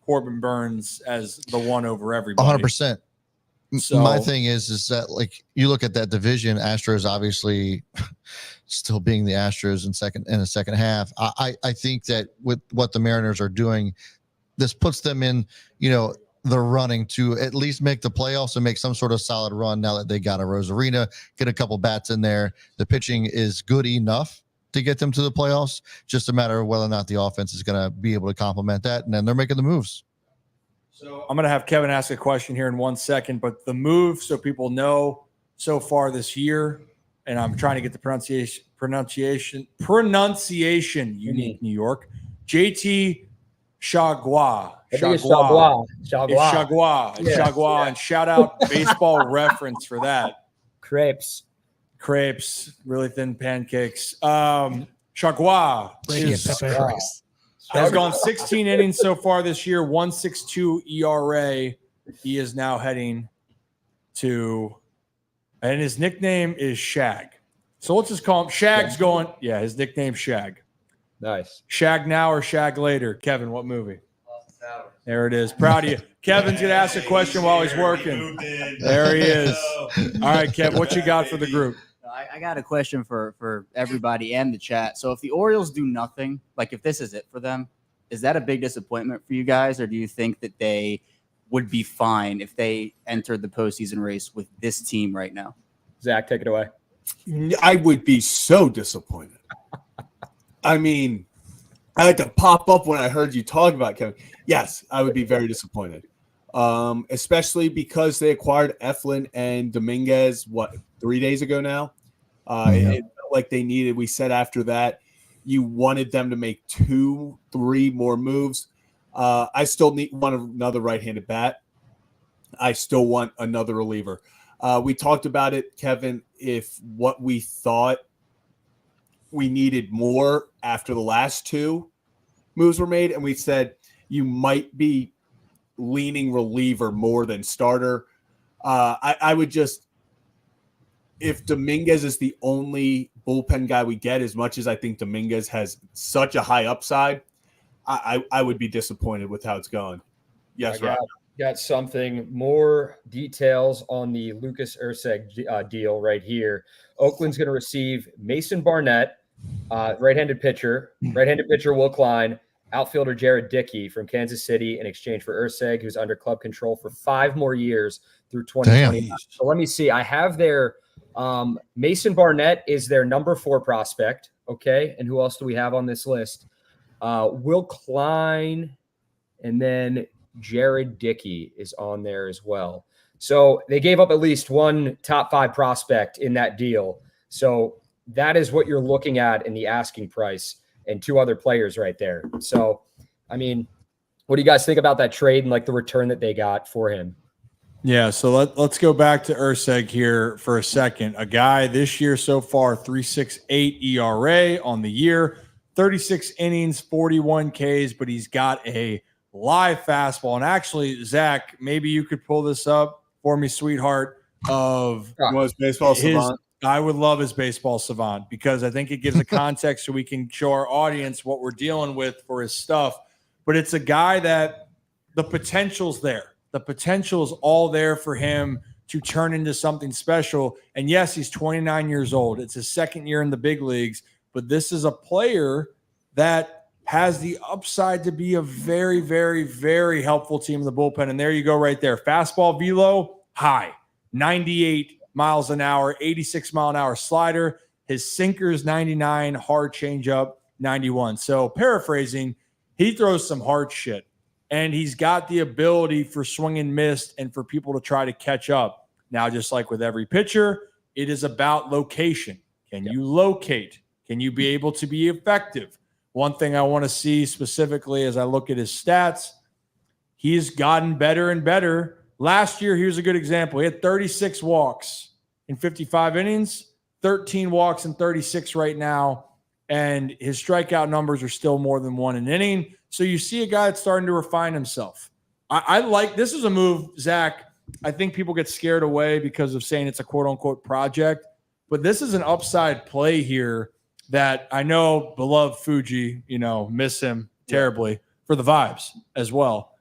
Corbin Burns as the one over everybody.
100%. So, my thing is that, like, you look at that division, Astros obviously still being the Astros in the second half. I think that with what the Mariners are doing, this puts them in, the running to at least make the playoffs and make some sort of solid run now that they got a Rosarina, get a couple bats in there. The pitching is good enough to get them to the playoffs. Just a matter of whether or not the offense is going to be able to complement that. And then they're making the moves.
So I'm going to have Kevin ask a question here in 1 second, but the move, so people know so far this year, and I'm trying to get the pronunciation, unique New York. JT Chagua.
I think it's
Chagua.
Chagua.
It's Chagua. It's
Yeah.
Chagua. And shout out Baseball Reference for that.
Crepes.
Really thin pancakes. Chagua has gone 16 innings so far this year, 1.62 ERA. He is now heading to, and his nickname is Shag. So let's just call him Shag's going. Yeah, his nickname's Shag.
Nice.
Shag now or Shag later? Kevin, what movie? There it is. Proud of you. Kevin's going to ask a question while he's working. There he is. All right, Kev, what you got for the group?
I got a question for everybody and the chat. So if the Orioles do nothing, like if this is it for them, is that a big disappointment for you guys? Or do you think that they would be fine if they entered the postseason race with this team right now?
Zach, take it away.
I would be so disappointed. I mean, I had to pop up when I heard you talk about Kevin. Yes, I would be very disappointed, especially because they acquired Eflin and Dominguez, 3 days ago now? It felt like they needed, we said after that, you wanted them to make 2-3 more moves. I still want another right-handed bat. I still want another reliever. We talked about it, Kevin, if what we thought we needed more after the last 2 moves were made, and we said you might be leaning reliever more than starter. I would just, if Dominguez is the only bullpen guy we get, as much as I think Dominguez has such a high upside, I would be disappointed with how it's going. Yes, Rob.
Got something more details on the Lucas Urseg deal right here. Oakland's going to receive Mason Barnett, right-handed pitcher Will Klein, outfielder Jared Dickey from Kansas City in exchange for Urseg, who's under club control for 5 more years through 2020. So let me see. I have their Mason Barnett is their number 4 prospect. Okay. And who else do we have on this list? Will Klein, and then Jared Dickey is on there as well. So they gave up at least one top 5 prospect in that deal. So that is what you're looking at in the asking price, and 2 other players right there. So, I mean, what do you guys think about that trade and like the return that they got for him?
Yeah, so let's go back to Urseg here for a second. A guy this year so far, 3.68 ERA on the year, 36 innings, 41 Ks, but he's got a live fastball. And actually, Zach, maybe you could pull this up for me, sweetheart, of
Was baseball savant.
I would love his baseball savant, because I think it gives a context so we can show our audience what we're dealing with for his stuff. But it's a guy that the potential's there. The potential is all there for him to turn into something special. And yes, he's 29 years old. It's his 2nd year in the big leagues, but this is a player that has the upside to be a very, very, very helpful team in the bullpen. And there you go right there. Fastball velo, high, 98 miles an hour, 86 mile an hour slider. His sinker's 99, hard changeup, 91. So paraphrasing, he throws some hard shit. And he's got the ability for swing and miss and for people to try to catch up. Now, just like with every pitcher, it is about location. Can you locate? Can you be able to be effective? One thing I want to see specifically as I look at his stats, he's gotten better and better. Last year, here's a good example. He had 36 walks in 55 innings, 13 walks in 36 right now, and his strikeout numbers are still more than 1 an inning. So you see a guy that's starting to refine himself. I like, this is a move, Zach. I think people get scared away because of saying it's a quote unquote project, but this is an upside play here that I know beloved Fuji, miss him terribly for the vibes as well.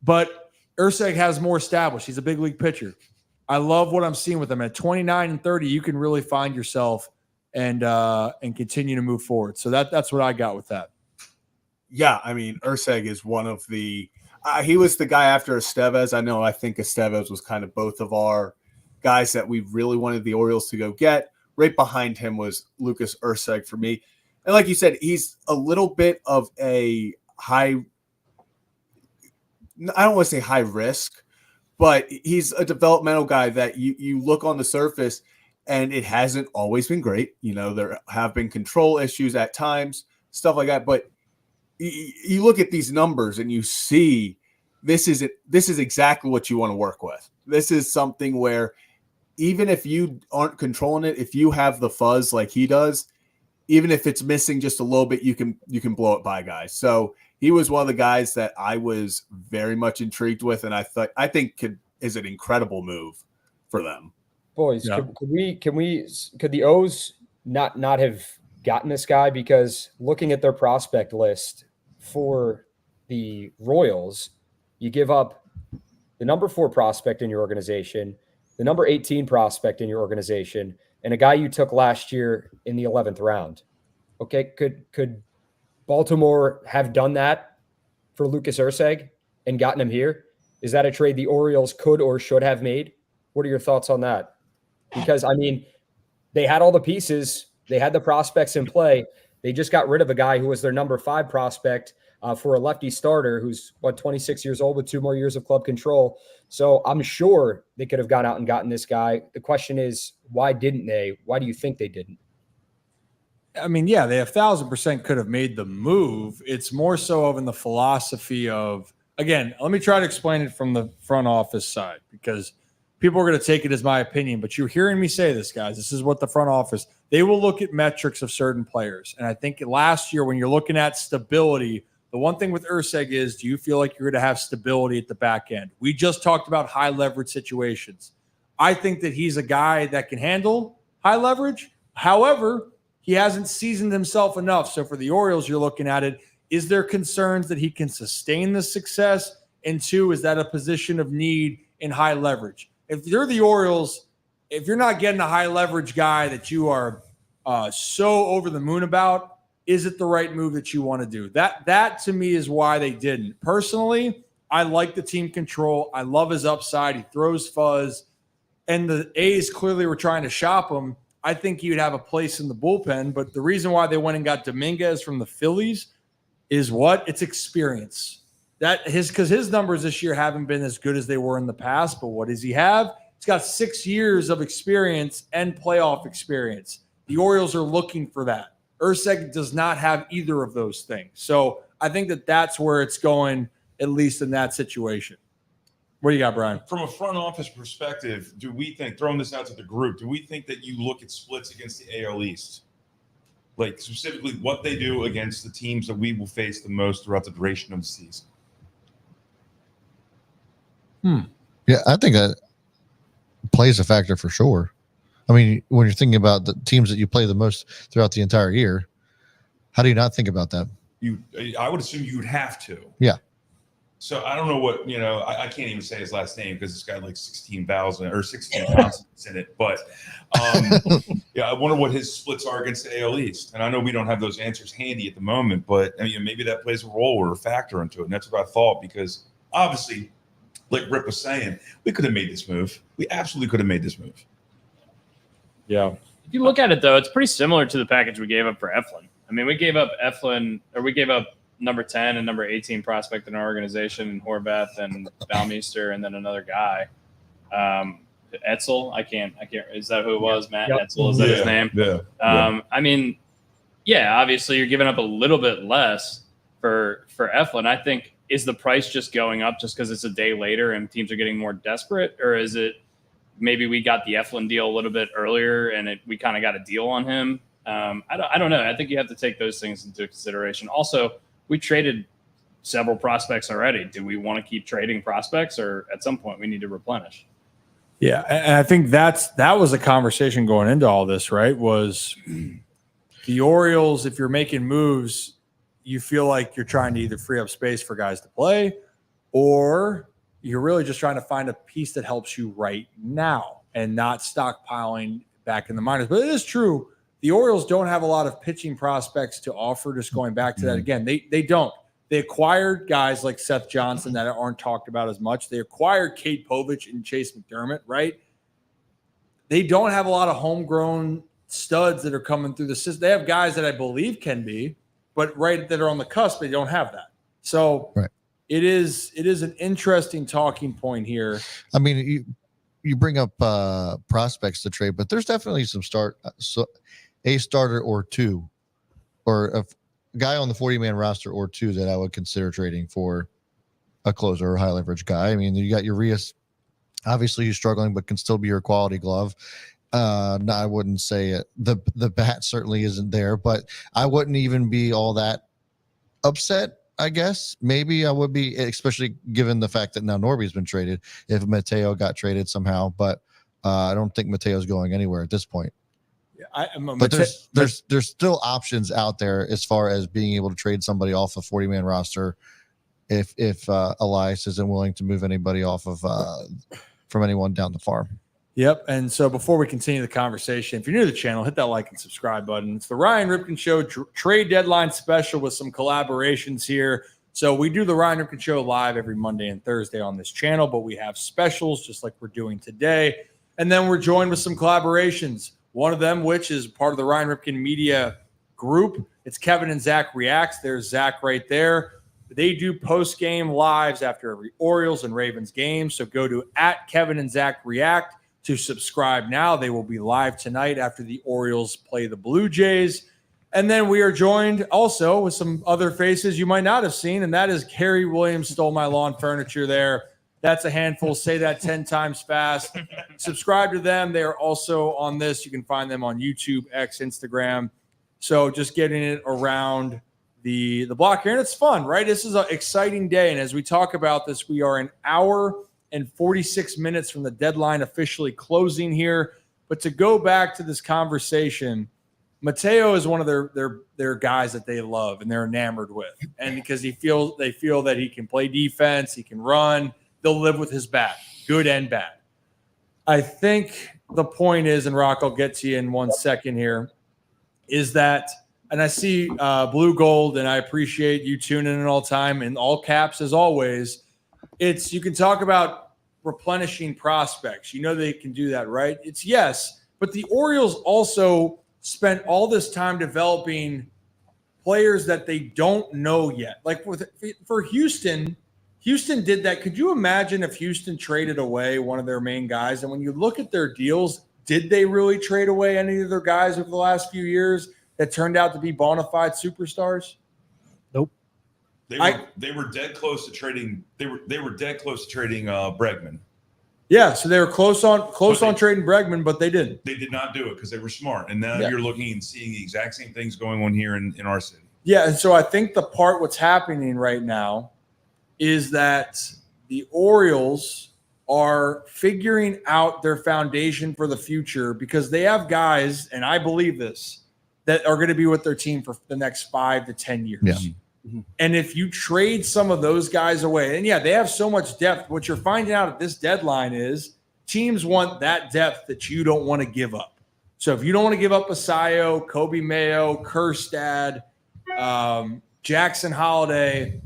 But Urseg has more established. He's a big league pitcher. I love what I'm seeing with him. At 29 and 30, you can really find yourself and continue to move forward. So that's what I got with that.
Yeah, I mean, Urseg is one of the he was the guy after Estevez. I think Estevez was kind of both of our guys that we really wanted the Orioles to go get. Right behind him was Lucas Urseg for me. And like you said, he's a little bit of a high, I don't want to say high risk, but he's a developmental guy that you look on the surface and it hasn't always been great. There have been control issues at times, stuff like that, but you look at these numbers and you see this is exactly what you want to work with. This is something where even if you aren't controlling it, if you have the fuzz like he does, even if it's missing just a little bit, you can blow it by guys. So he was one of the guys that I was very much intrigued with, and I think is an incredible move for them.
Boys,
Yeah.
could the O's not have gotten this guy? Because looking at their prospect list for the Royals, you give up the number 4 prospect in your organization, the number 18 prospect in your organization, and a guy you took last year in the 11th round. Okay, could Baltimore have done that for Lucas Erceg and gotten him here? Is that a trade the Orioles could or should have made? What are your thoughts on that? Because, I mean, they had all the pieces. They had the prospects in play. They just got rid of a guy who was their number 5 prospect for a lefty starter who's, 26 years old with 2 more years of club control. So I'm sure they could have gone out and gotten this guy. The question is, why didn't they? Why do you think they didn't?
I mean, yeah, they 1,000% could have made the move. It's more so of in the philosophy of, again, let me try to explain it from the front office side, because people are going to take it as my opinion, but you're hearing me say this, guys. This is what the front office, they will look at metrics of certain players. And I think last year when you're looking at stability, the one thing with Erceg is, do you feel like you're going to have stability at the back end? We just talked about high leverage situations. I think that he's a guy that can handle high leverage. However, he hasn't seasoned himself enough. So for the Orioles, you're looking at it, is there concerns that he can sustain this success? And 2, is that a position of need in high leverage? If you're the Orioles, if you're not getting a high leverage guy that you are so over the moon about, is it the right move that you want to do? That to me is why they didn't. Personally, I like the team control. I love his upside. He throws fuzz. And the A's clearly were trying to shop him. I think he'd have a place in the bullpen. But the reason why they went and got Dominguez from the Phillies is what? It's experience. Because his numbers this year haven't been as good as they were in the past. But what does he have? He's got 6 years of experience and playoff experience. The Orioles are looking for that. Erceg does not have either of those things. So I think that that's where it's going, at least in that situation. What do you got, Brian?
From a front office perspective, do we think, throwing this out to the group, do we think that you look at splits against the AL East? Like specifically what they do against the teams that we will face the most throughout the duration of the season?
Yeah, I think that plays a factor for sure. I mean, when you're thinking about the teams that you play the most throughout the entire year, how do you not think about that?
I would assume you would have to.
Yeah.
So I don't know what, I can't even say his last name because it's got like 16,000 or 16 consonants in it. But yeah, I wonder what his splits are against the AL East. And I know we don't have those answers handy at the moment, but I mean, maybe that plays a role or a factor into it. And that's what I thought, because obviously, like Rip was saying, we could have made this move. We absolutely could have made this move.
Yeah.
If you look at it, though, it's pretty similar to the package we gave up for Eflin. I mean, we gave up number 10 and number 18 prospect in our organization, and Horvath and Balmeister, and then another guy. Etzel. I can't, is that who it was? Matt Etzel, is that his name?
Yeah.
I mean, yeah, obviously you're giving up a little bit less for Eflin. I think, is the price just going up just because it's a day later and teams are getting more desperate? Or is it maybe we got the Eflin deal a little bit earlier and we kind of got a deal on him? I don't know. I think you have to take those things into consideration. Also, we traded several prospects already. Do we want to keep trading prospects, or at some point we need to replenish?
Yeah, and I think that was a conversation going into all this, right? Was the Orioles, if you're making moves, you feel like you're trying to either free up space for guys to play, or you're really just trying to find a piece that helps you right now and not stockpiling back in the minors. But it is true, the Orioles don't have a lot of pitching prospects to offer. Just going back to that again, they don't. They acquired guys like Seth Johnson that aren't talked about as much. They acquired Kate Povich and Chase McDermott, right? They don't have a lot of homegrown studs that are coming through the system. They have guys that I believe can be, but that are on the cusp, they don't have that. So it is an interesting talking point here.
I mean, you bring up prospects to trade, but there's definitely a starter or two, or guy on the 40-man roster or two that I would consider trading for a closer or high leverage guy. I mean, you got Urias. Obviously, he's struggling, but can still be your quality glove. No, I wouldn't say it. The bat certainly isn't there, but I wouldn't even be all that upset. I guess maybe I would be, especially given the fact that now Norby's been traded. If Mateo got traded somehow, but I don't think Mateo's going anywhere at this point. But there's still options out there as far as being able to trade somebody off a 40-man roster if Elias isn't willing to move anybody off of from anyone down the farm.
Yep. And so before we continue the conversation, if you're new to the channel, hit that like and subscribe button. It's the Ryan Ripken Show trade deadline special with some collaborations here. So we do the Ryan Ripken Show live every Monday and Thursday on this channel, but we have specials just like we're doing today. And then we're joined with some collaborations. One of them, which is part of the Ryan Ripken Media group. It's Kevin and Zach Reacts. There's Zach right there. They do post-game lives after every Orioles and Ravens game. So go to @Kevin and Zach React to subscribe now. They will be live tonight after the Orioles play the Blue Jays. And then we are joined also with some other faces you might not have seen, and that is Gary Williams Stole My Lawn Furniture there. That's a handful. Say that 10 times fast. Subscribe to them. They are also on this. You can find them on YouTube, X, Instagram. So just getting it around the block here. And it's fun, right? This is an exciting day. And as we talk about this, we are an hour and 46 minutes from the deadline officially closing here. But to go back to this conversation, Mateo is one of their guys that they love and they're enamored with. And because they feel that he can play defense, he can run, they'll live with his bat, good and bad. I think the point is, and Rock, I'll get to you in 1 second here, is that, and I see Blue Gold, and I appreciate you tuning in all the time, in all caps as always. It's, you can talk about replenishing prospects. You know they can do that, right? It's yes, but the Orioles also spent all this time developing players that they don't know yet. Like for Houston did that. Could you imagine if Houston traded away one of their main guys? And when you look at their deals, did they really trade away any of their guys over the last few years that turned out to be bona fide superstars?
Nope.
They were dead close to trading. They were dead close to trading Bregman.
Yeah, so they were close on trading Bregman, but they didn't.
They did not do it because they were smart. And now you're looking and seeing the exact same things going on here in our city.
Yeah, and so I think what's happening right now is that the Orioles are figuring out their foundation for the future because they have guys, and I believe this, that are going to be with their team for the next 5 to 10 years.
Yeah.
And if you trade some of those guys away, and they have so much depth, what you're finding out at this deadline is teams want that depth that you don't want to give up. So if you don't want to give up Asayo, Kobe Mayo, Kerstad, Jackson Holiday,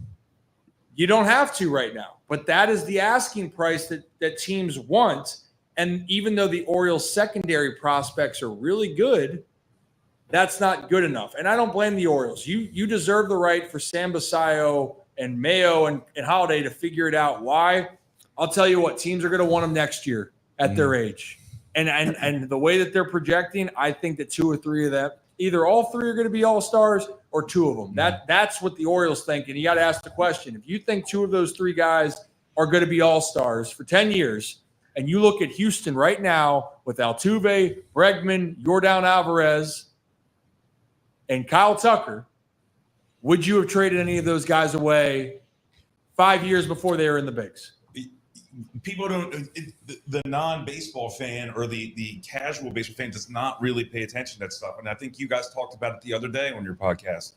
you don't have to right now. But that is the asking price that teams want. And even though the Orioles secondary prospects are really good, that's not good enough. And I don't blame the Orioles. You deserve the right for Sam Basayo and Mayo and Holiday to figure it out. Why? I'll tell you what, teams are going to want them next year at their age. And the way that they're projecting, I think that 2 or 3 of them, either all 3 are going to be all-stars or 2 of them. That's what the Orioles think. And you got to ask the question, if you think 2 of those 3 guys are going to be all-stars for 10 years, and you look at Houston right now with Altuve, Bregman, Yordan Alvarez, and Kyle Tucker, would you have traded any of those guys away 5 years before they were in the bigs?
People don't, the non-baseball fan or the casual baseball fan does not really pay attention to that stuff. And I think you guys talked about it the other day on your podcast,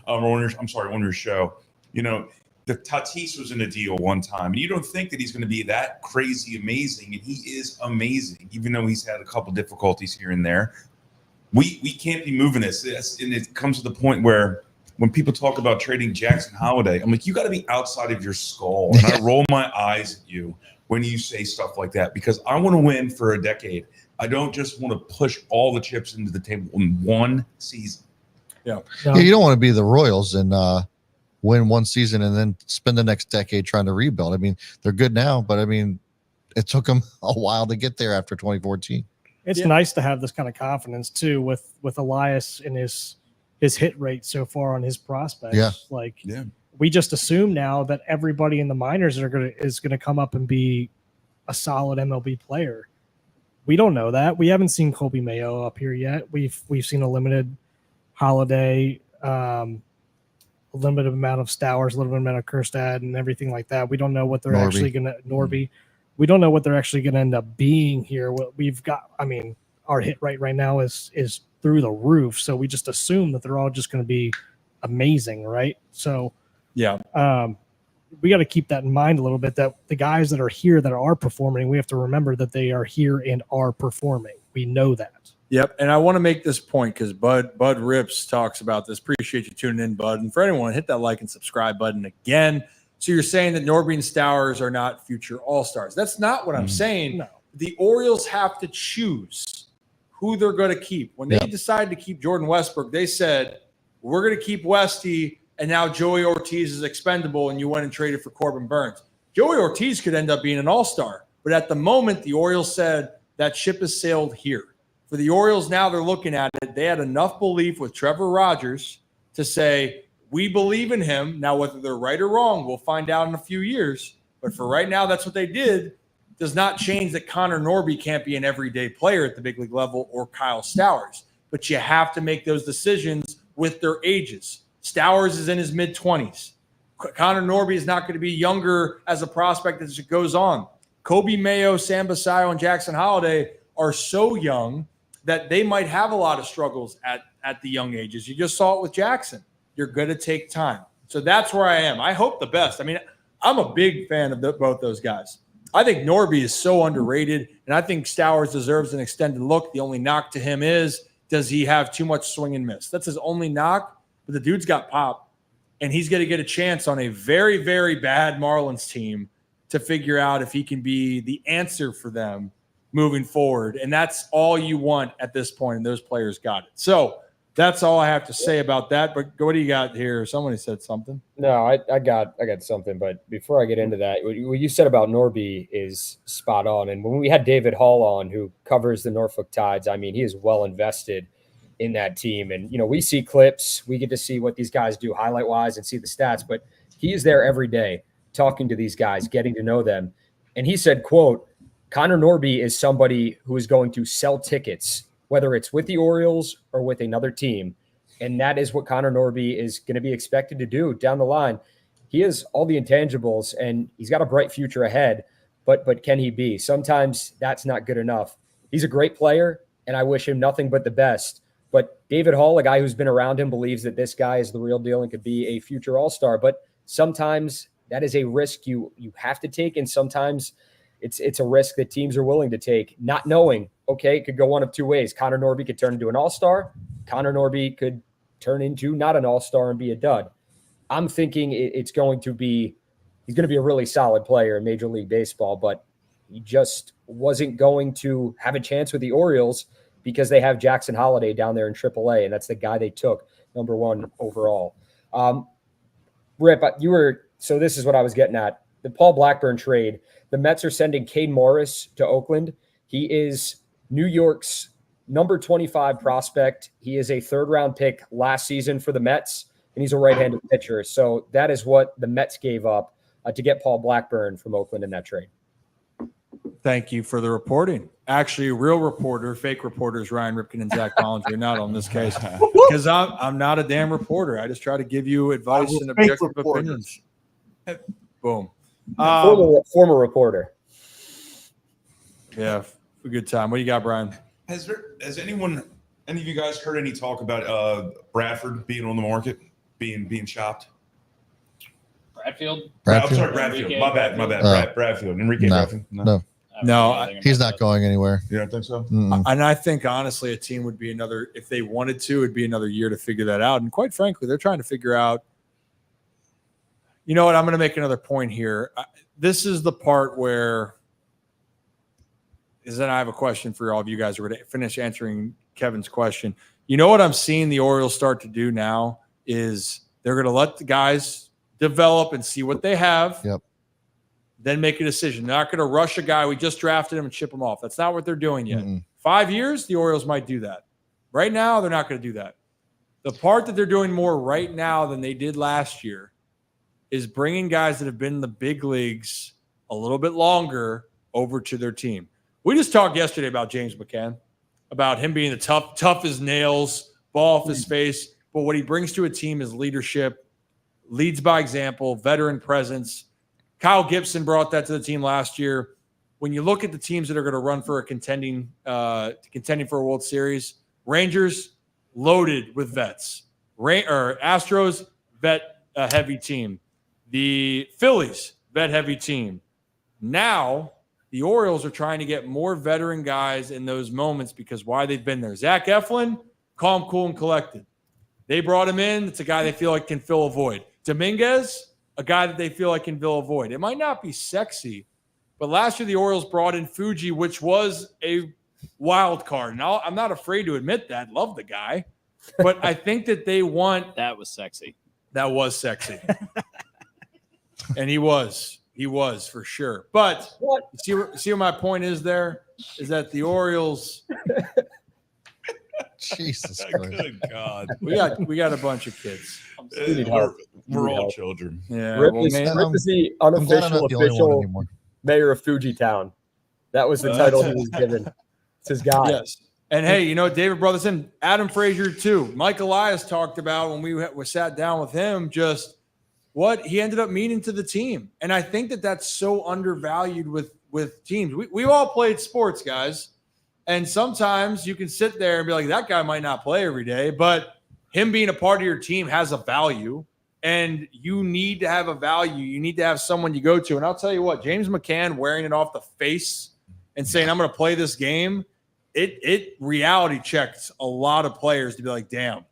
or on your show. You know, the Tatis was in a deal one time, and you don't think that he's going to be that crazy amazing, and he is amazing, even though he's had a couple difficulties here and there. We can't be moving this. And it comes to the point where when people talk about trading Jackson Holiday, I'm like, you got to be outside of your skull. And I roll my eyes at you when you say stuff like that, because I want to win for a decade. I don't just want to push all the chips into the table in one season.
Yeah.
You don't want to be the Royals and win one season and then spend the next decade trying to rebuild. I mean, they're good now, but I mean, it took them a while to get there after 2014.
It's nice to have this kind of confidence too with Elias in his his hit rate so far on his prospects.
Yeah.
Like
Yeah.
we just assume now that everybody in the minors is gonna come up and be a solid MLB player. We don't know that. We haven't seen Kobe Mayo up here yet. We've seen a limited Holiday, a limited amount of Stowers, a limited amount of Kerstad, and everything like that. We don't know what they're
Norby.
actually gonna Norby. We don't know what they're actually gonna end up being here. What we've got, I mean, our hit rate right now is through the roof. So we just assume that they're all just going to be amazing, right? So
Yeah.
We got to keep that in mind a little bit, that the guys that are here that are performing, we have to remember that they are here and are performing. We know that.
Yep. And I want to make this point because Bud Rips talks about this. Appreciate you tuning in, Bud. And for anyone, hit that like and subscribe button again. So you're saying that Norby and Stowers are not future All-Stars. That's not what I'm saying.
No.
The Orioles have to choose who they're going to keep. When they decided to keep Jordan Westbrook, they said, we're going to keep Westy, and now Joey Ortiz is expendable, and you went and traded for Corbin Burns. Joey Ortiz could end up being an all-star, but at the moment, the Orioles said that ship has sailed here. For the Orioles now, they're looking at it. They had enough belief with Trevor Rogers to say, we believe in him. Now, whether they're right or wrong, we'll find out in a few years. But for right now, that's what they did. Does not change that Connor Norby can't be an everyday player at the big league level or Kyle Stowers. But you have to make those decisions with their ages. Stowers is in his mid-20s. Connor Norby is not going to be younger as a prospect as it goes on. Kobe Mayo, Sam Basayo, and Jackson Holiday are so young that they might have a lot of struggles at the young ages. You just saw it with Jackson. You're going to take time. So that's where I am. I hope the best. I mean, I'm a big fan of both those guys. I think Norby is so underrated, and I think Stowers deserves an extended look. The only knock to him is, does he have too much swing and miss? That's his only knock, but the dude's got pop, and he's going to get a chance on a very, very bad Marlins team to figure out if he can be the answer for them moving forward, and that's all you want at this point, and those players got it. So that's all I have to say about that. But what do you got here? Somebody said something.
No, I got something. But before I get into that, what you said about Norby is spot on. And when we had David Hall on, who covers the Norfolk Tides, I mean, he is well invested in that team. And, we see clips. We get to see what these guys do highlight-wise and see the stats. But he is there every day talking to these guys, getting to know them. And he said, quote, Connor Norby is somebody who is going to sell tickets, whether it's with the Orioles or with another team. And that is what Connor Norby is going to be expected to do down the line. He has all the intangibles, and he's got a bright future ahead, but can he be? Sometimes that's not good enough. He's a great player, and I wish him nothing but the best. But David Hall, a guy who's been around him, believes that this guy is the real deal and could be a future all-star. But sometimes that is a risk you have to take, and sometimes it's a risk that teams are willing to take, not knowing, okay, it could go one of two ways. Connor Norby could turn into an all-star. Connor Norby could turn into not an all-star and be a dud. I'm thinking he's going to be a really solid player in Major League Baseball, but he just wasn't going to have a chance with the Orioles because they have Jackson Holiday down there in AAA, and that's the guy they took, number 1 overall. Rip, so this is what I was getting at. The Paul Blackburn trade, the Mets are sending Cade Morris to Oakland. He is New York's number 25 prospect. He is a third-round pick last season for the Mets, and he's a right-handed pitcher. So that is what the Mets gave up to get Paul Blackburn from Oakland in that trade.
Thank you for the reporting. Actually, real reporter, fake reporters, Ryan Ripken and Zach Bollinger, not on this case, because I'm not a damn reporter. I just try to give you advice and objective opinions. Boom.
Former reporter.
Yeah, a good time. What do you got, Brian?
Has any of you guys heard any talk about Bradford being on the market, being shopped?
Bradfield?
I'm sorry, Bradfield. My bad. Bradfield. Enrique Bradfield.
No,
he's not going anywhere.
You don't think so?
Mm-mm.
And I think, honestly, a team would be if they wanted to, it'd be another year to figure that out. And quite frankly, they're trying to figure out, you know what, I'm going to make another point here. This is the part where then I have a question for all of you guys. We're going to finish answering Kevin's question. You know what I'm seeing the Orioles start to do now is they're going to let the guys develop and see what they have.
Yep.
Then make a decision. They're not going to rush a guy. We just drafted him and ship him off. That's not what they're doing yet.
Mm-mm.
5 years, the Orioles might do that. Right now, they're not going to do that. The part that they're doing more right now than they did last year is bringing guys that have been in the big leagues a little bit longer over to their team. We just talked yesterday about James McCann, about him being the tough as nails, ball off his face. But what he brings to a team is leadership, leads by example, veteran presence. Kyle Gibson brought that to the team last year. When you look at the teams that are going to run for a contending for a World Series, Rangers loaded with vets. Astros vet heavy team. The Phillies vet heavy team. Now the Orioles are trying to get more veteran guys in those moments because why they've been there. Zach Eflin, calm, cool, and collected. They brought him in. It's a guy they feel like can fill a void. Dominguez, a guy that they feel like can fill a void. It might not be sexy, but last year the Orioles brought in Fuji, which was a wild card. And I'm not afraid to admit that. Love the guy. But I think that they want –
That was sexy.
That was sexy. And he was for sure. But see what my point is there? Is that the Orioles –
Jesus Christ.
Good God.
We got a bunch of kids.
We're all children.
Yeah.
Rip
well,
is the
I'm glad I'm
unofficial
not the only one
official
anymore.
mayor of Fuji Town. That was the title he was given. It's his guy.
Yes. And hey, you know, David Brotherson, Adam Frazier too. Mike Elias talked about when we sat down with him, just what he ended up meaning to the team. And I think that that's so undervalued with teams. We've all played sports, guys. And sometimes you can sit there and be like, that guy might not play every day, but him being a part of your team has a value. And you need to have a value. You need to have someone you go to. And I'll tell you what, James McCann wearing it off the face and saying, I'm going to play this game, it reality checks a lot of players to be like, damn,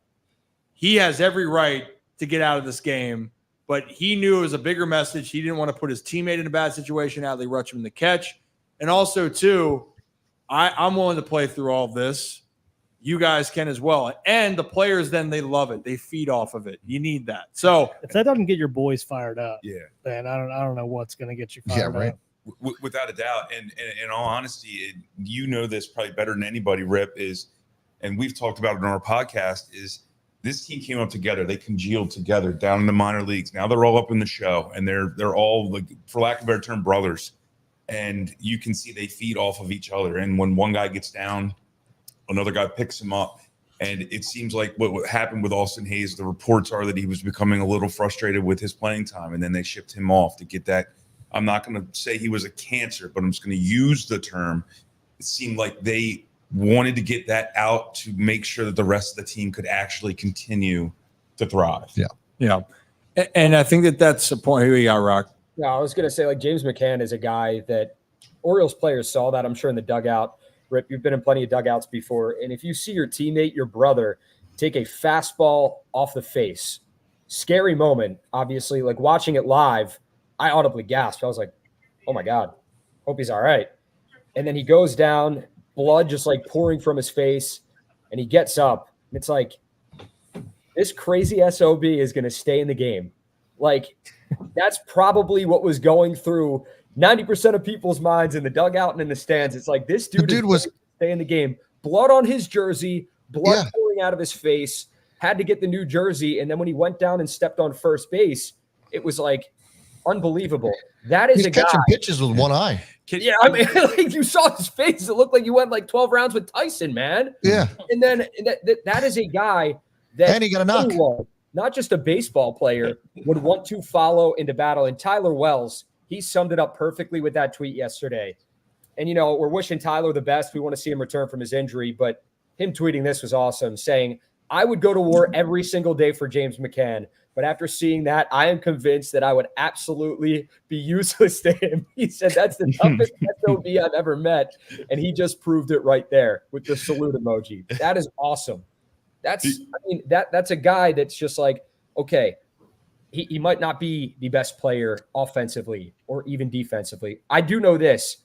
he has every right to get out of this game. But he knew it was a bigger message. He didn't want to put his teammate in a bad situation, Adley Rutschman the catch. And also, too, I'm willing to play through all of this. You guys can as well. And the players, then they love it. They feed off of it. You need that. So
if that doesn't get your boys fired up,
Yeah.
then I don't know what's going to get you fired
right.
up.
Without a doubt. And in all honesty, you know this probably better than anybody, Rip, and we've talked about it on our podcast, is this team came up together. They congealed together down in the minor leagues. Now they're all up in the show, and they're all, like, for lack of a better term, brothers. And you can see they feed off of each other. And when one guy gets down, another guy picks him up. And it seems like what happened with Austin Hayes, the reports are that he was becoming a little frustrated with his playing time. And then they shipped him off to get that. I'm not going to say he was a cancer, but I'm just going to use the term. It seemed like they wanted to get that out to make sure that the rest of the team could actually continue to thrive.
Yeah.
Yeah. And I think that's the point. Who you got, Rock?
No, I was going to say, like, James McCann is a guy that Orioles players saw that, I'm sure, in the dugout. Rip, you've been in plenty of dugouts before. And if you see your teammate, your brother, take a fastball off the face, scary moment, obviously. Like, watching it live, I audibly gasped. I was like, oh, my God, hope he's all right. And then he goes down, blood just, like, pouring from his face, and he gets up. And it's like, this crazy SOB is going to stay in the game. Like, that's probably what was going through 90% of people's minds in the dugout and in the stands. It's like, this dude was stay in the game. Blood on his jersey, blood pouring out of his face, had to get the new jersey. And then when he went down and stepped on first base, it was like unbelievable. That is
He's
a guy
catching pitches with one eye.
Yeah, I mean, like, you saw his face. It looked like you went like 12 rounds with Tyson, man.
Yeah.
And then that is a guy that
And he got a knock.
anyone, not just a baseball player, would want to follow into battle. And Tyler Wells, he summed it up perfectly with that tweet yesterday. And, you know, we're wishing Tyler the best. We want to see him return from his injury. But him tweeting this was awesome, saying, I would go to war every single day for James McCann. But after seeing that, I am convinced that I would absolutely be useless to him. He said, that's the toughest SOB I've ever met. And he just proved it right there with the salute emoji. That's awesome. That's a guy that's just like, okay, he might not be the best player offensively or even defensively. I do know this.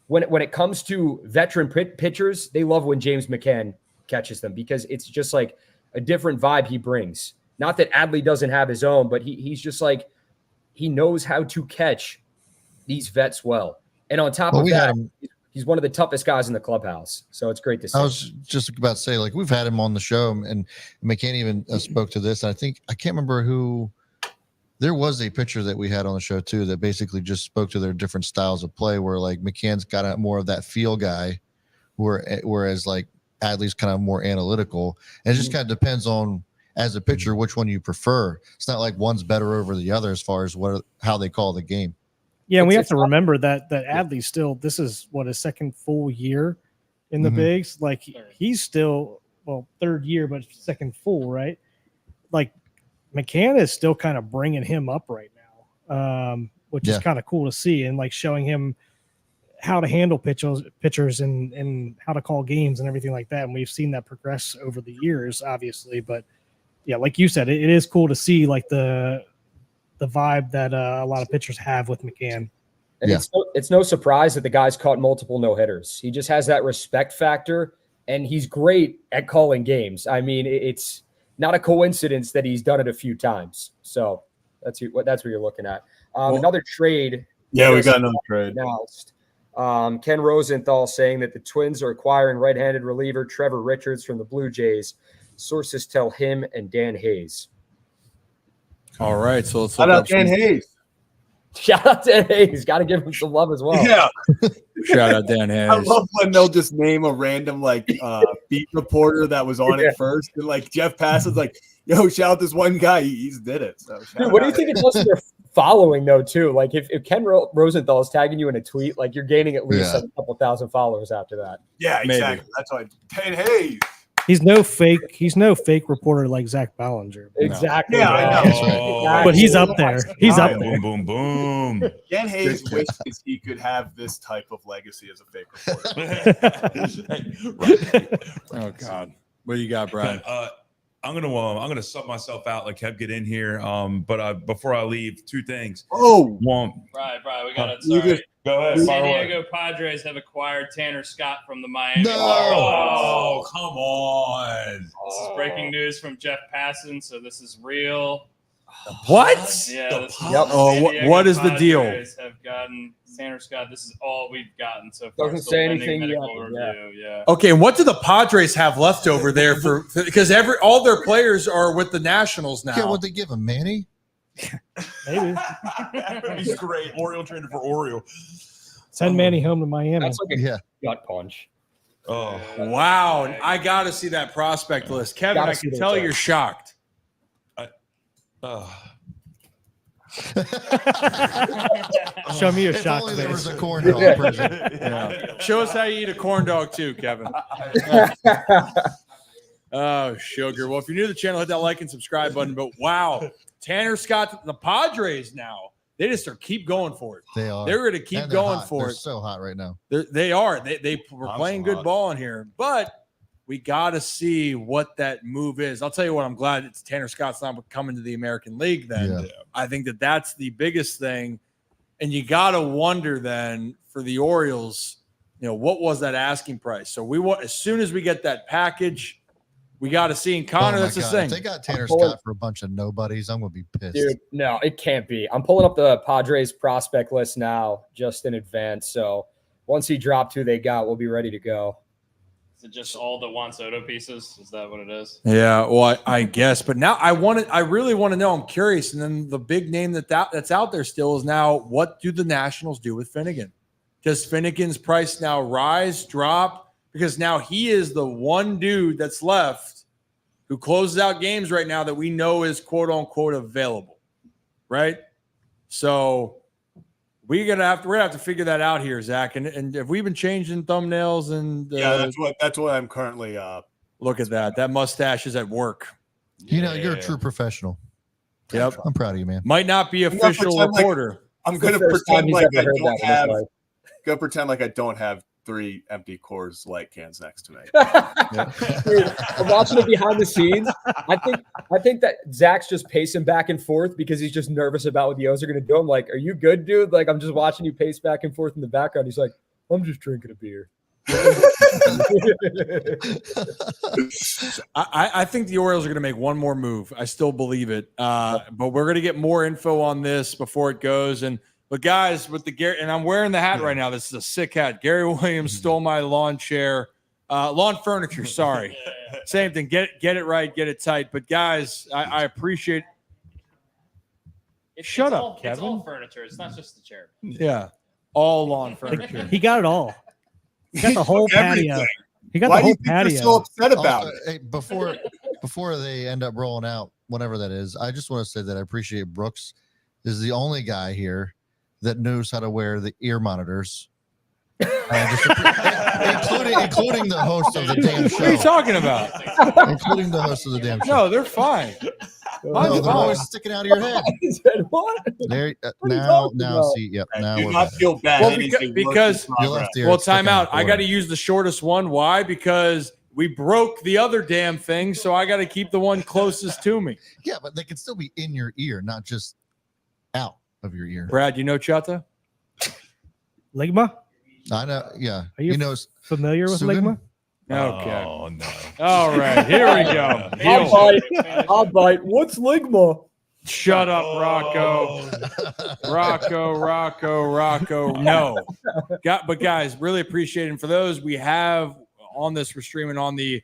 When it comes to veteran pitchers, they love when James McCann catches them because it's just like a different vibe he brings. Not that Adley doesn't have his own, but he's just like, he knows how to catch these vets well. And on top of that, he's one of the toughest guys in the clubhouse. So it's great to see.
I was just about to say, like, we've had him on the show, and McCann even spoke to this. I think I can't remember who. There was a pitcher that we had on the show too that basically just spoke to their different styles of play. Where like McCann's got more of that feel guy, whereas like Adley's kind of more analytical. And it just kind of depends on, as a pitcher, which one you prefer. It's not like one's better over the other as far as how they call the game.
Yeah, and we have to remember that Adley still, this is what, his second full year in the bigs. Like he's still, well, third year, but second full, right? Like McCann is still kind of bringing him up right now, which is kind of cool to see, and like showing him how to handle pitchers and how to call games and everything like that. And we've seen that progress over the years, obviously. But yeah, like you said, it is cool to see like the vibe that a lot of pitchers have with McCann.
And it's no surprise that the guy's caught multiple no-hitters. He just has that respect factor, and he's great at calling games. I mean, it's not a coincidence that he's done it a few times. So that's what you're looking at. Another trade.
Yeah, we got another trade
announced. Ken Rosenthal saying that the Twins are acquiring right-handed reliever Trevor Richards from the Blue Jays. Sources tell him and Dan Hayes.
All right, so let's
look up Dan Hayes.
Shout out to Dan Hayes. Got to give him some love as well.
Yeah.
Shout out Dan Hayes.
I love when they'll just name a random beat reporter that was on it first, and like Jeff Passan's like, "Yo, shout out this one guy. He's did it." So,
dude, what do you think it does to their following though? Too like if Ken Rosenthal is tagging you in a tweet, like you're gaining at least a couple thousand followers after that.
Yeah, exactly. Maybe. That's why Dan Hayes.
He's no fake reporter like Zach Ballinger.
Exactly.
Yeah, I
know. But he's up there. He's up there.
Boom, boom, boom.
Dan Hayes wishes he could have this type of legacy as a fake reporter.
Oh God, what do you got, Brian?
I'm gonna sub myself out like Kev get in here. But before I leave, two things.
Oh,
Brian, we got it. Sorry.
Go ahead.
San Diego Padres have acquired Tanner Scott from the Miami.
Oh, come on!
This is breaking news from Jeff Passan, so this is real.
What?
Yeah.
What is the deal?
Padres have gotten Tanner Scott. This is all we've gotten so far.
Doesn't say anything yet.
Yeah.
Okay, and what do the Padres have left over there for? Because all their players are with the Nationals now.
Yeah, what they give him, Manny?
Maybe.
He's great. Oriole traded for Oriole.
Send Manny home to Miami.
That's like a gut punch.
Oh
wow! I got to see that prospect list, Kevin. I can tell you're shocked.
Show me a
if
shock
only there was
face.
a corn dog present.
Yeah. Show us how you eat a corn dog too, Kevin. Oh, sugar. Well, if you're new to the channel, hit that like and subscribe button. But wow, Tanner Scott, the Padres now, they just keep going for it.
They are.
They're going to keep going
hot.
for
They're
it.
so hot right now.
They are. They were playing good ball in here, but we got to see what that move is. I'll tell you what, I'm glad it's Tanner Scott's not coming to the American League then.
Yeah.
I think that's the biggest thing. And you got to wonder then for the Orioles, what was that asking price? So we want, as soon as we get that package, we got to see. And Connor, that's the thing.
If they got Tanner Scott for a bunch of nobodies, I'm going to be pissed.
Dude, no, it can't be. I'm pulling up the Padres prospect list now just in advance. So once he dropped who they got, we'll be ready to go.
Is it just all the Juan Soto pieces? Is that what it is?
Yeah, well, I guess. But now I really want to know. I'm curious. And then the big name that's out there still is now, what do the Nationals do with Finnegan? Does Finnegan's price now rise, drop? Because now he is the one dude that's left who closes out games right now that we know is quote unquote available, right? So we're gonna have to figure that out here, Zach. And have we been changing thumbnails? And
that's what I'm currently.
Look at that mustache is at work.
You're a true professional.
Yep,
I'm proud of you, man.
Might not be official reporter.
I'm gonna pretend like I don't have. Gonna pretend like I don't have 3 empty Coors Light cans next to me.
Dude, I'm watching it behind the scenes. I think that Zach's just pacing back and forth because he's just nervous about what the O's are going to do. I'm like, are you good, dude? Like, I'm just watching you pace back and forth in the background. He's like, I'm just drinking a beer.
I think the Orioles are going to make one more move. I still believe it. But we're going to get more info on this before it goes. And But guys, with the Gary, and I'm wearing the hat right now. This is a sick hat. Gary Williams stole my lawn furniture. Sorry, same thing. Get it right, get it tight. But guys, I appreciate. Shut up, Kevin.
It's all furniture. It's not just the chair.
Yeah, all lawn furniture.
He got it all. He got the whole
Everything.
patio. He got
Why
the
do you
whole
think you're
patio.
so upset about
Also,
it?
hey, before they end up rolling out, whatever that is, I just want to say that I appreciate Brooks is the only guy here that knows how to wear the ear monitors. Including the host of the damn show.
What are you talking about?
Including the host of the damn show.
No, they're fine.
No, they're always sticking out of your head.
He said, what?
There,
What are you
now,
talking
now,
about?
see, yep, now
Do
we're
not
better.
feel bad.
Well,
That is a work
because-
in
Your
progress.
left ear
Well,
is sticking
time out.
the
I got to
corner.
use the shortest one. Why? Because we broke the other damn thing, so I got to keep the one closest to me.
Yeah, but they can still be in your ear, not just out of your ear.
Brad, you know Chata?
Ligma?
I know. Yeah,
Are you
he knows.
familiar with
Sugan?
Ligma?
Okay.
Oh no.
All right. Here we go.
I'll
Deal.
bite. I'll bite. What's Ligma?
Shut up, Rocco. Rocco. No. But guys, really appreciate it. And for those we have on this, we're streaming on the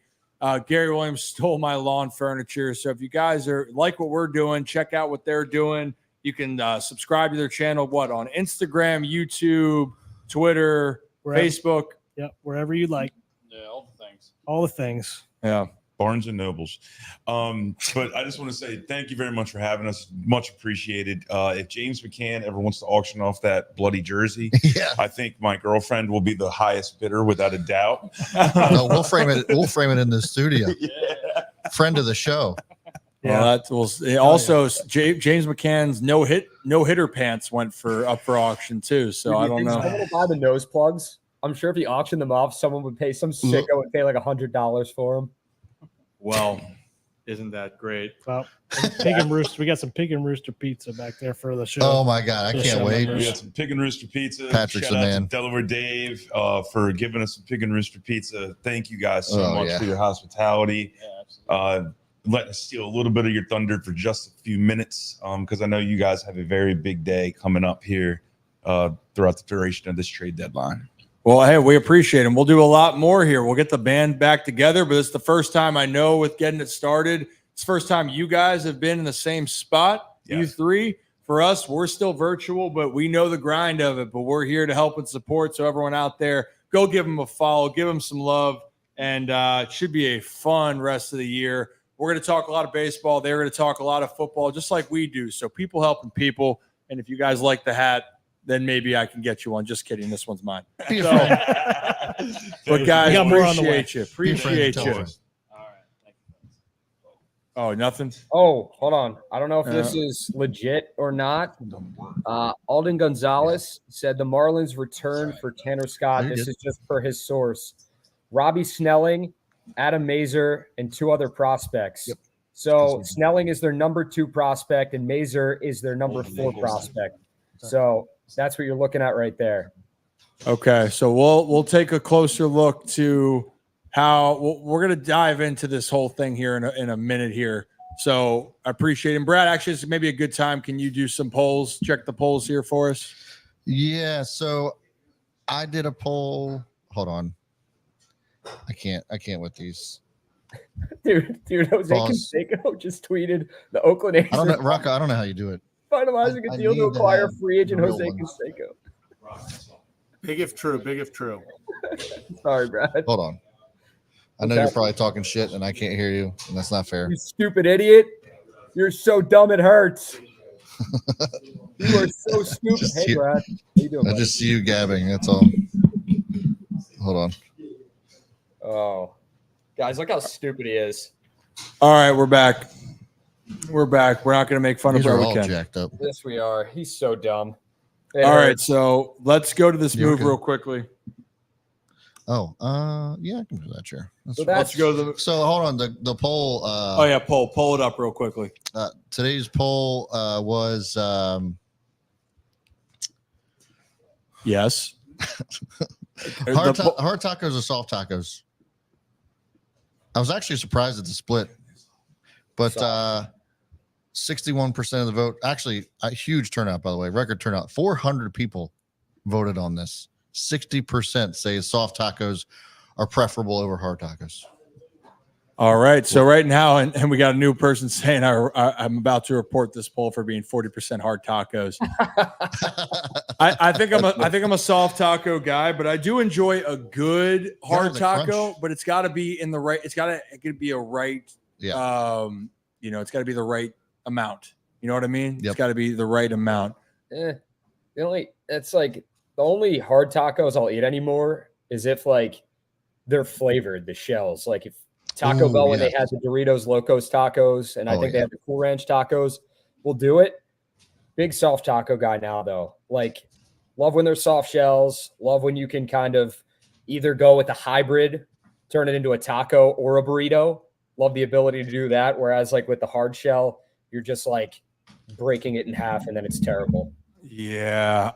Gary Williams Stole My Lawn Furniture. So if you guys are like what we're doing, check out what they're doing. You can subscribe to their channel, on Instagram, YouTube, Twitter,
Wherever.
Facebook.
Yep, wherever you like.
Yeah, all the things.
All the things.
Yeah.
Barnes and Nobles. But I just want to say thank you very much for having us. Much appreciated. If James McCann ever wants to auction off that bloody jersey,
Yeah.
I think my girlfriend will be the highest bidder without a doubt.
No, we'll frame it. We'll frame it in the studio. Friend of the show.
Yeah. Well, that will also James McCann's no hitter pants went up for auction too. So
Dude,
I
you
don't
think
know.
Someone will buy the nose plugs. I'm sure if he auctioned them off, someone would pay would pay like $100 for them.
Well, isn't that great?
Well, Pig and Rooster. We got some Pig and Rooster pizza back there for the show.
Oh my God, I
Yeah,
can't
so
wait.
We got some Pig and Rooster Pizza.
Patrick's
Shout
the
out
man.
to Delaware Dave for giving us some Pig and Rooster Pizza. Thank you guys so
Oh,
much
yeah.
for your hospitality.
Yeah, absolutely.
Letting us steal a little bit of your thunder for just a few minutes because I know you guys have a very big day coming up here throughout the duration of this trade deadline.
Well, hey, we appreciate it. We'll do a lot more here. We'll get the band back together, but it's the first time I know with getting it started. It's the first time you guys have been in the same spot,
Yeah.
you three. For us, we're still virtual, but we know the grind of it. But we're here to help and support. So everyone out there, go give them a follow, give them some love, and it should be a fun rest of the year. We're going to talk a lot of baseball. They're going to talk a lot of football, just like we do. So people helping people. And if you guys like the hat, then maybe I can get you one. Just kidding. This one's mine.
Be a
So-
friend.
But guys,
We got more on the way.
appreciate you.
Be a friend and
Appreciate
tell
you.
a friend.
All right. Thank you.
Oh, nothing.
Oh, hold on. I don't know if this is legit or not. Alden Gonzalez said the Marlins return for Tanner Scott.
You're
This
good.
is just per his source. Robbie Snelling, Adam Mazer, and 2 other prospects.
Yep.
So Snelling is their number 2 prospect, and Mazer is their number 4 prospect. So that's what you're looking at right there.
Okay, so we'll take a closer look to how we're going to dive into this whole thing here in a minute here. So I appreciate it. And Brad, actually, it's maybe a good time. Can you do some polls? Check the polls here for us.
Yeah. So I did a poll. Hold on. I can't with these.
Dude, Jose
Pause.
Canseco just tweeted the Oakland A's
I don't know, Rocco. I don't know how you do it.
finalizing
I
a deal to
need to
acquire
have
free agent
real
Jose
ones.
Canseco.
Big if true. Big if true.
Sorry, Brad.
Hold on. I know you're probably talking shit and I can't hear you, and that's not fair.
You stupid idiot. You're so dumb it hurts. You are so stupid. Hey, Brad. How you doing,
I
buddy?
just see you gabbing. That's all. Hold on.
Oh. Guys, look how stupid he is.
All right, we're back. We're back. We're not going to make fun
These
of
are
Brad.
all
We can.
jacked up.
Yes, we are. He's so dumb.
All right, so let's go to this
You
move
okay?
real quickly.
Oh, yeah, I can do that. Sure. That's
So
fine.
Let's go to the.
So hold on. The poll.
Oh yeah, pull it up real quickly.
Today's poll was
Yes.
hard tacos or soft tacos. I was actually surprised at the split, but 61% of the vote. Actually, a huge turnout, by the way, record turnout. 400 people voted on this. 60% say soft tacos are preferable over hard tacos.
All right. So right now, and we got a new person saying I'm about to report this poll for being 40% hard tacos. I think I'm a soft taco guy, but I do enjoy a good hard taco. But it's got to be in the right. It's got to be a right.
Yeah.
It's got to be the right amount. You know what I mean?
Yep.
It's got to be the right amount.
It's like the only hard tacos I'll eat anymore is if like they're flavored, the shells. Like if Taco Bell, when they had the Doritos Locos tacos, and I think they had the Cool Ranch tacos, we'll do it. Big soft taco guy now, though. Like, love when they're soft shells. Love when you can kind of either go with a hybrid, turn it into a taco or a burrito. Love the ability to do that. Whereas, like, with the hard shell, you're just, like, breaking it in half, and then it's terrible.
Yeah,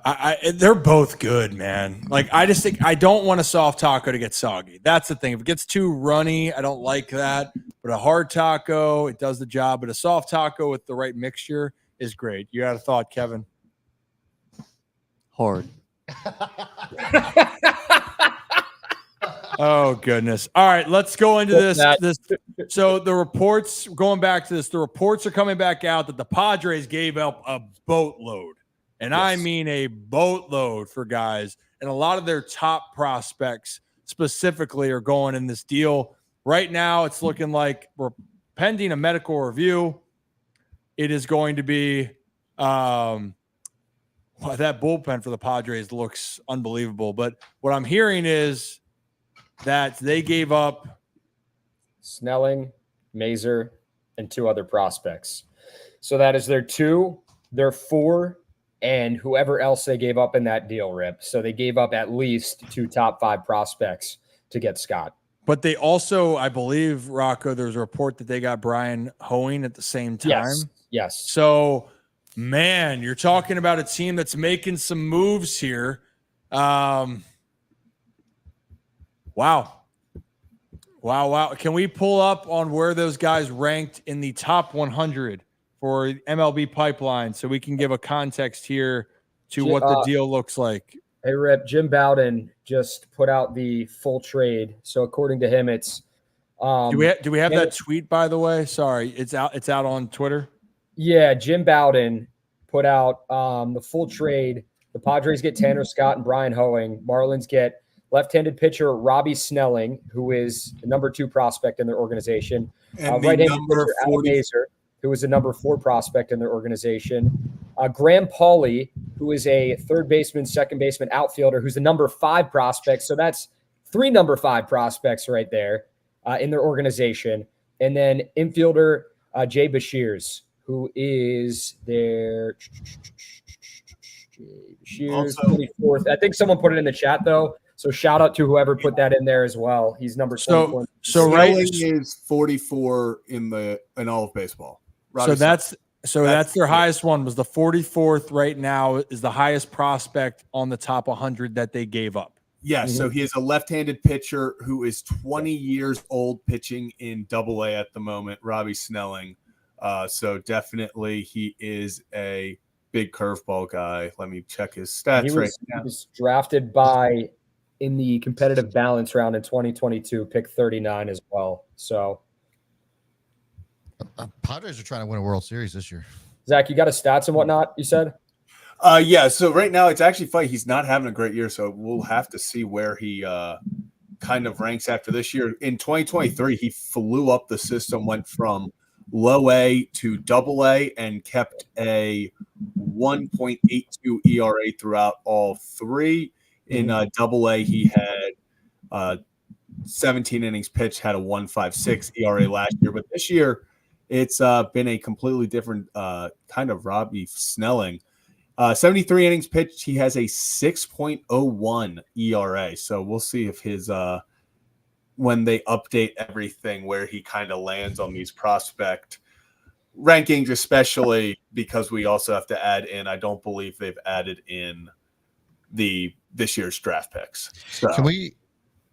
they're both good, man. Like, I just think I don't want a soft taco to get soggy. That's the thing. If it gets too runny, I don't like that. But a hard taco, it does the job. But a soft taco with the right mixture is great. You had a thought, Kevin?
Hard.
Oh, goodness. All right, let's go into this. So the reports, going back to this, the reports are coming back out that the Padres gave up a boatload. And I mean a boatload for guys. And a lot of their top prospects specifically are going in this deal. Right now, it's looking like we're pending a medical review. It is going to be that bullpen for the Padres looks unbelievable. But what I'm hearing is that they gave up
Snelling, Mazer, and 2 other prospects. So that is their 2, their 4, and whoever else they gave up in that deal, Rip. So they gave up at least 2 top 5 prospects to get Scott.
But they also, I believe, Rocco, there's a report that they got Brian Hoeing at the same time.
Yes.
So, man, you're talking about a team that's making some moves here. Wow. Can we pull up on where those guys ranked in the top 100 for MLB Pipeline so we can give a context here to what the deal looks like?
Hey, Rip, Jim Bowden just put out the full trade. So according to him, it's
do we have that tweet, by the way? Sorry, it's out on Twitter.
Yeah, Jim Bowden put out the full trade. The Padres get Tanner Scott and Brian Hoeing. Marlins get left-handed pitcher Robbie Snelling, who is the number 2 prospect in their organization.
And
right-handed pitcher Adam Mazer, who is the number 4 prospect in their organization. Graham Pauley, who is a third baseman, second baseman, outfielder, who's the number 5 prospect. So that's 3 number 5 prospects right there in their organization. And then infielder Jay Bashirs, who is their Bashirs, 24th. I think someone put it in the chat, though. So shout out to whoever put that in there as well. He's number 24.
So right is 44 in all of baseball.
Robbie that's their highest one, was the 44th right now, is the highest prospect on the top 100 that they gave up.
Yeah, so he is a left-handed pitcher who is 20 years old, pitching in Double-A at the moment, Robbie Snelling. So definitely he is a big curveball guy. Let me check his stats right now.
He was drafted in the competitive balance round in 2022, pick 39 as well. So
Padres are trying to win a World Series this year.
Zach, you got his stats and whatnot, you said?
Yeah, so right now it's actually funny. He's not having a great year, so we'll have to see where he kind of ranks after this year. In 2023, he flew up the system, went from low A to Double A, and kept a 1.82 ERA throughout all 3. In Double A, he had 17 innings pitched, had a 1.56 ERA last year, but this year it's been a completely different kind of Robbie Snelling. 73 innings pitched, he has a 6.01 ERA. So we'll see if his when they update everything, where he kind of lands on these prospect rankings, especially because we also have to add in, I don't believe they've added in this year's draft picks. So
Can we